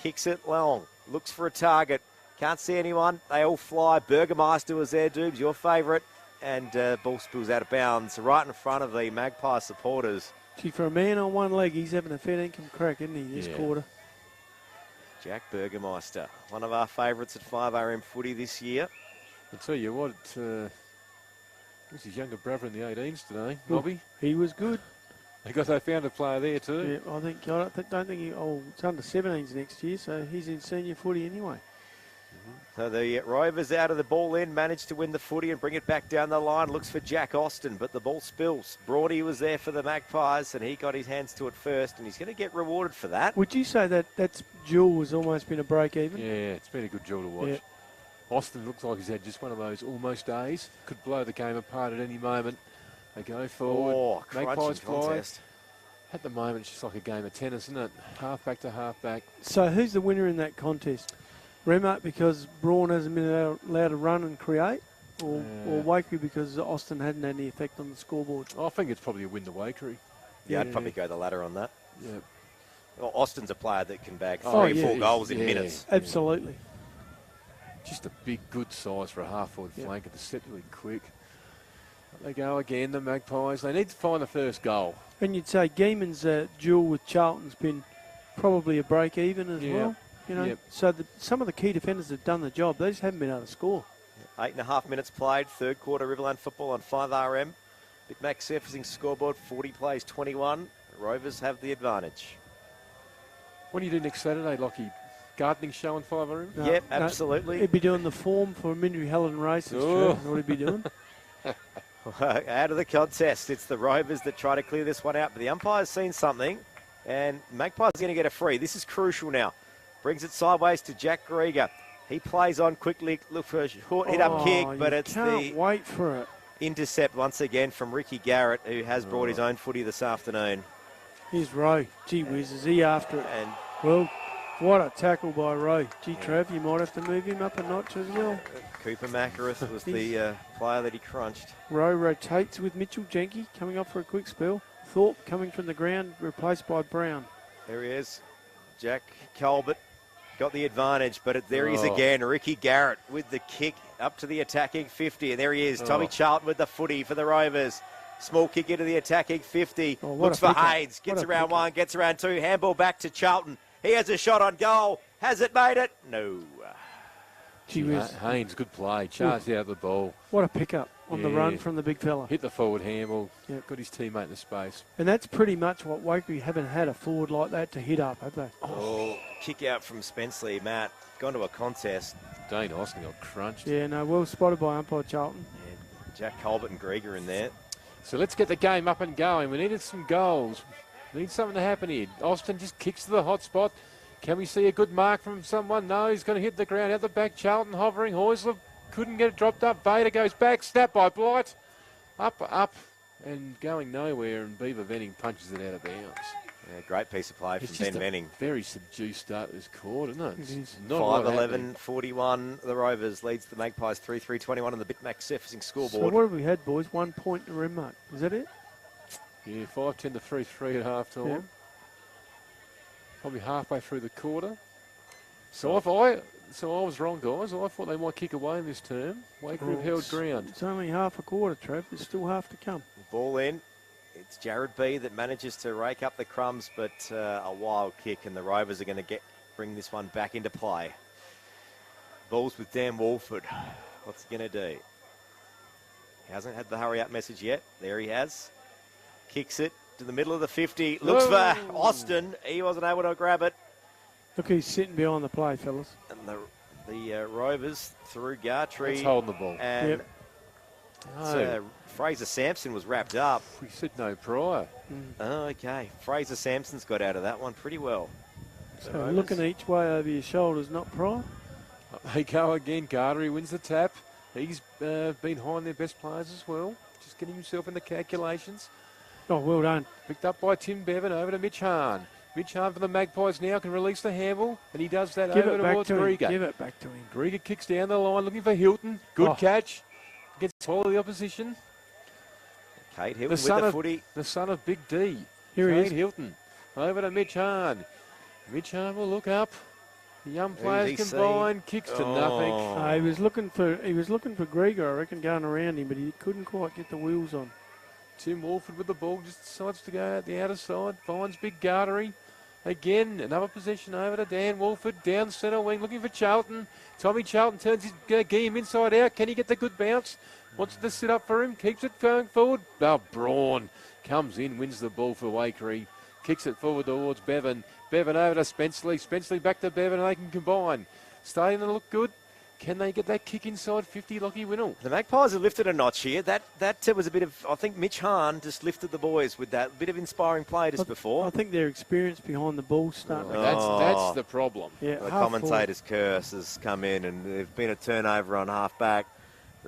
[SPEAKER 4] Kicks it long. Looks for a target. Can't see anyone. They all fly. Burgermeister was there, Doobs, your favourite. And ball spills out of bounds right in front of the Magpie supporters.
[SPEAKER 5] Gee, for a man on one leg, he's having a fair income crack, isn't he, this quarter?
[SPEAKER 4] Jack Burgermeister, one of our favourites at 5RM footy this year.
[SPEAKER 2] I'll tell you what, this is younger brother in the 18s today, Robbie.
[SPEAKER 5] He was good.
[SPEAKER 2] Because they found a player there too.
[SPEAKER 5] Yeah, I don't think he. Oh, it's under 17s next year, so he's in senior footy anyway.
[SPEAKER 4] So the Rovers out of the ball end, managed to win the footy and bring it back down the line. Looks for Jack Austin, but the ball spills. Broady was there for the Magpies, and he got his hands to it first, and he's going to get rewarded for that.
[SPEAKER 5] Would you say that's duel has almost been a break even?
[SPEAKER 2] Yeah, it's been a good duel to watch.
[SPEAKER 5] Yeah.
[SPEAKER 2] Austin looks like he's had just one of those almost days. Could blow the game apart at any moment. They go forward. Magpies fly.
[SPEAKER 4] Contest.
[SPEAKER 2] At the moment, it's just like a game of tennis, isn't it? Half back to half back.
[SPEAKER 5] So who's the winner in that contest? Renmark because Braun hasn't been allowed to run and create, or Waikerie because Austin hadn't had any effect on the scoreboard?
[SPEAKER 2] I think it's probably a win to Waikerie.
[SPEAKER 4] Yeah, I'd probably go the latter on that.
[SPEAKER 2] Yeah.
[SPEAKER 4] Well, Austin's a player that can bag 3
[SPEAKER 5] Oh,
[SPEAKER 4] or
[SPEAKER 5] yeah.
[SPEAKER 4] 4 goals in minutes.
[SPEAKER 5] Absolutely.
[SPEAKER 2] Just a big, good size for a half-forward flanker, deceptively quick. They go again, the Magpies. They need to find the first goal.
[SPEAKER 5] And you'd say Geeman's duel with Charlton's been probably a break even as well. You know, so some of the key defenders have done the job. They just haven't been able to score.
[SPEAKER 4] 8.5 minutes played, third quarter Riverland football on 5RM. Bitmax surfacing scoreboard, 40 plays, 21. Rovers have the advantage.
[SPEAKER 2] What do you do next Saturday, Lockie? Gardening show on 5RM?
[SPEAKER 5] No,
[SPEAKER 4] Yep,
[SPEAKER 5] no,
[SPEAKER 4] absolutely.
[SPEAKER 5] He'd be doing the form for Mindry Helen races.
[SPEAKER 2] Oh.
[SPEAKER 5] What he'd be doing?
[SPEAKER 4] Out of the contest, it's the Rovers that try to clear this one out, but the umpire's seen something, and Magpie's going to get a free. This is crucial now. Brings it sideways to Jack Grieger. He plays on quickly, look for a short hit-up kick, but it's the
[SPEAKER 5] wait for it.
[SPEAKER 4] intercept once again from Ricky Garrett, who has brought his own footy this afternoon.
[SPEAKER 5] Here's Rowe. Gee whiz, is he after it?
[SPEAKER 4] And
[SPEAKER 5] Well, what a tackle by Rowe. Gee, Trav, you might have to move him up a notch as well.
[SPEAKER 4] Cooper Macarith was the player that he crunched.
[SPEAKER 5] Rowe rotates with Mitchell Jenke coming up for a quick spell. Thorpe coming from the ground, replaced by Brown.
[SPEAKER 4] There he is. Jack Colbert got the advantage, but there he is again. Ricky Garrett with the kick up to the attacking 50. And there he is. Tommy Charlton with the footy for the Rovers. Small kick into the attacking 50. Looks for Haynes. Gets around one, gets around two. Handball back to Charlton. He has a shot on goal. Has it made it? No.
[SPEAKER 5] Gee whiz.
[SPEAKER 2] Haynes, good play. Charged out the ball.
[SPEAKER 5] What a pickup on the
[SPEAKER 2] Yeah.
[SPEAKER 5] run from the big fella.
[SPEAKER 2] Hit the forward handball.
[SPEAKER 5] Yep.
[SPEAKER 2] Got his teammate in the space.
[SPEAKER 5] And that's pretty much what Waikerie haven't had a forward like that to hit up, have they?
[SPEAKER 4] Oh, kick out from Spenceley, Matt. Gone to a contest.
[SPEAKER 2] Dane Austin got crunched.
[SPEAKER 5] Yeah, no, well spotted by umpire Charlton.
[SPEAKER 4] Yeah, Jack Colbert and Grieger in there.
[SPEAKER 2] So let's get the game up and going. We needed some goals. We need something to happen here. Austin just kicks to the hot spot. Can we see a good mark from someone? No, he's going to hit the ground out the back. Charlton hovering. Heusler couldn't get it dropped up. Vader goes back. Snap by Blight. Up, and going nowhere. And Beaver Venning punches it out of bounds.
[SPEAKER 4] Yeah, great piece of play
[SPEAKER 2] It's
[SPEAKER 4] from
[SPEAKER 2] just
[SPEAKER 4] Ben Venning.
[SPEAKER 2] very subdued start to this quarter, isn't it?
[SPEAKER 5] It is.
[SPEAKER 2] Not a lot happening.
[SPEAKER 4] 5-11-41. The Rovers leads the Magpies 3-3-21 on the Bitmax surfacing
[SPEAKER 5] So
[SPEAKER 4] scoreboard.
[SPEAKER 5] what have we had, boys? 1 point to Renmark. Is that it?
[SPEAKER 2] Yeah, 5-10 to 3-3 at half time.
[SPEAKER 5] Yeah.
[SPEAKER 2] Probably halfway through the quarter. So I was wrong, guys. I thought they might kick away in this term. Waikerie held ground.
[SPEAKER 5] It's only half a quarter, Trev. There's still half to come.
[SPEAKER 4] Ball in. It's Jared B that manages to rake up the crumbs, but a wild kick, and the Rovers are going to bring this one back into play. Ball's with Dan Walford. What's he going to do? He hasn't had the hurry up message yet. There he has. Kicks it to the middle of the 50. Looks for Austin. He wasn't able to grab it.
[SPEAKER 5] Look who's sitting behind the play, fellas.
[SPEAKER 4] And the Rovers through Gartree.
[SPEAKER 2] That's holding the ball.
[SPEAKER 4] And
[SPEAKER 5] Yep.
[SPEAKER 4] Fraser Sampson was wrapped up.
[SPEAKER 2] We said no prior.
[SPEAKER 4] Oh, okay. Fraser Sampson's got out of that one pretty well.
[SPEAKER 5] So looking each way over your shoulders, not prior.
[SPEAKER 2] They go again. Gardery wins the tap. He's been high on their best players as well. Just getting himself in the calculations.
[SPEAKER 5] Oh, well done.
[SPEAKER 2] Picked up by Tim Bevan over to Mitch Hahn. Mitch Hahn for the Magpies now can release the handle, and he does that
[SPEAKER 5] Give
[SPEAKER 2] over
[SPEAKER 5] it back
[SPEAKER 2] towards
[SPEAKER 5] to him.
[SPEAKER 2] Grieger.
[SPEAKER 5] Give it back to him.
[SPEAKER 2] Grieger kicks down the line looking for Hilton. Good catch. Gets all of the opposition.
[SPEAKER 4] Kate Hilton with the footy.
[SPEAKER 2] The son of Big D.
[SPEAKER 5] Here he
[SPEAKER 2] Kate
[SPEAKER 5] is.
[SPEAKER 2] Hilton. Over to Mitch Hahn. Mitch Hahn will look up. The young
[SPEAKER 4] Who's
[SPEAKER 2] players
[SPEAKER 4] he
[SPEAKER 2] combine. Kicks to nothing.
[SPEAKER 5] He was looking for Grieger, I reckon, going around him, but he couldn't quite get the wheels on.
[SPEAKER 2] Tim Walford with the ball just decides to go out the outer side. Finds Big Gardery. Again, another possession over to Dan Walford. Down centre wing, looking for Charlton. Tommy Charlton turns his game inside out. Can he get the good bounce? Wants it to sit up for him. Keeps it going forward. Oh, Braun comes in, wins the ball for Waikerie. Kicks it forward towards Bevan. Bevan over to Spenceley. Spenceley back to Bevan, and they can combine. Starting to look good. Can they get that kick inside 50, Lockie Winnell?
[SPEAKER 4] The Magpies have lifted a notch here. That was a bit of, I think Mitch Hahn just lifted the boys with that bit of inspiring play just before.
[SPEAKER 5] I think their experience behind the ball starting to
[SPEAKER 2] That's the problem.
[SPEAKER 5] Yeah,
[SPEAKER 4] The
[SPEAKER 5] half
[SPEAKER 4] commentator's curse has come in, and there's been a turnover on half back.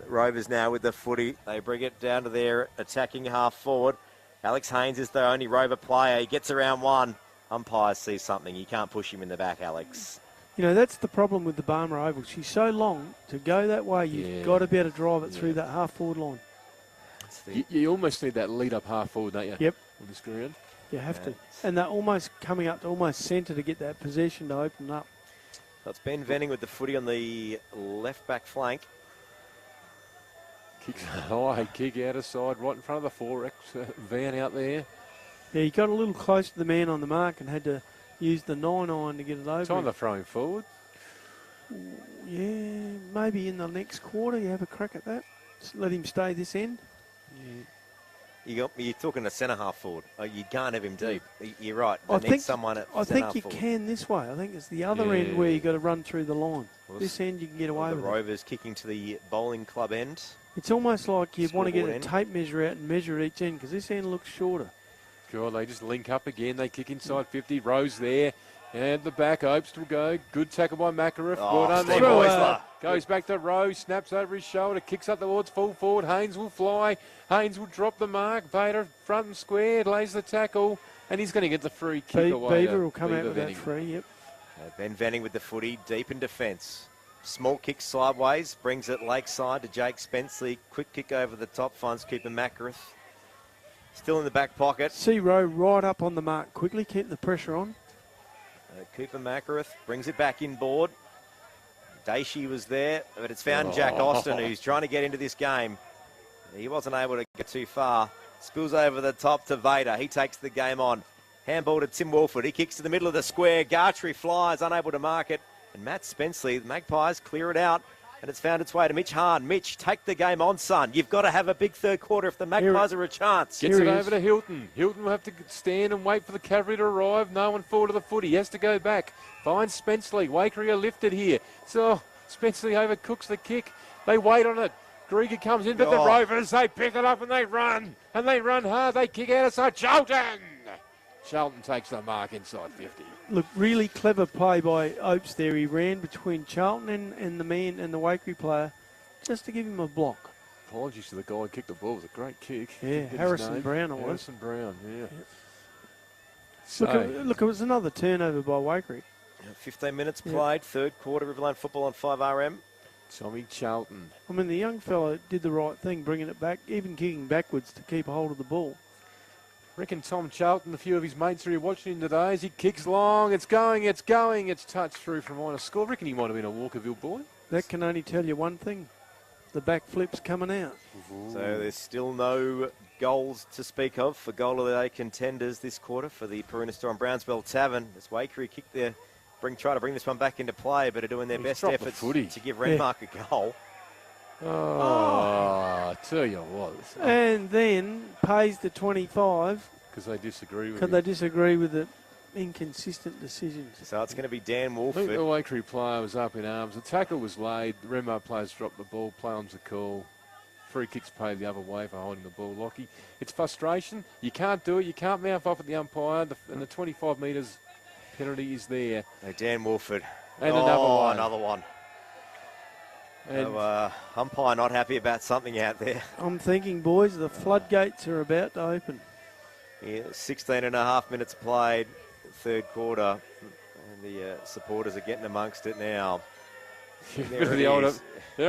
[SPEAKER 4] Rovers now with the footy. They bring it down to their attacking half forward. Alex Haynes is the only Rover player. He gets around one. Umpires see something. You can't push him in the back, Alex.
[SPEAKER 5] You know, that's the problem with the Barmer Oval. She's so long. To go that way, you've got to be able to drive it through that half-forward line.
[SPEAKER 2] You almost need that lead up half forward, don't you?
[SPEAKER 5] Yep.
[SPEAKER 2] On this ground.
[SPEAKER 5] You have to. And they're almost coming up to almost centre to get that possession to open up.
[SPEAKER 4] So it's Ben Venning with the footy on the left-back flank.
[SPEAKER 2] Kicks high, kick out of side, right in front of the 4X van out there.
[SPEAKER 5] Yeah, he got a little close to the man on the mark and had to use the 9-iron to get it over.
[SPEAKER 2] Time
[SPEAKER 5] him.
[SPEAKER 2] to throw him forward.
[SPEAKER 5] Yeah, maybe in the next quarter you have a crack at that. Just let him stay this end.
[SPEAKER 4] You're talking a centre half forward. Oh, you can't have him deep. You're right.
[SPEAKER 5] I
[SPEAKER 4] They need someone at
[SPEAKER 5] I
[SPEAKER 4] centre
[SPEAKER 5] think
[SPEAKER 4] half
[SPEAKER 5] you
[SPEAKER 4] forward.
[SPEAKER 5] can this way. I think it's the other end where you got to run through the line.
[SPEAKER 4] Well,
[SPEAKER 5] this end you can get away
[SPEAKER 4] The
[SPEAKER 5] with it.
[SPEAKER 4] Rovers kicking to the bowling club end.
[SPEAKER 5] It's almost like you want to get
[SPEAKER 4] Scoreboard
[SPEAKER 5] a
[SPEAKER 4] end.
[SPEAKER 5] tape measure out and measure each end because this end looks shorter.
[SPEAKER 2] God, they just link up again. They kick inside 50. Rose there. And the back Opes will go. Good tackle by Makarif.
[SPEAKER 4] Oh,
[SPEAKER 2] Well done,
[SPEAKER 4] Steve
[SPEAKER 2] by
[SPEAKER 4] Heusler.
[SPEAKER 2] Goes back to Rose. Snaps over his shoulder. Kicks up towards full forward. Haynes will fly. Haynes will drop the mark. Vader front and square. Lays the tackle. And he's going to get the free kick away.
[SPEAKER 5] Beaver will come out with that
[SPEAKER 2] Venning.
[SPEAKER 5] free, yep.
[SPEAKER 4] Ben Venning with the footy deep in defence. Small kick sideways. Brings it lakeside to Jake Spenceley. Quick kick over the top. Finds keeper Makarif. Still in the back pocket.
[SPEAKER 5] See Rowe right up on the mark quickly, keep the pressure on.
[SPEAKER 4] Cooper Makarif brings it back inboard. Daishi was there, but it's found Jack Austin, who's trying to get into this game. He wasn't able to get too far. Spills over the top to Vader. He takes the game on. Handball to Tim Wolford. He kicks to the middle of the square. Gartrey flies, unable to mark it. And Matt Spenceley, the Magpies, clear it out. And it's found its way to Mitch Hahn. Mitch, take the game on, son. You've got to have a big third quarter if the Magpies are a chance.
[SPEAKER 2] Gets it over to Hilton. Hilton will have to stand and wait for the cavalry to arrive. No one forward to the foot. He has to go back. Finds Spenceley. Waikerie are lifted here. So Spenceley overcooks the kick. They wait on it. Grieger comes in, but the Rovers, they pick it up and they run. And they run hard. They kick out aside. Charlton takes the mark inside 50.
[SPEAKER 5] Look, really clever play by Opes there. He ran between Charlton and the man and the Waikerie player just to give him a block.
[SPEAKER 2] Apologies to the guy who kicked the ball. It was a great kick.
[SPEAKER 5] Yeah, Harrison Brown it was.
[SPEAKER 2] Harrison Brown, yeah.
[SPEAKER 5] Yep.
[SPEAKER 2] So,
[SPEAKER 5] Look, it was another turnover by Waikerie.
[SPEAKER 4] 15 minutes played, third quarter, Riverland football on 5RM.
[SPEAKER 2] Tommy Charlton.
[SPEAKER 5] I mean, the young fellow did the right thing, bringing it back, even kicking backwards to keep hold of the ball.
[SPEAKER 2] Reckon Tom Charlton, a few of his mates are here watching him today as he kicks long. It's going. It's touched through from minor score. Reckon he might have been a Walkerville boy.
[SPEAKER 5] That can only tell you one thing. The back flip's coming out.
[SPEAKER 4] Ooh. So there's still no goals to speak of for goal of the day contenders this quarter for the Peruna Store and Brownsville Tavern. As Waikerie kick there, try to bring this one back into play, but are doing their best efforts to give Renmark a goal.
[SPEAKER 2] I tell you what.
[SPEAKER 5] And then pays the 25.
[SPEAKER 2] Because they disagree with
[SPEAKER 5] Because they disagree with the inconsistent decisions.
[SPEAKER 4] So it's going to be Dan
[SPEAKER 2] I
[SPEAKER 4] Wolford.
[SPEAKER 2] think the Waikerie player was up in arms. The tackle was laid. The Renmark players dropped the ball. Play on's a call. Free kicks paid the other way for holding the ball, Lockie. It's frustration. You can't do it. You can't mouth off at the umpire. And the 25 metres penalty is there.
[SPEAKER 4] No, Dan Wolford.
[SPEAKER 2] And another
[SPEAKER 4] one.
[SPEAKER 2] And
[SPEAKER 4] so, umpire not happy about something out there.
[SPEAKER 5] I'm thinking, boys, the floodgates are about to open.
[SPEAKER 4] Yeah, 16 and a half minutes played, third quarter, and the supporters are getting amongst it now.
[SPEAKER 2] the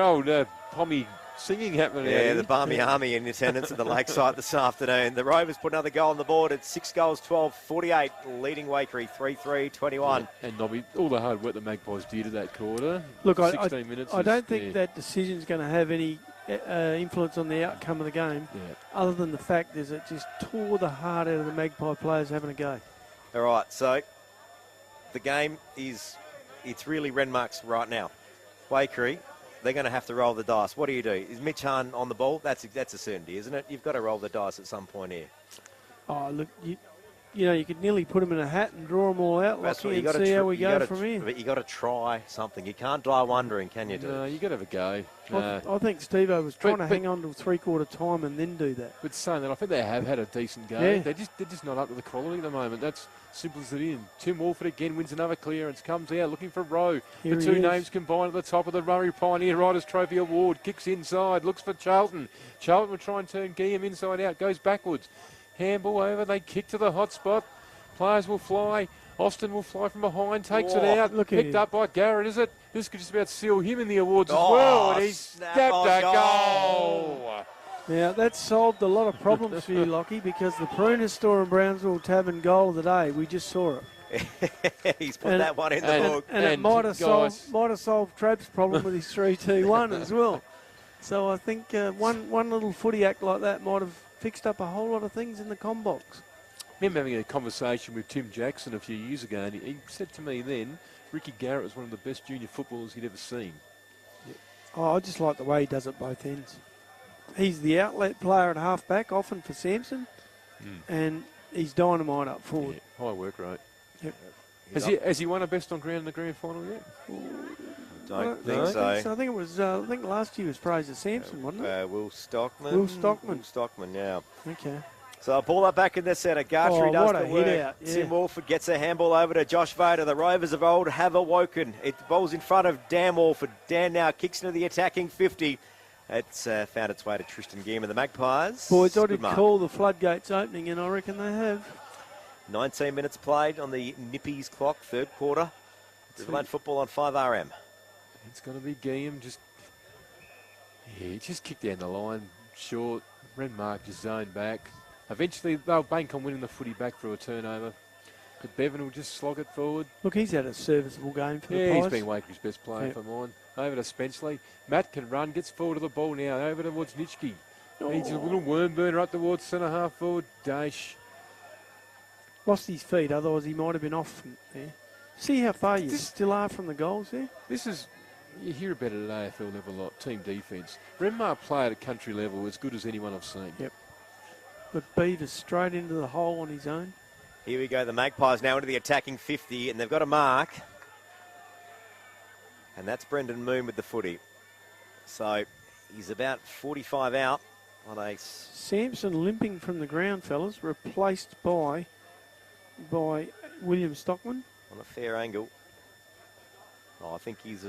[SPEAKER 2] old Pommy singing happening.
[SPEAKER 4] Yeah, the Barmy Army in attendance at the Lakeside this afternoon. The Rovers put another goal on the board at 6 goals, 12-48, leading Waikerie 3-3-21.
[SPEAKER 2] And Nobby, all the hard work the Magpies did at that quarter.
[SPEAKER 5] Look,
[SPEAKER 2] 16 minutes.
[SPEAKER 5] I don't think that decision's going to have any influence on the outcome of the game, other than the fact is it just tore the heart out of the Magpie players having a go.
[SPEAKER 4] All right, so the game it's really Renmark's right now. Waikerie, they're going to have to roll the dice. What do? Is Mitch Hahn on the ball? That's a certainty, isn't it? You've got to roll the dice at some point here.
[SPEAKER 5] Oh, look, you could nearly put them in a hat and draw them all out, Lockie, and see how we go from here.
[SPEAKER 4] But you got to try something. You can't die wondering, can you?
[SPEAKER 2] No, you got to have a go.
[SPEAKER 5] I think Steve-O was trying to hang on to three-quarter time and then do that.
[SPEAKER 2] But saying that, I think they have had a decent game. Yeah. They're just not up to the quality at the moment. That's simple as it is. Tim Wolford again wins another clearance, comes out looking for Rowe. The two names combined at the top of the Murray Pioneer Riders Trophy Award. Kicks inside, looks for Charlton. Charlton will try and turn Guillaume inside out, goes backwards. Handball over, they kick to the hot spot. Players will fly. Austin will fly from behind, takes it out. Picked up by Garrett, is it? This could just about seal him in the awards as well. And he's snapped a goal.
[SPEAKER 5] Now, that solved a lot of problems for you, Lockie, because the Peruna Store and Brownsville Tavern goal of the day, we just saw it.
[SPEAKER 4] He's put that one in the book.
[SPEAKER 5] And it might have solved Trapp's problem with his 3-2-1 as well. So I think one little footy act like that might have fixed up a whole lot of things in the combox.
[SPEAKER 2] I remember having a conversation with Tim Jackson a few years ago, and he said to me then, Ricky Garrett was one of the best junior footballers he'd ever seen.
[SPEAKER 5] Yeah. Oh, I just like the way he does it both ends. He's the outlet player at half-back, often for Sampson, and he's dynamite up forward.
[SPEAKER 2] Yeah, high work rate.
[SPEAKER 5] Yep.
[SPEAKER 2] Has he won a best on ground in the grand final yet?
[SPEAKER 4] Don't think so.
[SPEAKER 5] I think it was. I think last year was Fraser Sampson, wasn't it?
[SPEAKER 4] Will Stockman.
[SPEAKER 5] Will Stockman,
[SPEAKER 4] yeah.
[SPEAKER 5] Okay.
[SPEAKER 4] So I'll pull that back in the centre. Gartrey does the work.
[SPEAKER 5] Hit out, yeah.
[SPEAKER 4] Tim Wolford gets a handball over to Josh Vader. The Rovers of old have awoken. It ball's in front of Dan Wolford. Dan now kicks into the attacking 50. It's found its way to Tristan Guillerme and the Magpies.
[SPEAKER 5] Boys, I did call the floodgates opening, and I reckon they have.
[SPEAKER 4] 19 minutes played on the Nippies clock, third quarter. Riverland football on 5RM.
[SPEAKER 2] It's going to be Guillaume. He just kicked down the line, short. Renmark just zoned back. Eventually, they'll bank on winning the footy back for a turnover. But Bevan will just slog it forward.
[SPEAKER 5] Look, he's had a serviceable game for the Pies.
[SPEAKER 2] Yeah, he's been Wakerie's best player for mine. Over to Spenceley. Matt can run, gets forward to the ball now. Over towards Nitschke. He's a little worm burner up towards centre half forward. Dash.
[SPEAKER 5] lost his feet, otherwise he might have been off from there. See how far you still are from the goals there?
[SPEAKER 2] This is, you hear about it at AFL level a lot, team defence. Renmark play at a country level as good as anyone I've seen.
[SPEAKER 5] Yep. But Beavers straight into the hole on his own.
[SPEAKER 4] Here we go. The Magpies now into the attacking 50, and they've got a mark. And that's Brendan Moon with the footy. So he's about 45 out on a...
[SPEAKER 5] Sampson limping from the ground, fellas, replaced by William Stockman.
[SPEAKER 4] On a fair angle. Oh, I think he's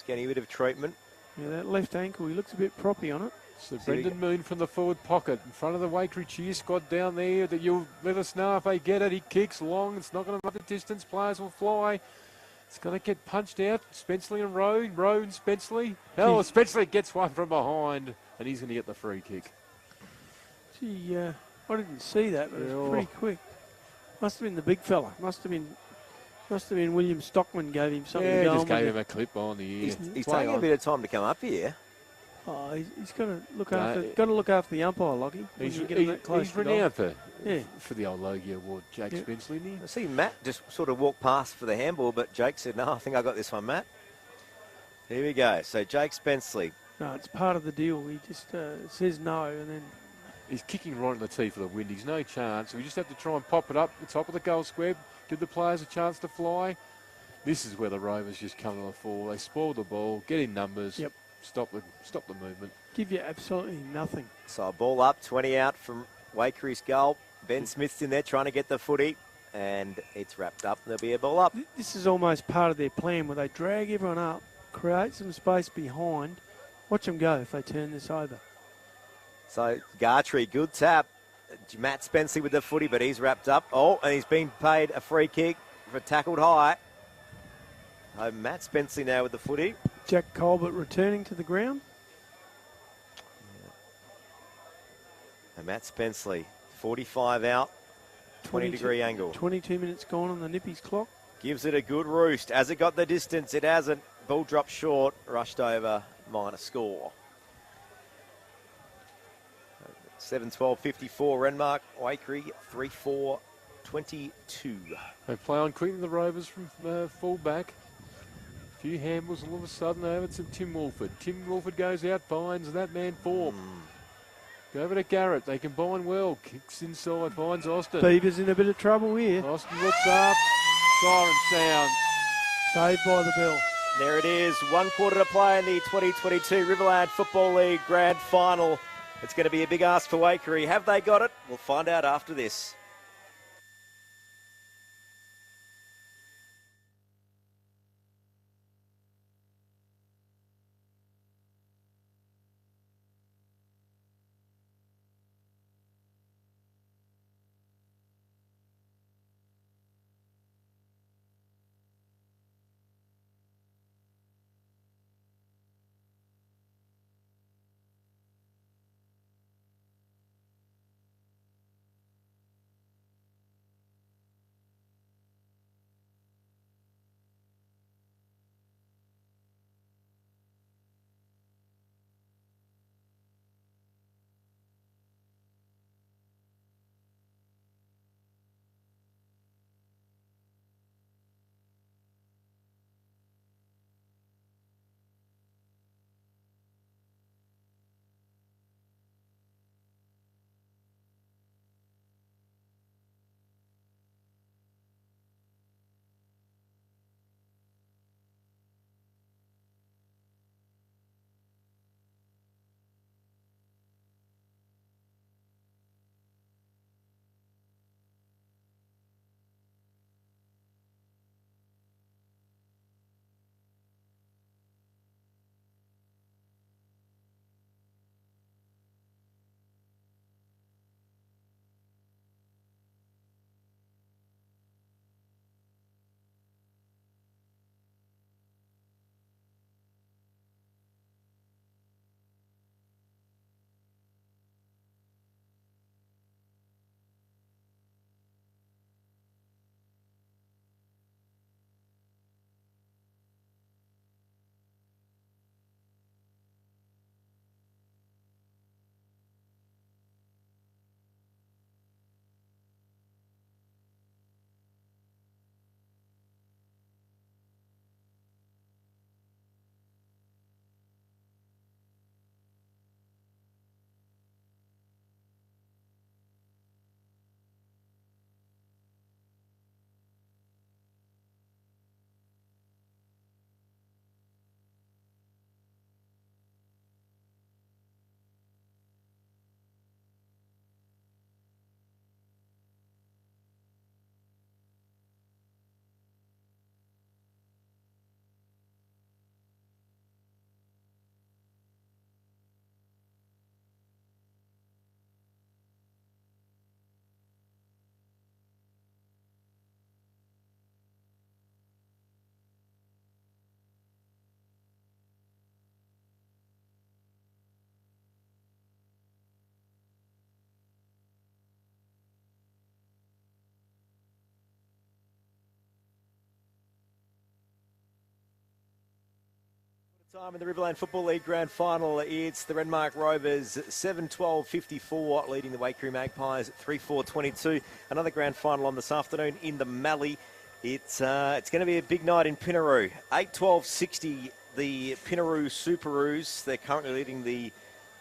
[SPEAKER 4] getting a bit of treatment.
[SPEAKER 5] Yeah, that left ankle, he looks a bit proppy on it.
[SPEAKER 2] So Brendan Moon from the forward pocket in front of the Waikerie cheer squad down there. That you'll let us know if they get it. He kicks long. It's not going to make the distance. Players will fly. It's going to get punched out. Spenceley and Rowe. Rowe and Spenceley. Oh, Spenceley gets one from behind, and he's going to get the free kick.
[SPEAKER 5] Gee, I didn't see that, but it was pretty quick. Must have been the big fella. Must have been William Stockman gave him something.
[SPEAKER 2] Yeah,
[SPEAKER 5] to go
[SPEAKER 2] just
[SPEAKER 5] on
[SPEAKER 2] gave
[SPEAKER 5] with
[SPEAKER 2] him a clip on the ear.
[SPEAKER 4] He's taking a bit of time to come up here.
[SPEAKER 5] Oh, he's got to look after the umpire, Lockie.
[SPEAKER 2] He's
[SPEAKER 5] Close
[SPEAKER 2] renowned for the old Logie Award, Jake Spenceley.
[SPEAKER 4] I see Matt just sort of walked past for the handball, but Jake said, no, I think I got this one, Matt. Here we go. So Jake Spenceley.
[SPEAKER 5] No, it's part of the deal. He just says no, and then...
[SPEAKER 2] He's kicking right in the teeth of the wind. He's no chance. We just have to try and pop it up the top of the goal square, give the players a chance to fly. This is where the Rovers just come to the fore. They spoil the ball, get in numbers, stop the movement.
[SPEAKER 5] Give you absolutely nothing.
[SPEAKER 4] So a ball up, 20 out from Waikere's goal. Ben Smith's in there trying to get the footy, and it's wrapped up. There'll be a ball up.
[SPEAKER 5] This is almost part of their plan where they drag everyone up, create some space behind. Watch them go if they turn this over.
[SPEAKER 4] So Gartree, good tap. Matt Spenceley with the footy, but he's wrapped up. Oh, and he's been paid a free kick for tackled high. Matt Spenceley now with the footy.
[SPEAKER 5] Jack Colbert returning to the ground.
[SPEAKER 4] And Matt Spenceley, 45 out, 20-degree angle.
[SPEAKER 5] 22 minutes gone on the Nippies clock.
[SPEAKER 4] Gives it a good roost. Has it got the distance? It hasn't. Ball dropped short, rushed over, minor score. 7-12-54, Renmark, Waikerie, 3-4-22.
[SPEAKER 2] They play on quickly, the Rovers from full back. A few handballs all of a sudden over to Tim Wolford. Tim Wolford goes out, finds that man Thorpe. Go over to Garrett. They combine well. Kicks inside, finds Austin.
[SPEAKER 5] Beavers in a bit of trouble here.
[SPEAKER 2] Austin looks up. Siren sounds.
[SPEAKER 5] Saved by the bell.
[SPEAKER 4] There it is. 1 quarter to play in the 2022 Riverland Football League Grand Final. It's going to be a big ask for Waikerie. Have they got it? We'll find out after this. Time in the Riverland Football League Grand Final. It's the Renmark Rovers 7-12-54 leading the Waikerie Magpies 3-4-22. Another grand final on this afternoon in the Mallee. It's going to be a big night in Pinaroo. 8-12-60 the Pinaroo Superoos. They're currently leading the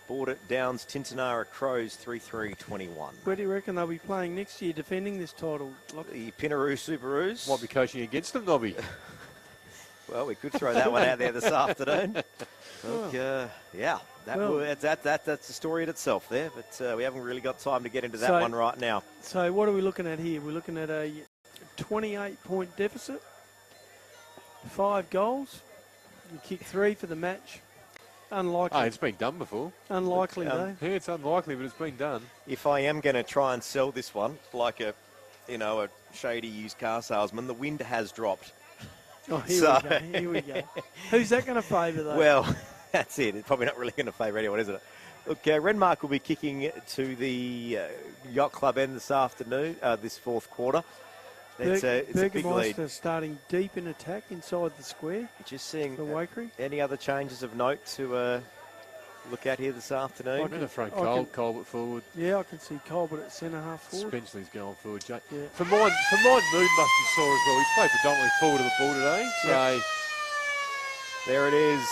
[SPEAKER 4] Border Downs Tintinara Crows 3-3-21.
[SPEAKER 5] Where do you reckon they'll be playing next year defending this title?
[SPEAKER 4] The Pinaroo Superoos.
[SPEAKER 2] Might be coaching against them, Nobby.
[SPEAKER 4] Well, we could throw that one out there this afternoon. Look, that's the story in itself there, but we haven't really got time to get into that one right now.
[SPEAKER 5] So what are we looking at here? We're looking at a 28-point deficit, 5 goals. You kick 3 for the match. Unlikely.
[SPEAKER 2] Oh, it's been done before.
[SPEAKER 5] Unlikely, though.
[SPEAKER 2] Yeah, it's unlikely, but it's been done.
[SPEAKER 4] If I am going to try and sell this one like a shady used car salesman, the wind has dropped.
[SPEAKER 5] Oh, here we go. Who's that going to favour, though?
[SPEAKER 4] Well, that's it. It's probably not really going to favour anyone, is it? Look, Renmark will be kicking to the Yacht Club end this afternoon, this fourth quarter. It's a big lead.
[SPEAKER 5] Starting deep in attack inside the square.
[SPEAKER 4] Just seeing
[SPEAKER 5] for Waikerie.
[SPEAKER 4] Any other changes of note to look at here this afternoon?
[SPEAKER 2] I'm going to throw Colbert forward.
[SPEAKER 5] Yeah, I can see Colbert at centre half forward.
[SPEAKER 2] Spenceley's going forward.
[SPEAKER 5] Yeah.
[SPEAKER 2] For mine, Mood must be sore as well. He's played predominantly forward of the ball today. So
[SPEAKER 4] there it is.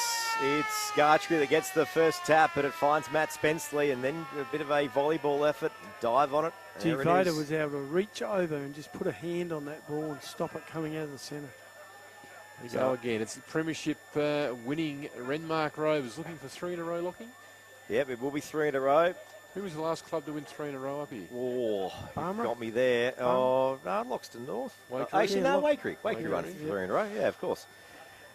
[SPEAKER 4] It's Gartree that gets the first tap, but it finds Matt Spenceley, and then a bit of a volleyball effort, dive on it.
[SPEAKER 5] Vader was able to reach over and just put a hand on that ball and stop it coming out of the centre.
[SPEAKER 2] We go again. It's the premiership winning Renmark Rovers looking for 3 in a row, Lockie?
[SPEAKER 4] Yep, it will be 3 in a row.
[SPEAKER 2] Who was the last club to win 3 in a row up here?
[SPEAKER 4] Oh, you got me there. Oh, no, Loxton North. Actually, no, Waikerie. Waikerie won 3 in a row. Yeah, of course.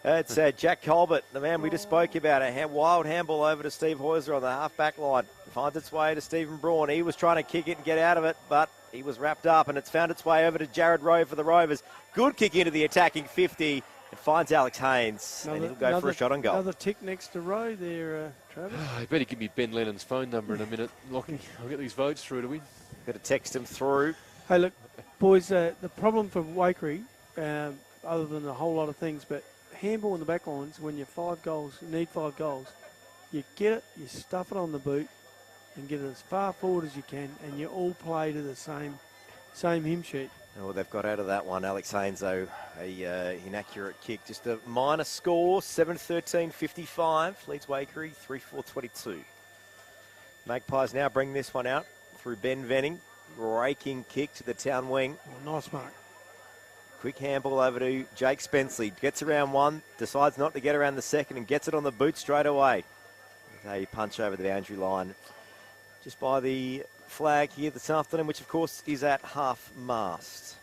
[SPEAKER 4] It's Jack Colbert, the man we just spoke about. A wild handball over to Steve Heuser on the half-back line. Finds its way to Stephen Braun. He was trying to kick it and get out of it, but he was wrapped up, and it's found its way over to Jared Rowe for the Rovers. Good kick into the attacking 50. It finds Alex Haynes, and he'll go for a shot on goal.
[SPEAKER 5] Another tick next to Rowe there, Travis.
[SPEAKER 2] You better give me Ben Lennon's phone number in a minute, Lockie. I'll get these votes through to win.
[SPEAKER 4] Got to text him through.
[SPEAKER 5] Hey, look, boys, the problem for Waikerie, other than a whole lot of things, but handball in the back lines, when you're 5 goals, you need 5 goals, you get it, you stuff it on the boot, and get it as far forward as you can, and you all play to the same hymn sheet.
[SPEAKER 4] Oh, they've got out of that one. Alex Haynes, though, a inaccurate kick. Just a minor score, 7-13-55. Leads Waikerie, 3-4-22. Magpies now bring this one out through Ben Venning. Raking kick to the town wing.
[SPEAKER 5] Oh, nice mark.
[SPEAKER 4] Quick handball over to Jake Spenceley. Gets around one, decides not to get around the second, and gets it on the boot straight away. A punch over the boundary line. Just by the flag here this afternoon, which of course is at half-mast.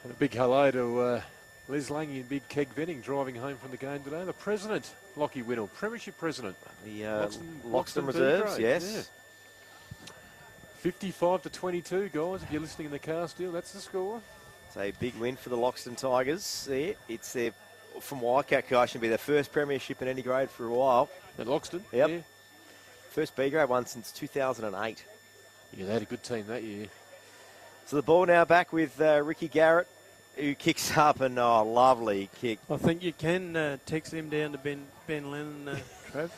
[SPEAKER 2] And a big hello to Les Lange and Big Keg Venning driving home from the game today. The president, Lockie Winnell, premiership president.
[SPEAKER 4] The Loxton Reserves, yes.
[SPEAKER 2] Yeah. 55-22, guys, if you're listening in the car still, that's the score.
[SPEAKER 4] It's a big win for the Loxton Tigers there. It's their, from Waikato, I should be their first premiership in any grade for a while.
[SPEAKER 2] At Loxton?
[SPEAKER 4] Yep.
[SPEAKER 2] Yeah.
[SPEAKER 4] First B grade one since 2008.
[SPEAKER 2] Yeah, they had a good team that year.
[SPEAKER 4] So the ball now back with Ricky Garrett, who kicks up, and lovely kick.
[SPEAKER 5] I think you can text him down to Ben Lennon, Trev.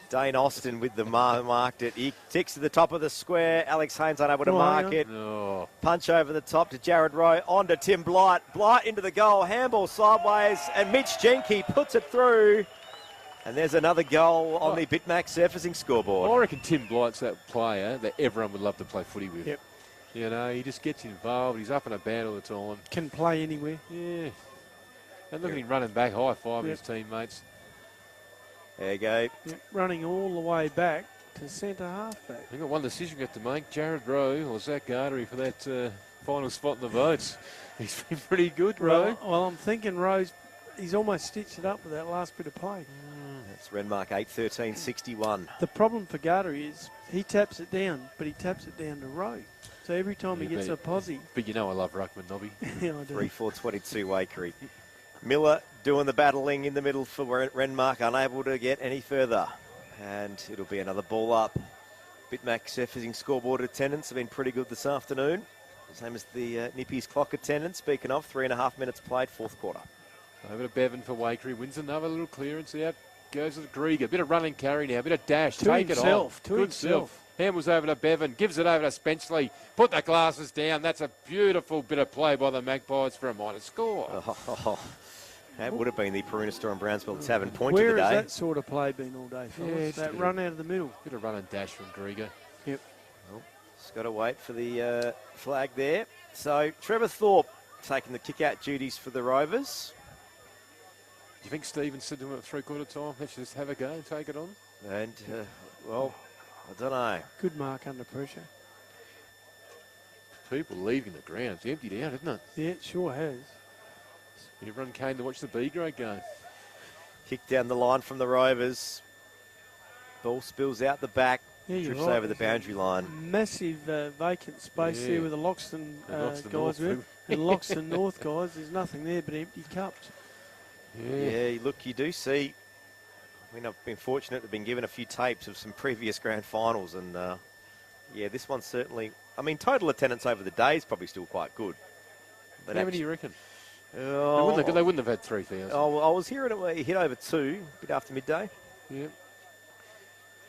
[SPEAKER 4] Dane Austin with the marked it. He ticks to the top of the square. Alex Haynes unable to mark it.
[SPEAKER 2] Oh.
[SPEAKER 4] Punch over the top to Jared Rowe. On to Tim Blight. Blight into the goal. Handball sideways. And Mitch Jenke puts it through. And there's another goal on the Bitmax surfacing scoreboard.
[SPEAKER 2] I reckon Tim Blight's that player that everyone would love to play footy with.
[SPEAKER 5] Yep.
[SPEAKER 2] You know, he just gets involved. He's up and about all the time.
[SPEAKER 5] Can play anywhere.
[SPEAKER 2] Yeah. And look at him running back, high-fiving his teammates.
[SPEAKER 4] There you go.
[SPEAKER 5] Yep. Running all the way back to centre half-back.
[SPEAKER 2] We've got one decision we have to make. Jared Rowe or Zach Gartery for that final spot in the votes. He's been pretty good, Rowe.
[SPEAKER 5] Well, I'm thinking Rowe's, he's almost stitched it up with that last bit of play.
[SPEAKER 4] That's Renmark 8-13-61.
[SPEAKER 5] The problem for Gartery is he taps it down, but he taps it down to Rowe. So every time he gets a posse.
[SPEAKER 2] But you know I love ruckman, Nobby.
[SPEAKER 5] Yeah, I do.
[SPEAKER 4] 3-4-22 Waikerie. Miller doing the battling in the middle for Renmark, unable to get any further. And it'll be another ball up. Bitmax surfacing scoreboard attendance have been pretty good this afternoon. Same as the Nippies clock attendance. Speaking of, 3.5 minutes played, fourth quarter.
[SPEAKER 2] Over to Bevan for Waikerie. Wins another little clearance out Goes to the Grieger. Bit of run and carry now. Bit of dash.
[SPEAKER 5] To
[SPEAKER 2] Take
[SPEAKER 5] himself,
[SPEAKER 2] it
[SPEAKER 5] to
[SPEAKER 2] on. Good
[SPEAKER 5] himself.
[SPEAKER 2] self. Handles over to Bevan. Gives it over to Spenceley. Put the glasses down. That's a beautiful bit of play by the Magpies for a minor score.
[SPEAKER 4] That would have been the Peruna Store and Brownsville Tavern point
[SPEAKER 5] Where
[SPEAKER 4] of the
[SPEAKER 5] has
[SPEAKER 4] day.
[SPEAKER 5] that sort of play been all day, fellas?
[SPEAKER 2] Yeah,
[SPEAKER 5] That run out of the middle.
[SPEAKER 2] Bit of run and dash from Grieger.
[SPEAKER 5] Yep.
[SPEAKER 4] Just got to wait for the flag there. So Trevor Thorpe taking the kick-out duties for the Rovers.
[SPEAKER 2] Do you think Stevens said to him at three-quarter time, let's just have a go and take it on?
[SPEAKER 4] And, well, I don't know.
[SPEAKER 5] Good mark under pressure.
[SPEAKER 2] People leaving the ground. It's emptied out, isn't it?
[SPEAKER 5] Yeah, it sure has.
[SPEAKER 2] Everyone came to watch the B grade go.
[SPEAKER 4] Kick down the line from the Rovers. Ball spills out the back.
[SPEAKER 5] Yeah, you're
[SPEAKER 4] Drifts
[SPEAKER 5] right.
[SPEAKER 4] over the boundary line.
[SPEAKER 5] Massive vacant space
[SPEAKER 2] Yeah.
[SPEAKER 5] there with the Loxton
[SPEAKER 2] Loxton
[SPEAKER 5] guys
[SPEAKER 2] North
[SPEAKER 5] with. And Loxton North guys, there's nothing there but empty cups.
[SPEAKER 4] Yeah, look, you do see. I mean, I've been fortunate to have been given a few tapes of some previous grand finals, and yeah, this one certainly. I mean, total attendance over the day is probably still quite good. But
[SPEAKER 2] How many do you reckon?
[SPEAKER 4] Oh,
[SPEAKER 2] They wouldn't have had 3,000.
[SPEAKER 4] oh, well, I was hearing it hit over 2, a bit after midday.
[SPEAKER 2] Yeah.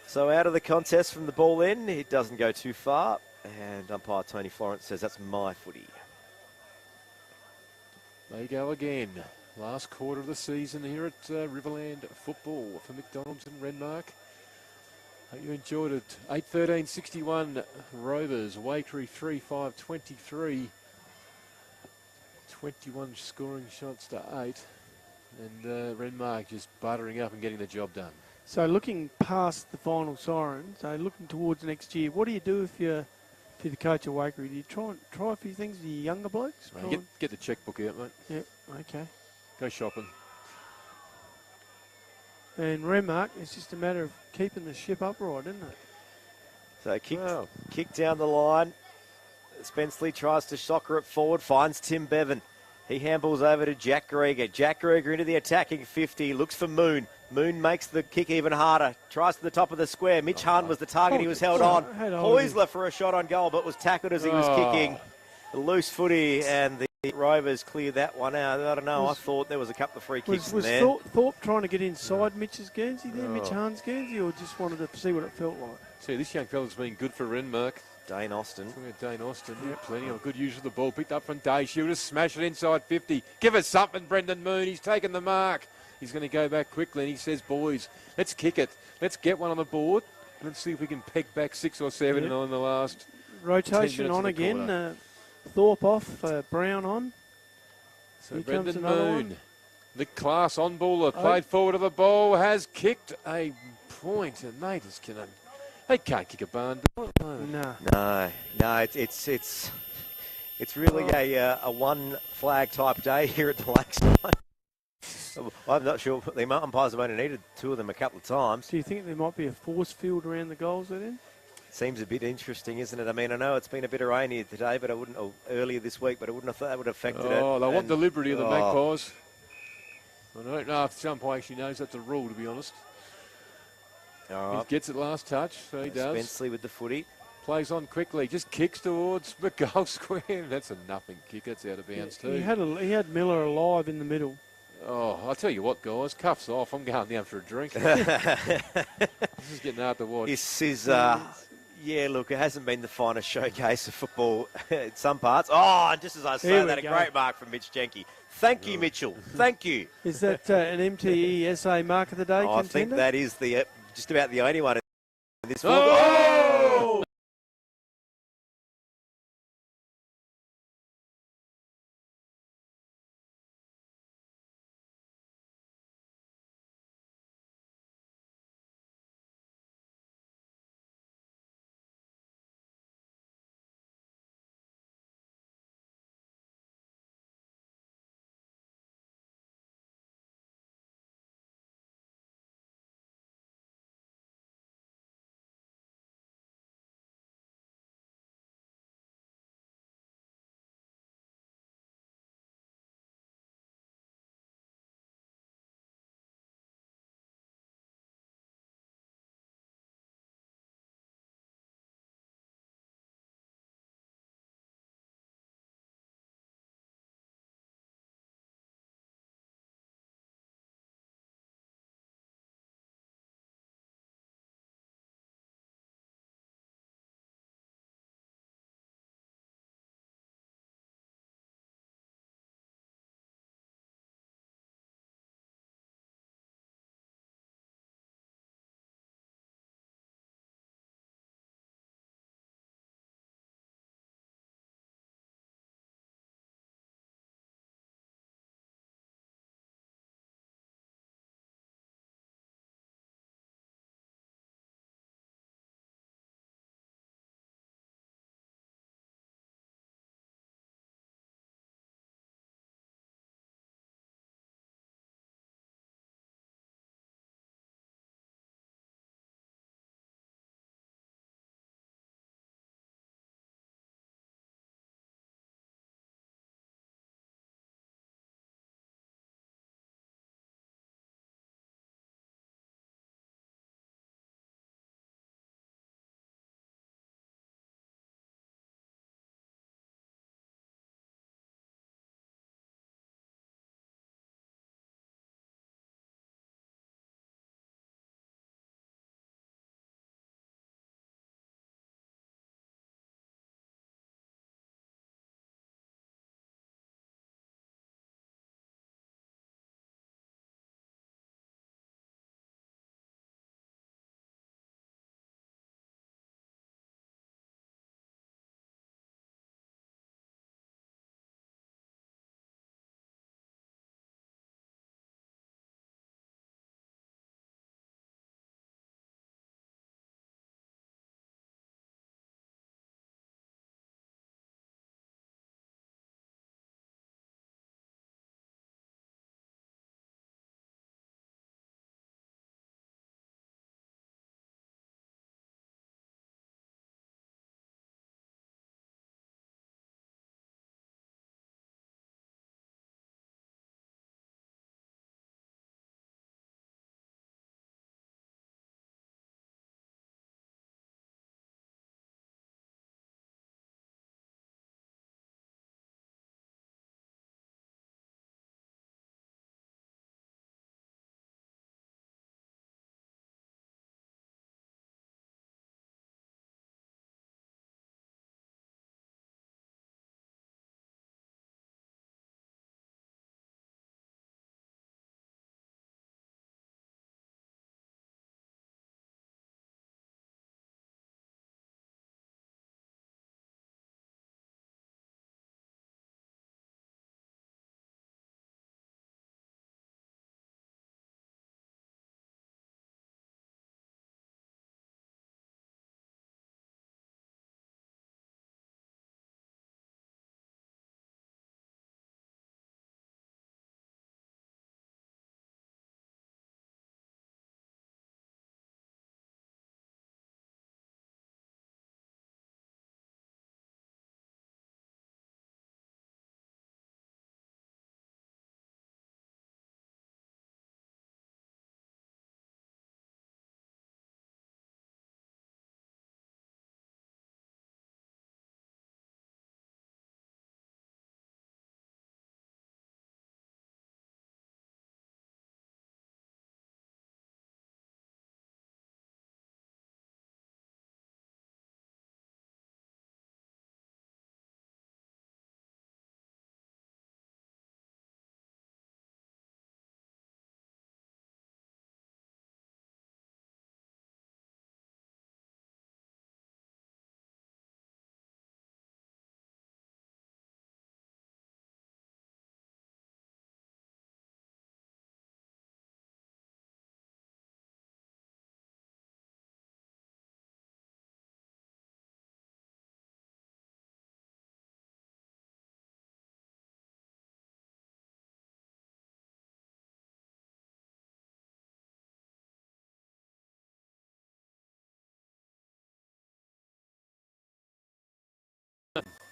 [SPEAKER 4] So out of the contest from the ball end, it doesn't go too far, and umpire Tony Florence says that's my footy.
[SPEAKER 2] They go again. Last quarter of the season here at Riverland football for McDonald's and Renmark. Hope you enjoyed it. 8-13-61 Rovers, Waikerie 3-5-23. 21 scoring shots to 8. And Renmark just buttering up and getting the job done.
[SPEAKER 5] So looking past the final siren, so looking towards next year, what do you do if you're the coach of Waikerie? Do you try a few things with your younger blokes?
[SPEAKER 2] Mate, get the checkbook out, mate.
[SPEAKER 5] Yep, okay.
[SPEAKER 2] Go shopping.
[SPEAKER 5] And Renmark, it's just a matter of keeping the ship upright, isn't it?
[SPEAKER 4] So kick down the line. Spenceley tries to soccer it forward, finds Tim Bevan. He handballs over to Jack Grieger. Jack Grieger into the attacking 50, looks for Moon. Moon makes the kick even harder, tries to the top of the square. Mitch Hunt was the target, he was held on. Hoisler for a shot on goal, but was tackled as he was kicking. The loose footy, and the Rovers cleared that one out. I don't know, I thought there was a couple of free kicks in there.
[SPEAKER 5] Was Thorpe trying to get inside Mitch's Guernsey there, Mitch Hunt's Guernsey, or just wanted to see what it felt like?
[SPEAKER 2] See, this young fella's been good for Renmark.
[SPEAKER 4] Dane Austin.
[SPEAKER 2] Dane Austin, plenty of good use of the ball. Picked up from Day. She'll just smash it inside 50. Give us something, Brendan Moon. He's taken the mark. He's going to go back quickly, and he says, boys, let's kick it. Let's get one on the board. Let's see if we can peg back 6 or 7 in the last
[SPEAKER 5] rotation
[SPEAKER 2] 10 minutes
[SPEAKER 5] on
[SPEAKER 2] of the
[SPEAKER 5] again.
[SPEAKER 2] quarter.
[SPEAKER 5] Thorpe off, Brown on.
[SPEAKER 2] So
[SPEAKER 5] Here comes
[SPEAKER 2] Brendan
[SPEAKER 5] another
[SPEAKER 2] Moon,
[SPEAKER 5] one.
[SPEAKER 2] the class on baller, played forward of the ball, has kicked a point, and they just cannot. They can't kick a barn door.
[SPEAKER 5] No.
[SPEAKER 4] No, it's really a one flag type day here at the Lakeside. I'm not sure. The umpires have only needed 2 of them a couple of times.
[SPEAKER 5] Do you think there might be a force field around the goals then?
[SPEAKER 4] Seems a bit interesting, isn't it? I mean, I know it's been a bit of rain here today, but I wouldn't, or earlier this week, but I wouldn't have thought that would have affected it.
[SPEAKER 2] Oh, they want the liberty of the
[SPEAKER 4] Oh.
[SPEAKER 2] Magpies. I don't know if the umpire actually knows that's a rule, to be honest.
[SPEAKER 4] All
[SPEAKER 2] He
[SPEAKER 4] right.
[SPEAKER 2] gets it last touch, so he does.
[SPEAKER 4] Spenceley with the footy.
[SPEAKER 2] Plays on quickly, just kicks towards the goal square. That's a nothing kick. That's out of bounds too.
[SPEAKER 5] He had Miller alive in the middle.
[SPEAKER 2] Oh, I'll tell you what, guys, cuffs off. I'm going down for a drink. This is getting hard to watch.
[SPEAKER 4] This is, yeah, look, it hasn't been the finest showcase of football in some parts. Oh, and just as I say
[SPEAKER 5] Here we
[SPEAKER 4] that, a
[SPEAKER 5] go.
[SPEAKER 4] great mark from Mitch Jenke. Thank you, Mitchell. Thank you.
[SPEAKER 5] Is that an MTE SA mark of the day
[SPEAKER 4] I
[SPEAKER 5] contender?
[SPEAKER 4] think that is the just about the only one in this.
[SPEAKER 2] Oh!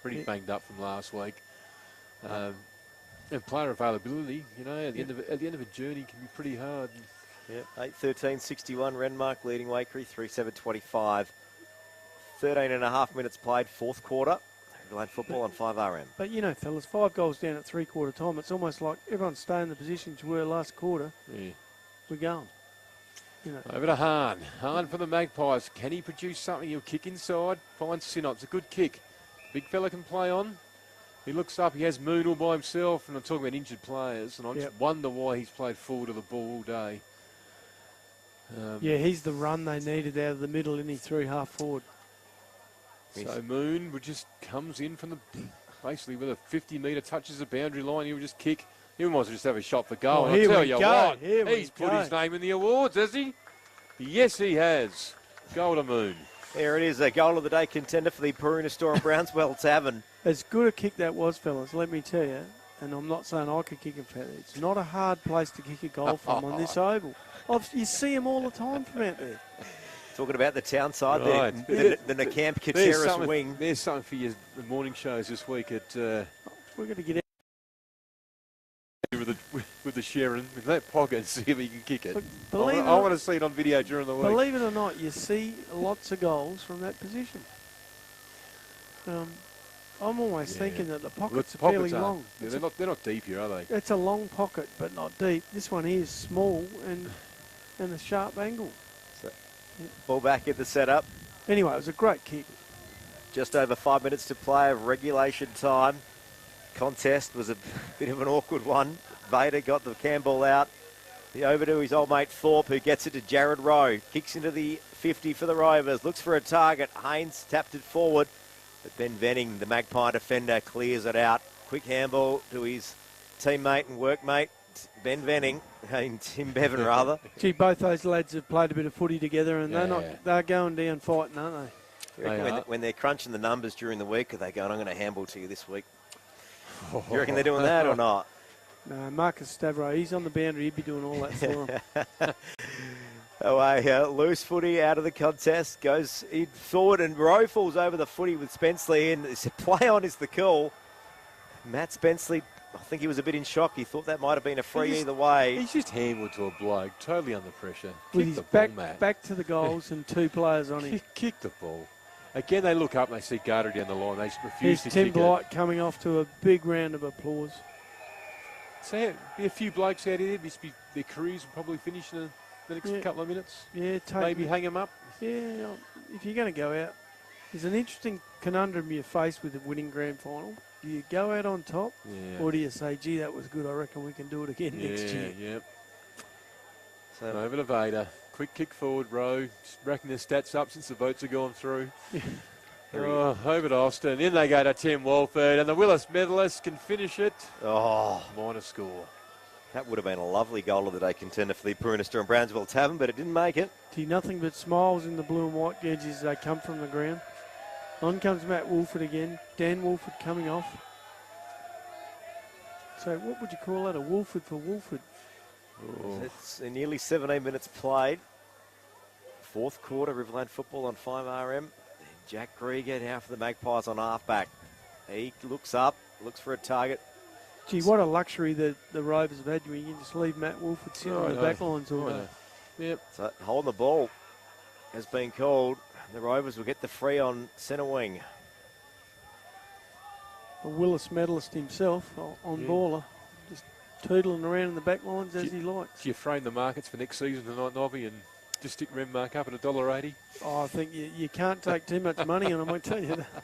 [SPEAKER 2] pretty banged up from last week. And player availability, you know, at the end of a journey can be pretty hard.
[SPEAKER 4] Yep, 8:13.61. Renmark leading Waikerie 3:7.25. 13.5 minutes played, fourth quarter. Riverland football on 5RM.
[SPEAKER 5] But you know, fellas, 5 goals down at three-quarter time. It's almost like everyone's staying in the positions you were last quarter.
[SPEAKER 2] Yeah.
[SPEAKER 5] We're going. You know.
[SPEAKER 2] Over to Hahn. Hahn for the Magpies. Can he produce something? He'll kick inside. Finds Sinot. It's a good kick. Big fella can play on. He looks up. He has Moon all by himself. And I'm talking about injured players. And I just wonder why he's played forward of the ball all day.
[SPEAKER 5] Yeah, he's the run they needed out of the middle, and he threw half forward.
[SPEAKER 2] So Moon just comes in from the basically with a 50-metre touches the boundary line. He'll just kick. He might as well just have a shot for goal.
[SPEAKER 5] Oh,
[SPEAKER 2] And I'll tell you what,
[SPEAKER 5] he's
[SPEAKER 2] put his name in the awards, has he? Yes, he has. Goal to Moon.
[SPEAKER 4] There it is, a goal of the day contender for the Purina Store and Brownswell Tavern.
[SPEAKER 5] As good a kick that was, fellas, let me tell you, and I'm not saying I could kick it, it's not a hard place to kick a goal from on this oval. You see them all the time from out there.
[SPEAKER 4] Talking about the town side,
[SPEAKER 2] Right.
[SPEAKER 4] the Nakamp Kateris wing.
[SPEAKER 2] There's something for your morning shows this week at
[SPEAKER 5] We're going to get out.
[SPEAKER 2] with the Sharon with that pocket and see if he can kick it.
[SPEAKER 5] Look,
[SPEAKER 2] I want to see it on video during the week.
[SPEAKER 5] Believe it or not, you see lots of goals from that position. I'm always thinking that the pockets are fairly long.
[SPEAKER 2] Yeah, they're not deep here, are they?
[SPEAKER 5] It's a long pocket, but not deep. This one is small and a sharp angle.
[SPEAKER 4] Ball back in the setup.
[SPEAKER 5] Anyway, it was a great kick.
[SPEAKER 4] Just over 5 minutes to play of regulation time. Contest was a bit of an awkward one. Vader got the Campbell out. The over to his old mate Thorpe, who gets it to Jared Rowe. Kicks into the 50 for the Rovers. Looks for a target. Haynes tapped it forward. But Ben Venning, the Magpie defender, clears it out. Quick handball to his teammate and workmate, Ben Venning, Tim Bevan rather.
[SPEAKER 5] Gee, both those lads have played a bit of footy together, and they're going down fighting, aren't they?
[SPEAKER 4] When they're crunching the numbers during the week, are they going, I'm going to handball to you this week? You reckon they're doing that or not?
[SPEAKER 5] No, Marcus Stavro, he's on the boundary. He'd be doing all that for them.
[SPEAKER 4] Away, loose footy out of the contest. Goes in forward and Rowe falls over the footy with Spenceley in. It's a play on is the call. Matt Spenceley, I think he was a bit in shock. He thought that might have been a free either way.
[SPEAKER 2] He's just handled to a bloke, totally under pressure.
[SPEAKER 5] With
[SPEAKER 2] Kick
[SPEAKER 5] his
[SPEAKER 2] the ball, Matt.
[SPEAKER 5] back to the goals and 2 players on him.
[SPEAKER 2] Kick the ball. Again, they look up and they see Garter down the line. They just refuse
[SPEAKER 5] Here's
[SPEAKER 2] to
[SPEAKER 5] Tim
[SPEAKER 2] kick
[SPEAKER 5] Blight coming off to a big round of applause.
[SPEAKER 2] So be a few blokes out here. Their careers will probably finish in the next couple of minutes.
[SPEAKER 5] Yeah,
[SPEAKER 2] maybe hang them up.
[SPEAKER 5] Yeah, if you're going to go out, there's an interesting conundrum you face with the winning grand final. Do you go out on top, or do you say, gee, that was good, I reckon we can do it again next year?
[SPEAKER 2] Yeah. So over to Vader. Quick kick forward, Rowe. Just racking their stats up since the votes have gone through. Over to Austin. In they go to Tim Walford, and the Willis medalists can finish it. Minor score.
[SPEAKER 4] That would have been a lovely goal of the day contender for the Purina Store and Brownsville Tavern, but it didn't make it.
[SPEAKER 5] See, nothing but smiles in the blue and white jerseys as they come from the ground. On comes Matt Wolford again. Dan Wolford coming off. So what would you call that? A Wolford for Wolford?
[SPEAKER 4] It's nearly 17 minutes played. Fourth quarter, Riverland football on 5RM. Jack Grieger now for the Magpies on halfback. He looks up, looks for a target.
[SPEAKER 5] Gee, what a luxury that the Rovers have had. You can just leave Matt Wolford sitting on the back lines all day.
[SPEAKER 2] Yep.
[SPEAKER 4] So holding the ball has been called. The Rovers will get the free on centre wing.
[SPEAKER 5] A Willis medalist himself on baller. Just tootling around in the back lines as he likes.
[SPEAKER 2] Do you frame the markets for next season tonight, Nobby, and just stick Renmark up at $1.80?
[SPEAKER 5] Oh, I think you can't take too much money on him, I tell you that.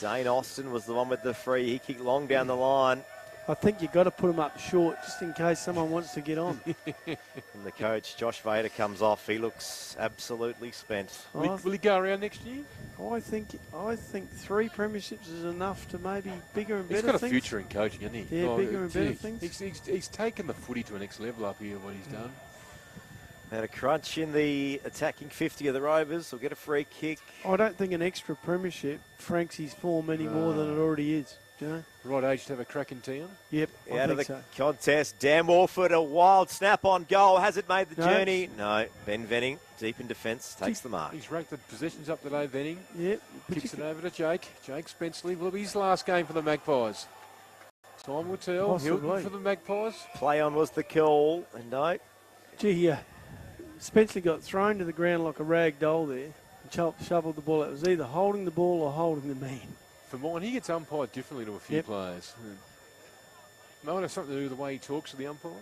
[SPEAKER 4] Dane Austin was the one with the free. He kicked long down the line.
[SPEAKER 5] I think you've got to put him up short just in case someone wants to get on.
[SPEAKER 4] And the coach, Josh Vader, comes off. He looks absolutely spent.
[SPEAKER 2] Will he go around next year?
[SPEAKER 5] I think 3 premierships is enough to maybe bigger and better things.
[SPEAKER 2] He's got a future in coaching, hasn't he?
[SPEAKER 5] Yeah, bigger and better things.
[SPEAKER 2] He's taken the footy to a next level up here, what he's done.
[SPEAKER 4] Had a crunch in the attacking 50 of the Rovers. Will get a free kick.
[SPEAKER 5] I don't think an extra premiership franks his form any more than it already is. you know.
[SPEAKER 2] Right age to have a crack in town.
[SPEAKER 5] Yep, I
[SPEAKER 4] Out of the
[SPEAKER 5] think so.
[SPEAKER 4] contest, Dan Warford, a wild snap on goal. Has it made the
[SPEAKER 5] No.
[SPEAKER 4] journey? No. Ben Venning, deep in defence, takes the mark.
[SPEAKER 2] He's ranked the possessions up today, Venning.
[SPEAKER 5] Yep.
[SPEAKER 2] Kicks it over to Jake. Jake Spenceley will be his last game for the Magpies. Time will tell.
[SPEAKER 5] Possibly.
[SPEAKER 2] Hilton for the Magpies.
[SPEAKER 4] Play on was the call, and no.
[SPEAKER 5] Gee, Spencer got thrown to the ground like a rag doll there and shoveled the ball out. It was either holding the ball or holding the man.
[SPEAKER 2] For mine, he gets umpired differently to a few
[SPEAKER 5] Yep.
[SPEAKER 2] players. Might have something to do with the way he talks to the umpires.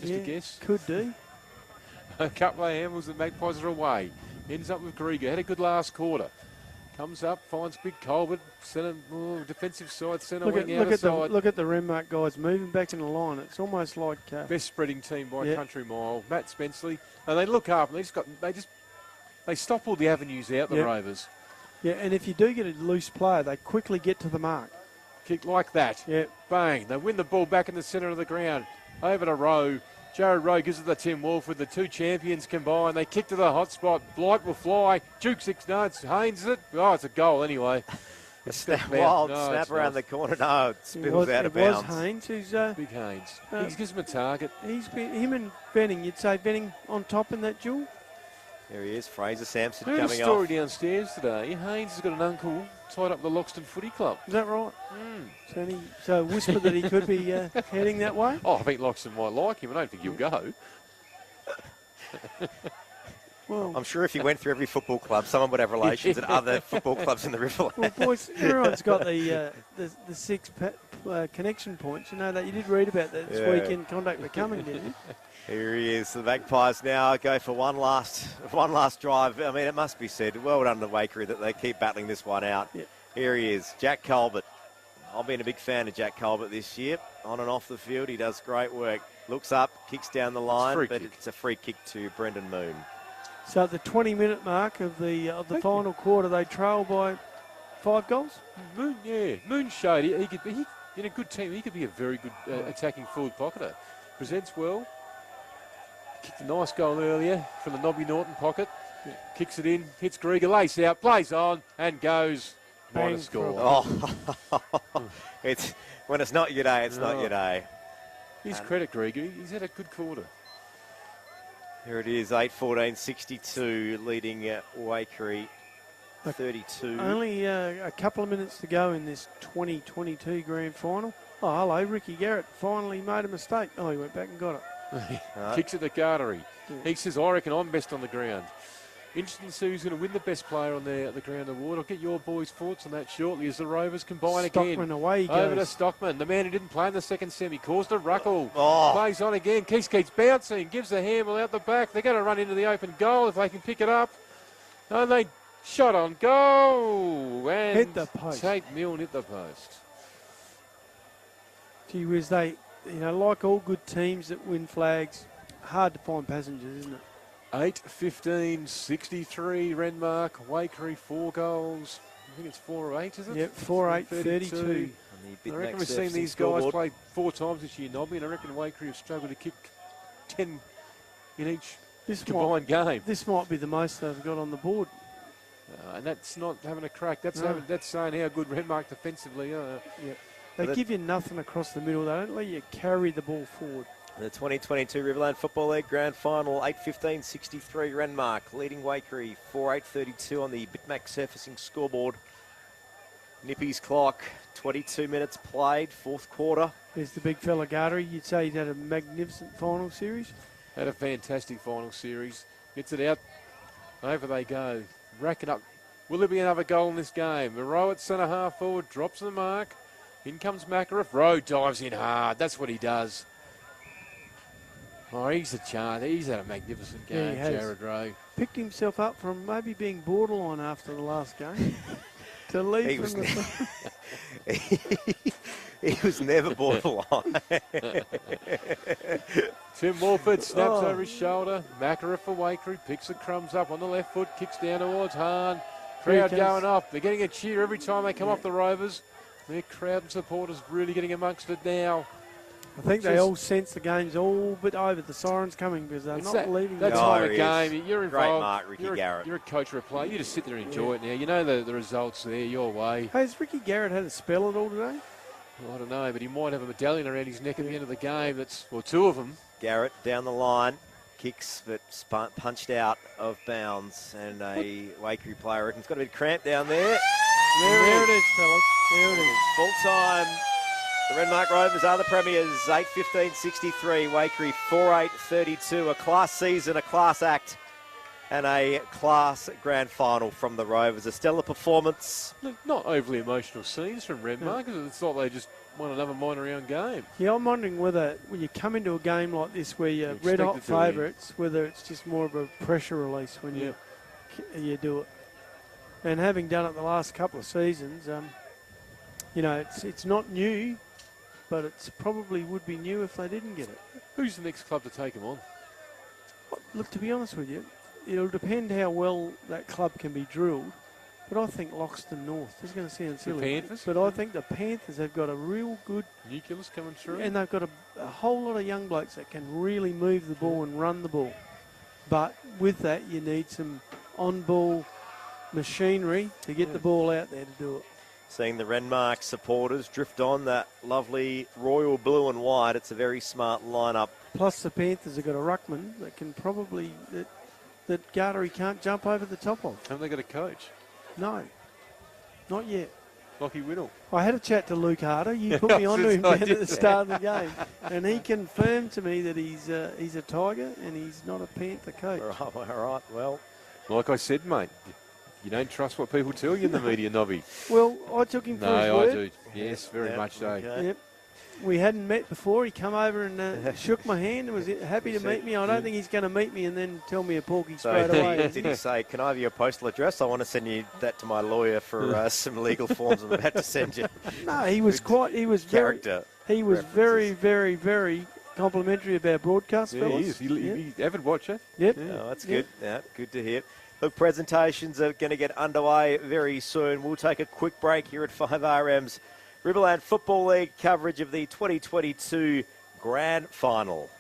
[SPEAKER 2] Just a guess.
[SPEAKER 5] Could do.
[SPEAKER 2] A couple of handles, the Magpies are away. Ends up with Grieger. Had a good last quarter. Comes up, finds Big Colbert. Centre, defensive side, centre wing outer side.
[SPEAKER 5] Look at the Renmark guys moving back in the line. It's almost like
[SPEAKER 2] Best spreading team by
[SPEAKER 5] Yep.
[SPEAKER 2] country mile. Matt Spenceley. And they look up and they stop all the avenues out, the
[SPEAKER 5] Yep.
[SPEAKER 2] Rovers.
[SPEAKER 5] yeah. And if you do get a loose player, they quickly get to the mark.
[SPEAKER 2] Kick like that.
[SPEAKER 5] Yeah.
[SPEAKER 2] Bang. They win the ball back in the centre of the ground. Over to Rowe. Jared Rowe gives it to Tim Wolf with the two champions combined. They kick to the hot spot. Blight will fly. Duke 6 nuts. Haynes it. Oh, it's a goal anyway.
[SPEAKER 4] A
[SPEAKER 2] It's
[SPEAKER 4] snap,
[SPEAKER 2] not
[SPEAKER 4] wild
[SPEAKER 2] bad. No,
[SPEAKER 4] snap
[SPEAKER 2] it's
[SPEAKER 4] around
[SPEAKER 2] not.
[SPEAKER 4] the corner. No, it spills out of
[SPEAKER 5] it was
[SPEAKER 4] bounds.
[SPEAKER 5] Haynes who's
[SPEAKER 2] Big Haynes.
[SPEAKER 5] Uh,
[SPEAKER 2] He gives him a target.
[SPEAKER 5] he's been him and Venning. You'd say Venning on top in that duel.
[SPEAKER 4] There he is, Fraser Sampson
[SPEAKER 2] Heard a
[SPEAKER 4] coming
[SPEAKER 2] story
[SPEAKER 4] off.
[SPEAKER 2] downstairs today. Haynes has got an uncle tied up the Loxton Footy Club.
[SPEAKER 5] Is that right? So whisper that he could be heading that way.
[SPEAKER 2] Oh, I think Loxton might like him. I don't think he'll go.
[SPEAKER 5] Well,
[SPEAKER 4] I'm sure if he went through every football club, someone would have relations at other football clubs in the Riverland.
[SPEAKER 5] well, boys, everyone's got the 6 connection points. You know that you did read about that this
[SPEAKER 4] Yeah.
[SPEAKER 5] weekend. Conduct becoming, didn't you?
[SPEAKER 4] Here he is. The Magpies now go for one last drive. I mean, it must be said, well done to Waikerie that they keep battling this one out.
[SPEAKER 5] Yep.
[SPEAKER 4] Here he is, Jack Colbert. I've been a big fan of Jack Colbert this year. On and off the field, he does great work. Looks up, kicks down the line,
[SPEAKER 2] free
[SPEAKER 4] but
[SPEAKER 2] kick.
[SPEAKER 4] it's a free kick to Brendan Moon.
[SPEAKER 5] So at the 20-minute mark of the final quarter, they trail by 5 goals.
[SPEAKER 2] Moon showed he could be in a good team. He could be a very good attacking forward pocketer. Presents well. Kicked a nice goal earlier from the Nobby Norton pocket. Kicks it in, hits Grieger, lace out, plays on, and goes.
[SPEAKER 5] Bang
[SPEAKER 2] Minor score.
[SPEAKER 4] Oh, it's when it's not your day, it's not your day.
[SPEAKER 2] His credit, Grieger. He's had a good quarter.
[SPEAKER 4] Here it is, 8-14-62, leading Waikerie 32.
[SPEAKER 5] Only a couple of minutes to go in this 2022 grand final. Oh, hello, Ricky Garrett finally made a mistake. Oh, he went back and got it.
[SPEAKER 2] Kicks at the Gartery. He says, I reckon I'm best on the ground. Interesting to see who's going to win the best player on the ground award. I'll get your boys' thoughts on that shortly as the Rovers combine again.
[SPEAKER 5] Stockman away he
[SPEAKER 2] Over to
[SPEAKER 5] goes.
[SPEAKER 2] Stockman, the man who didn't play in the second semi, caused a ruckle.
[SPEAKER 4] Oh.
[SPEAKER 2] Plays on again. Keats bouncing, gives the handle out the back. They're going to run into the open goal if they can pick it up. And they shot on goal. And
[SPEAKER 5] Hit the post.
[SPEAKER 2] Tate Milne hit the post.
[SPEAKER 5] Gee whiz, they, like all good teams that win flags, hard to find passengers, isn't it?
[SPEAKER 2] 8-15-63, Renmark, Waikerie, 4 goals. I think it's 4 or 8, is it?
[SPEAKER 5] Yep, 4-8, 32.
[SPEAKER 2] I reckon we've seen these guys play 4 times this year, Nobby, and I reckon Waikerie have struggled to kick 10 in each combined game.
[SPEAKER 5] This might be the most they've got on the board.
[SPEAKER 2] And that's not having a crack. That's
[SPEAKER 5] No.
[SPEAKER 2] that's saying how good Renmark defensively are.
[SPEAKER 5] They give you nothing across the middle. They don't let you carry the ball forward.
[SPEAKER 4] The 2022 Riverland Football League Grand Final, 8-15-63, Renmark leading Waikerie 4-8-32 on the Bitmac surfacing scoreboard. Nippy's clock, 22 minutes played, fourth quarter.
[SPEAKER 5] There's the big fella Gartery. You'd say he'd had a magnificent final series.
[SPEAKER 2] Had a fantastic final series. Gets it out. Over they go. Racking up. Will there be another goal in this game? Moreau at centre half forward, drops the mark. In comes Makariff. Rowe dives in hard. That's what he does. Oh, he's a chance. He's had a magnificent
[SPEAKER 5] Yeah,
[SPEAKER 2] game,
[SPEAKER 5] he has.
[SPEAKER 2] Jared Rowe.
[SPEAKER 5] Picked himself up from maybe being borderline after the last game to lead
[SPEAKER 4] He
[SPEAKER 5] from
[SPEAKER 4] was,
[SPEAKER 5] the
[SPEAKER 4] he was never borderline.
[SPEAKER 2] Tim Wolford snaps
[SPEAKER 5] Oh.
[SPEAKER 2] over his shoulder. Makariff for Waikerie. Picks the crumbs up on the left foot. Kicks down towards Hahn.
[SPEAKER 5] Here he
[SPEAKER 2] Crowd
[SPEAKER 5] comes.
[SPEAKER 2] going off. They're getting a cheer every time they come off the Rovers. Their crowd and supporters really getting amongst it now.
[SPEAKER 5] I think they all sense the game's all bit over. The siren's coming because they're not leaving.
[SPEAKER 2] That
[SPEAKER 5] the
[SPEAKER 2] time
[SPEAKER 4] Oh,
[SPEAKER 2] of
[SPEAKER 4] it
[SPEAKER 2] game,
[SPEAKER 4] is.
[SPEAKER 2] you're
[SPEAKER 4] Great
[SPEAKER 2] involved.
[SPEAKER 4] mark, Ricky Garrett.
[SPEAKER 2] You're a coach or a player. You just sit there and enjoy it now. You know the results there, your way.
[SPEAKER 5] Hey, has Ricky Garrett had a spell at all today?
[SPEAKER 2] Well, I don't know, but he might have a medallion around his neck at the end of the game. Well, two of them.
[SPEAKER 4] Garrett down the line, kicks but punched out of bounds, and a Waikerie player reckon's got a bit cramped down there.
[SPEAKER 5] There it is, fellas. There it is.
[SPEAKER 4] Full time. The Renmark Rovers are the premiers. 8-15-63. Waikerie 4-8-32. A class season, a class act, and a class grand final from the Rovers. A stellar performance.
[SPEAKER 2] Look, not overly emotional scenes from Renmark. It's like they just won another minor round game.
[SPEAKER 5] Yeah, I'm wondering whether when you come into a game like this where you're red hot
[SPEAKER 2] expected to win.
[SPEAKER 5] favourites, whether it's just more of a pressure release when you do it. And having done it the last couple of seasons, you know, it's not new, but it's probably would be new if they didn't get it.
[SPEAKER 2] Who's the next club to take them on?
[SPEAKER 5] Look, to be honest with you, it'll depend how well that club can be drilled. But I think Loxton North, this is going to sound silly,
[SPEAKER 2] Panthers?
[SPEAKER 5] but I think the Panthers have got a real good,
[SPEAKER 2] Nucleus coming through.
[SPEAKER 5] and they've got a whole lot of young blokes that can really move the ball and run the ball. But with that, you need some on-ball machinery to get the ball out there to do it.
[SPEAKER 4] Seeing the Renmark supporters drift on that lovely royal blue and white. It's a very smart lineup.
[SPEAKER 5] Plus the Panthers have got a ruckman that can probably, that Waikerie can't jump over the top of.
[SPEAKER 2] Haven't they got a coach?
[SPEAKER 5] No, not yet.
[SPEAKER 2] Lockie Whittle.
[SPEAKER 5] I had a chat to Luke Harder. You put me onto him down at the start of the game, and he confirmed to me that he's a Tiger and he's not a Panther coach.
[SPEAKER 4] All right. Well,
[SPEAKER 2] Like I said, mate, you don't trust what people tell you in the media, Nobby.
[SPEAKER 5] Well, I took him for his
[SPEAKER 2] No, I
[SPEAKER 5] word.
[SPEAKER 2] do. Yes, very much so.
[SPEAKER 4] okay.
[SPEAKER 5] Yep. We hadn't met before. He come over and shook my hand and was happy to meet me. I don't think he's going to meet me and then tell me a porky straight away.
[SPEAKER 4] Did he say, can I have your postal address? I want to send you that to my lawyer for some legal forms I'm about to send you.
[SPEAKER 5] No, he was
[SPEAKER 4] Character.
[SPEAKER 5] He was very,
[SPEAKER 4] references.
[SPEAKER 5] very, very complimentary of our broadcast,
[SPEAKER 2] Yeah,
[SPEAKER 5] fellas.
[SPEAKER 2] he is. He's avid watcher.
[SPEAKER 5] Yep.
[SPEAKER 4] Oh, that's
[SPEAKER 5] Yep.
[SPEAKER 4] good. Yeah, good to hear. Look, presentations are going to get underway very soon. We'll take a quick break here at 5RM's Riverland Football League coverage of the 2022 Grand Final.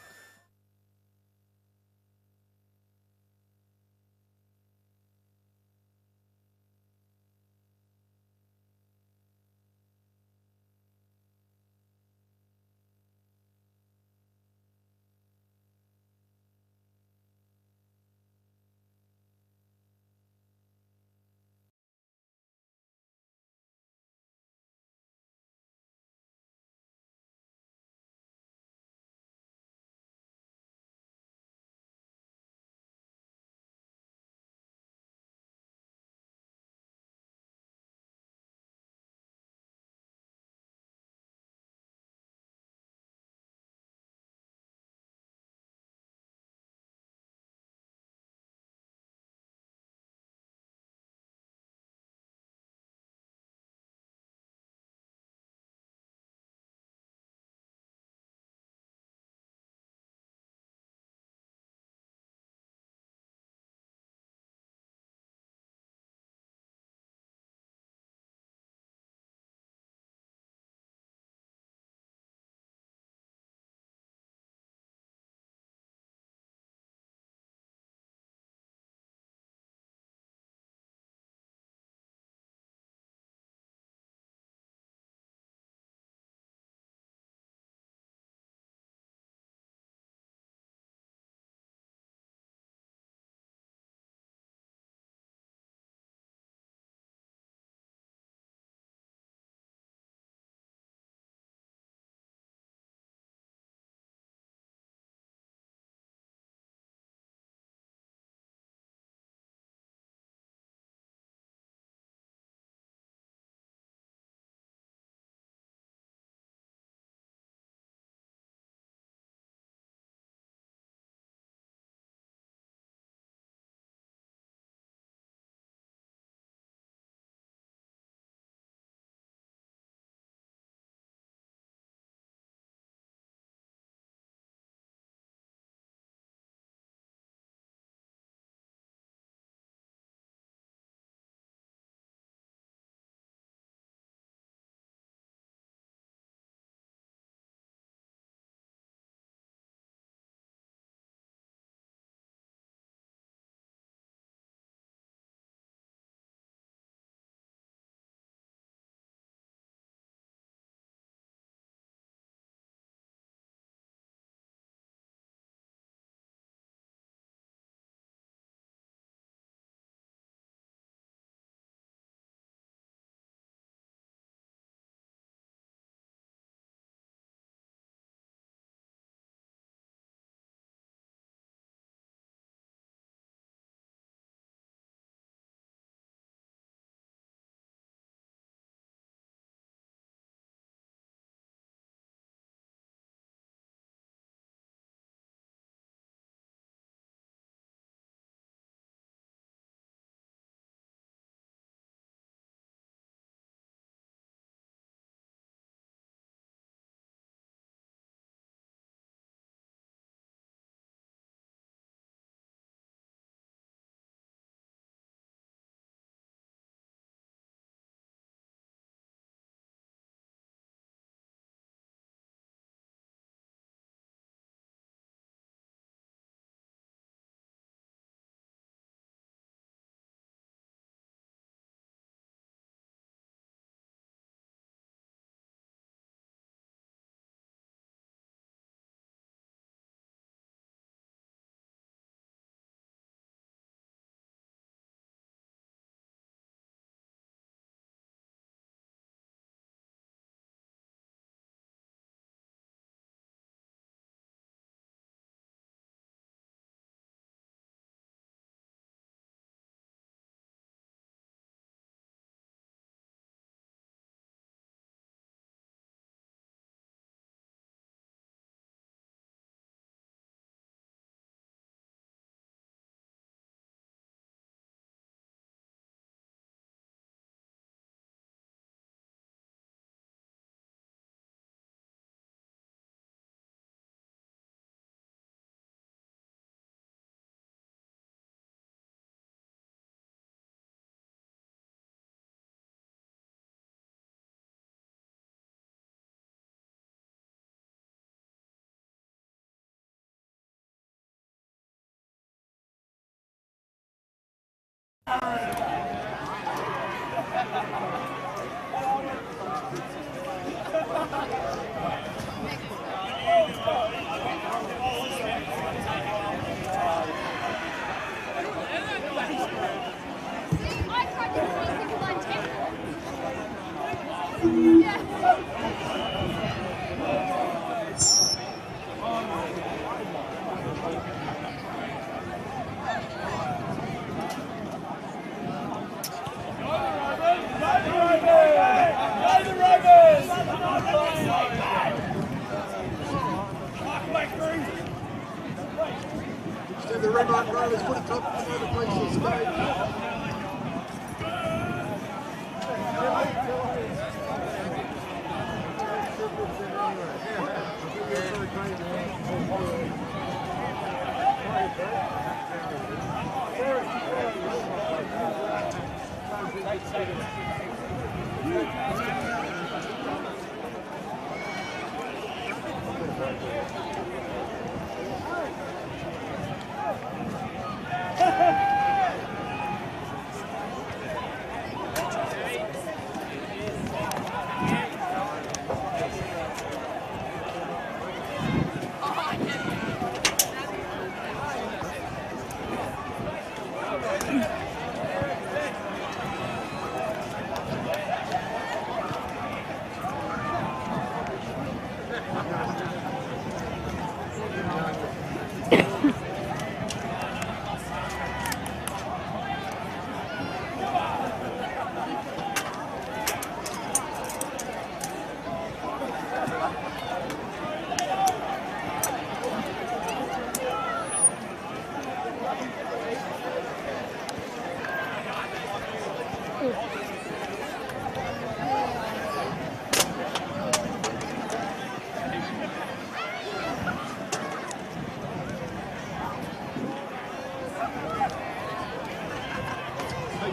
[SPEAKER 6] The Renmark Rovers put it top of the place to stay.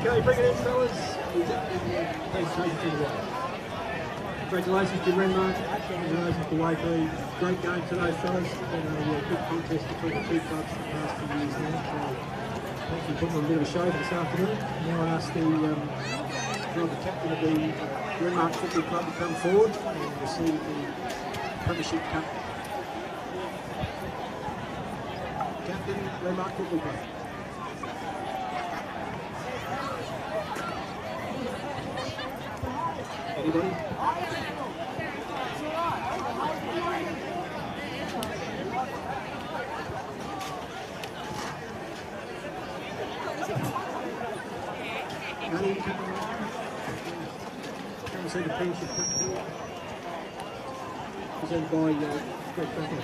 [SPEAKER 6] Okay, bring it in, fellas. Congratulations to Renmark, congratulations to Waikerie. Great game today, fellas. A good contest between the two clubs for the past 2 years now. So, thanks for putting on a bit of a show for this afternoon. Now I ask the captain of the Renmark Football Club to come forward and receive the Premiership Cup. Captain, Renmark Football Club. Anybody? Come see the Premiership Cup. Presented by Greg Franklin.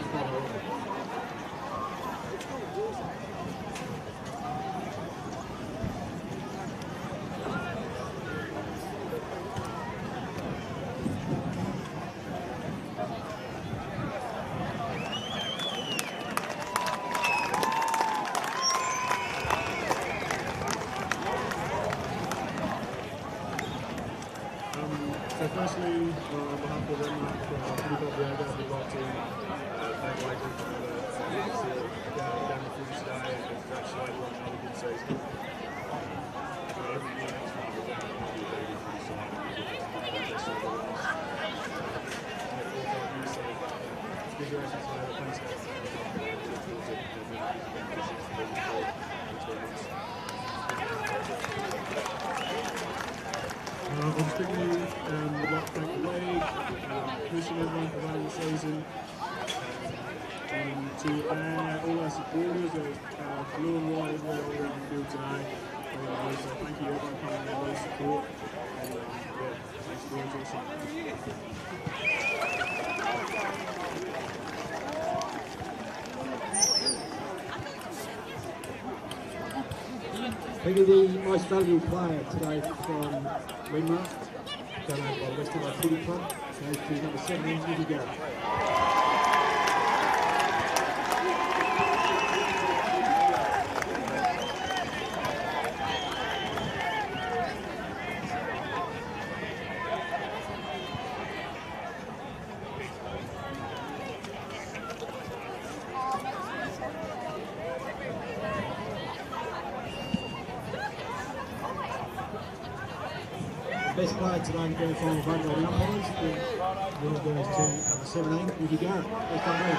[SPEAKER 6] So firstly, on behalf of Renmark, we'd like to thank Waikerie for down the field today and congratulate you on another good season. Every year next week we're going to be pretty excited. Congratulations to the thanks. Particularly, we'd like to thank the league, wishing everyone for running the season, to all our supporters, blue and white everywhere all around the field today. So thank you everyone for coming out and support, and thanks for all your support. Maybe the most valuable player today from Renmark, donated by the Western Footy Club, goes to number 17, here we go. Best player today in the grand final voted by the umpires. The award goes to number 17, Ricky Garrett. Well done, Ricky.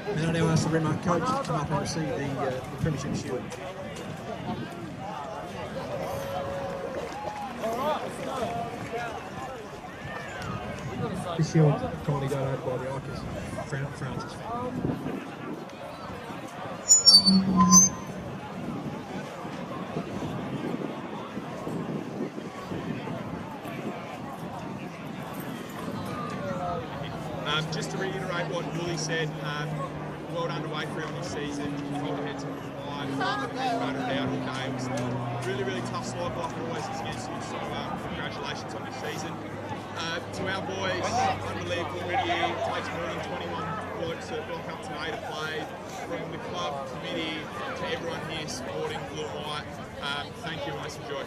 [SPEAKER 6] And I now ask the Renmark coach to come up and receive the Premiership Shield. This shield kindly donated by the Icas, Francis.
[SPEAKER 7] Just to reiterate what Wooly said, well done to Waikerie on this season. You got ahead to provide, voted out all day. It was a really, really tough slog like it always is against you, so congratulations on this season. To our boys, unbelievable already. It takes more than 21 blokes to block up today to play. From the club, committee, to everyone here supporting Blue and White, thank you and let's enjoy.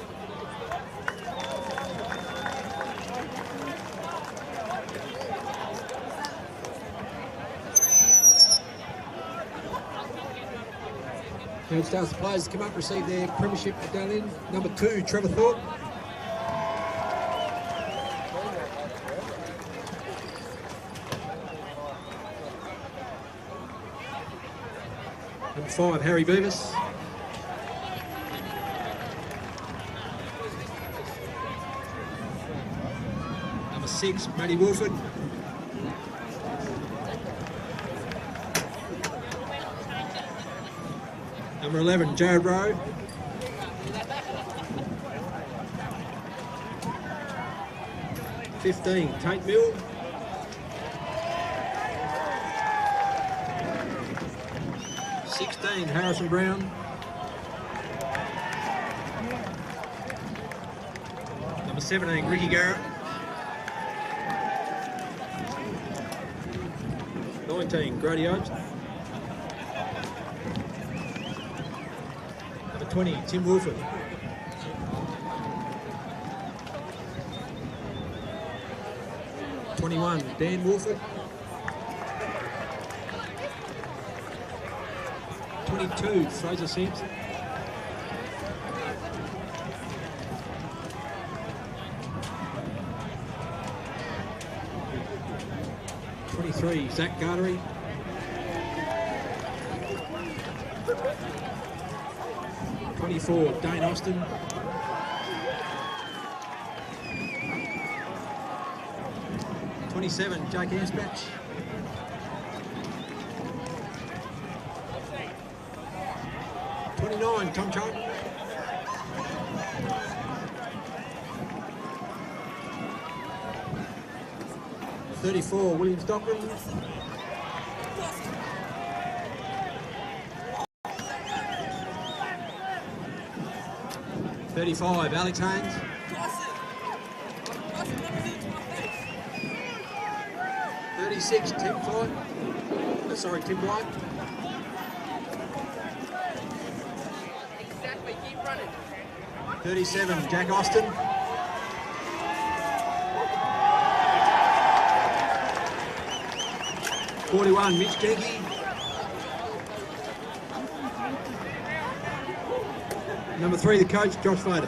[SPEAKER 6] Now it's down to the players to come up, receive their premiership medallion. Number 2, Trevor Thorpe. Number 5, Harry Beavis. Number 6, Matty Wolford. Number 11, Jared Rowe. (15) Tate Mill. (16) Harrison Brown. Number 17, Ricky Garrett. 19, Grady Oates. 20, Tim Wolford. 21, Dan Wolford. 22, Fraser Simpson. 23, Zach Gartery. 24, Dane Austin. 27, Jake Anspach. 29, Tom Chope. 34, William Stockton. 35, Alex Haynes. 36, Tim White. Tim White. 37, Jack Austin. 41, Mitch Genke. Number 3, the coach, Josh Vader.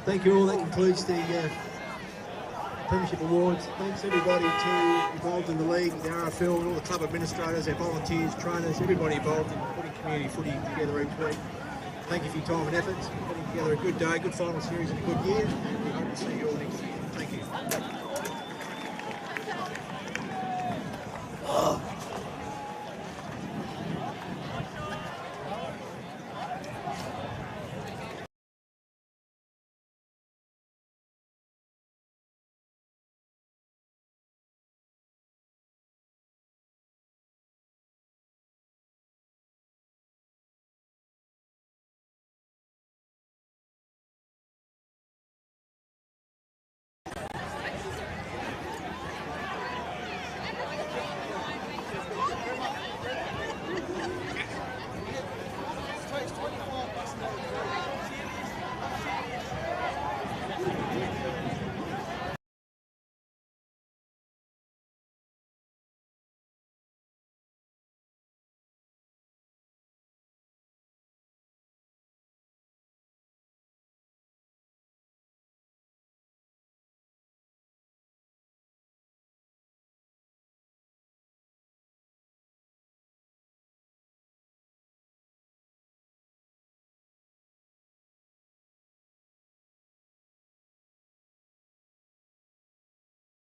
[SPEAKER 6] Thank you all. That concludes the Premiership Awards. Thanks everybody involved in the league, the RFL, and all the club administrators, our volunteers, trainers, everybody involved in putting community footy together each week. Thank you for your time and efforts, putting together a good day, good final series and a good year, and we hope to see you all next year. Thank you.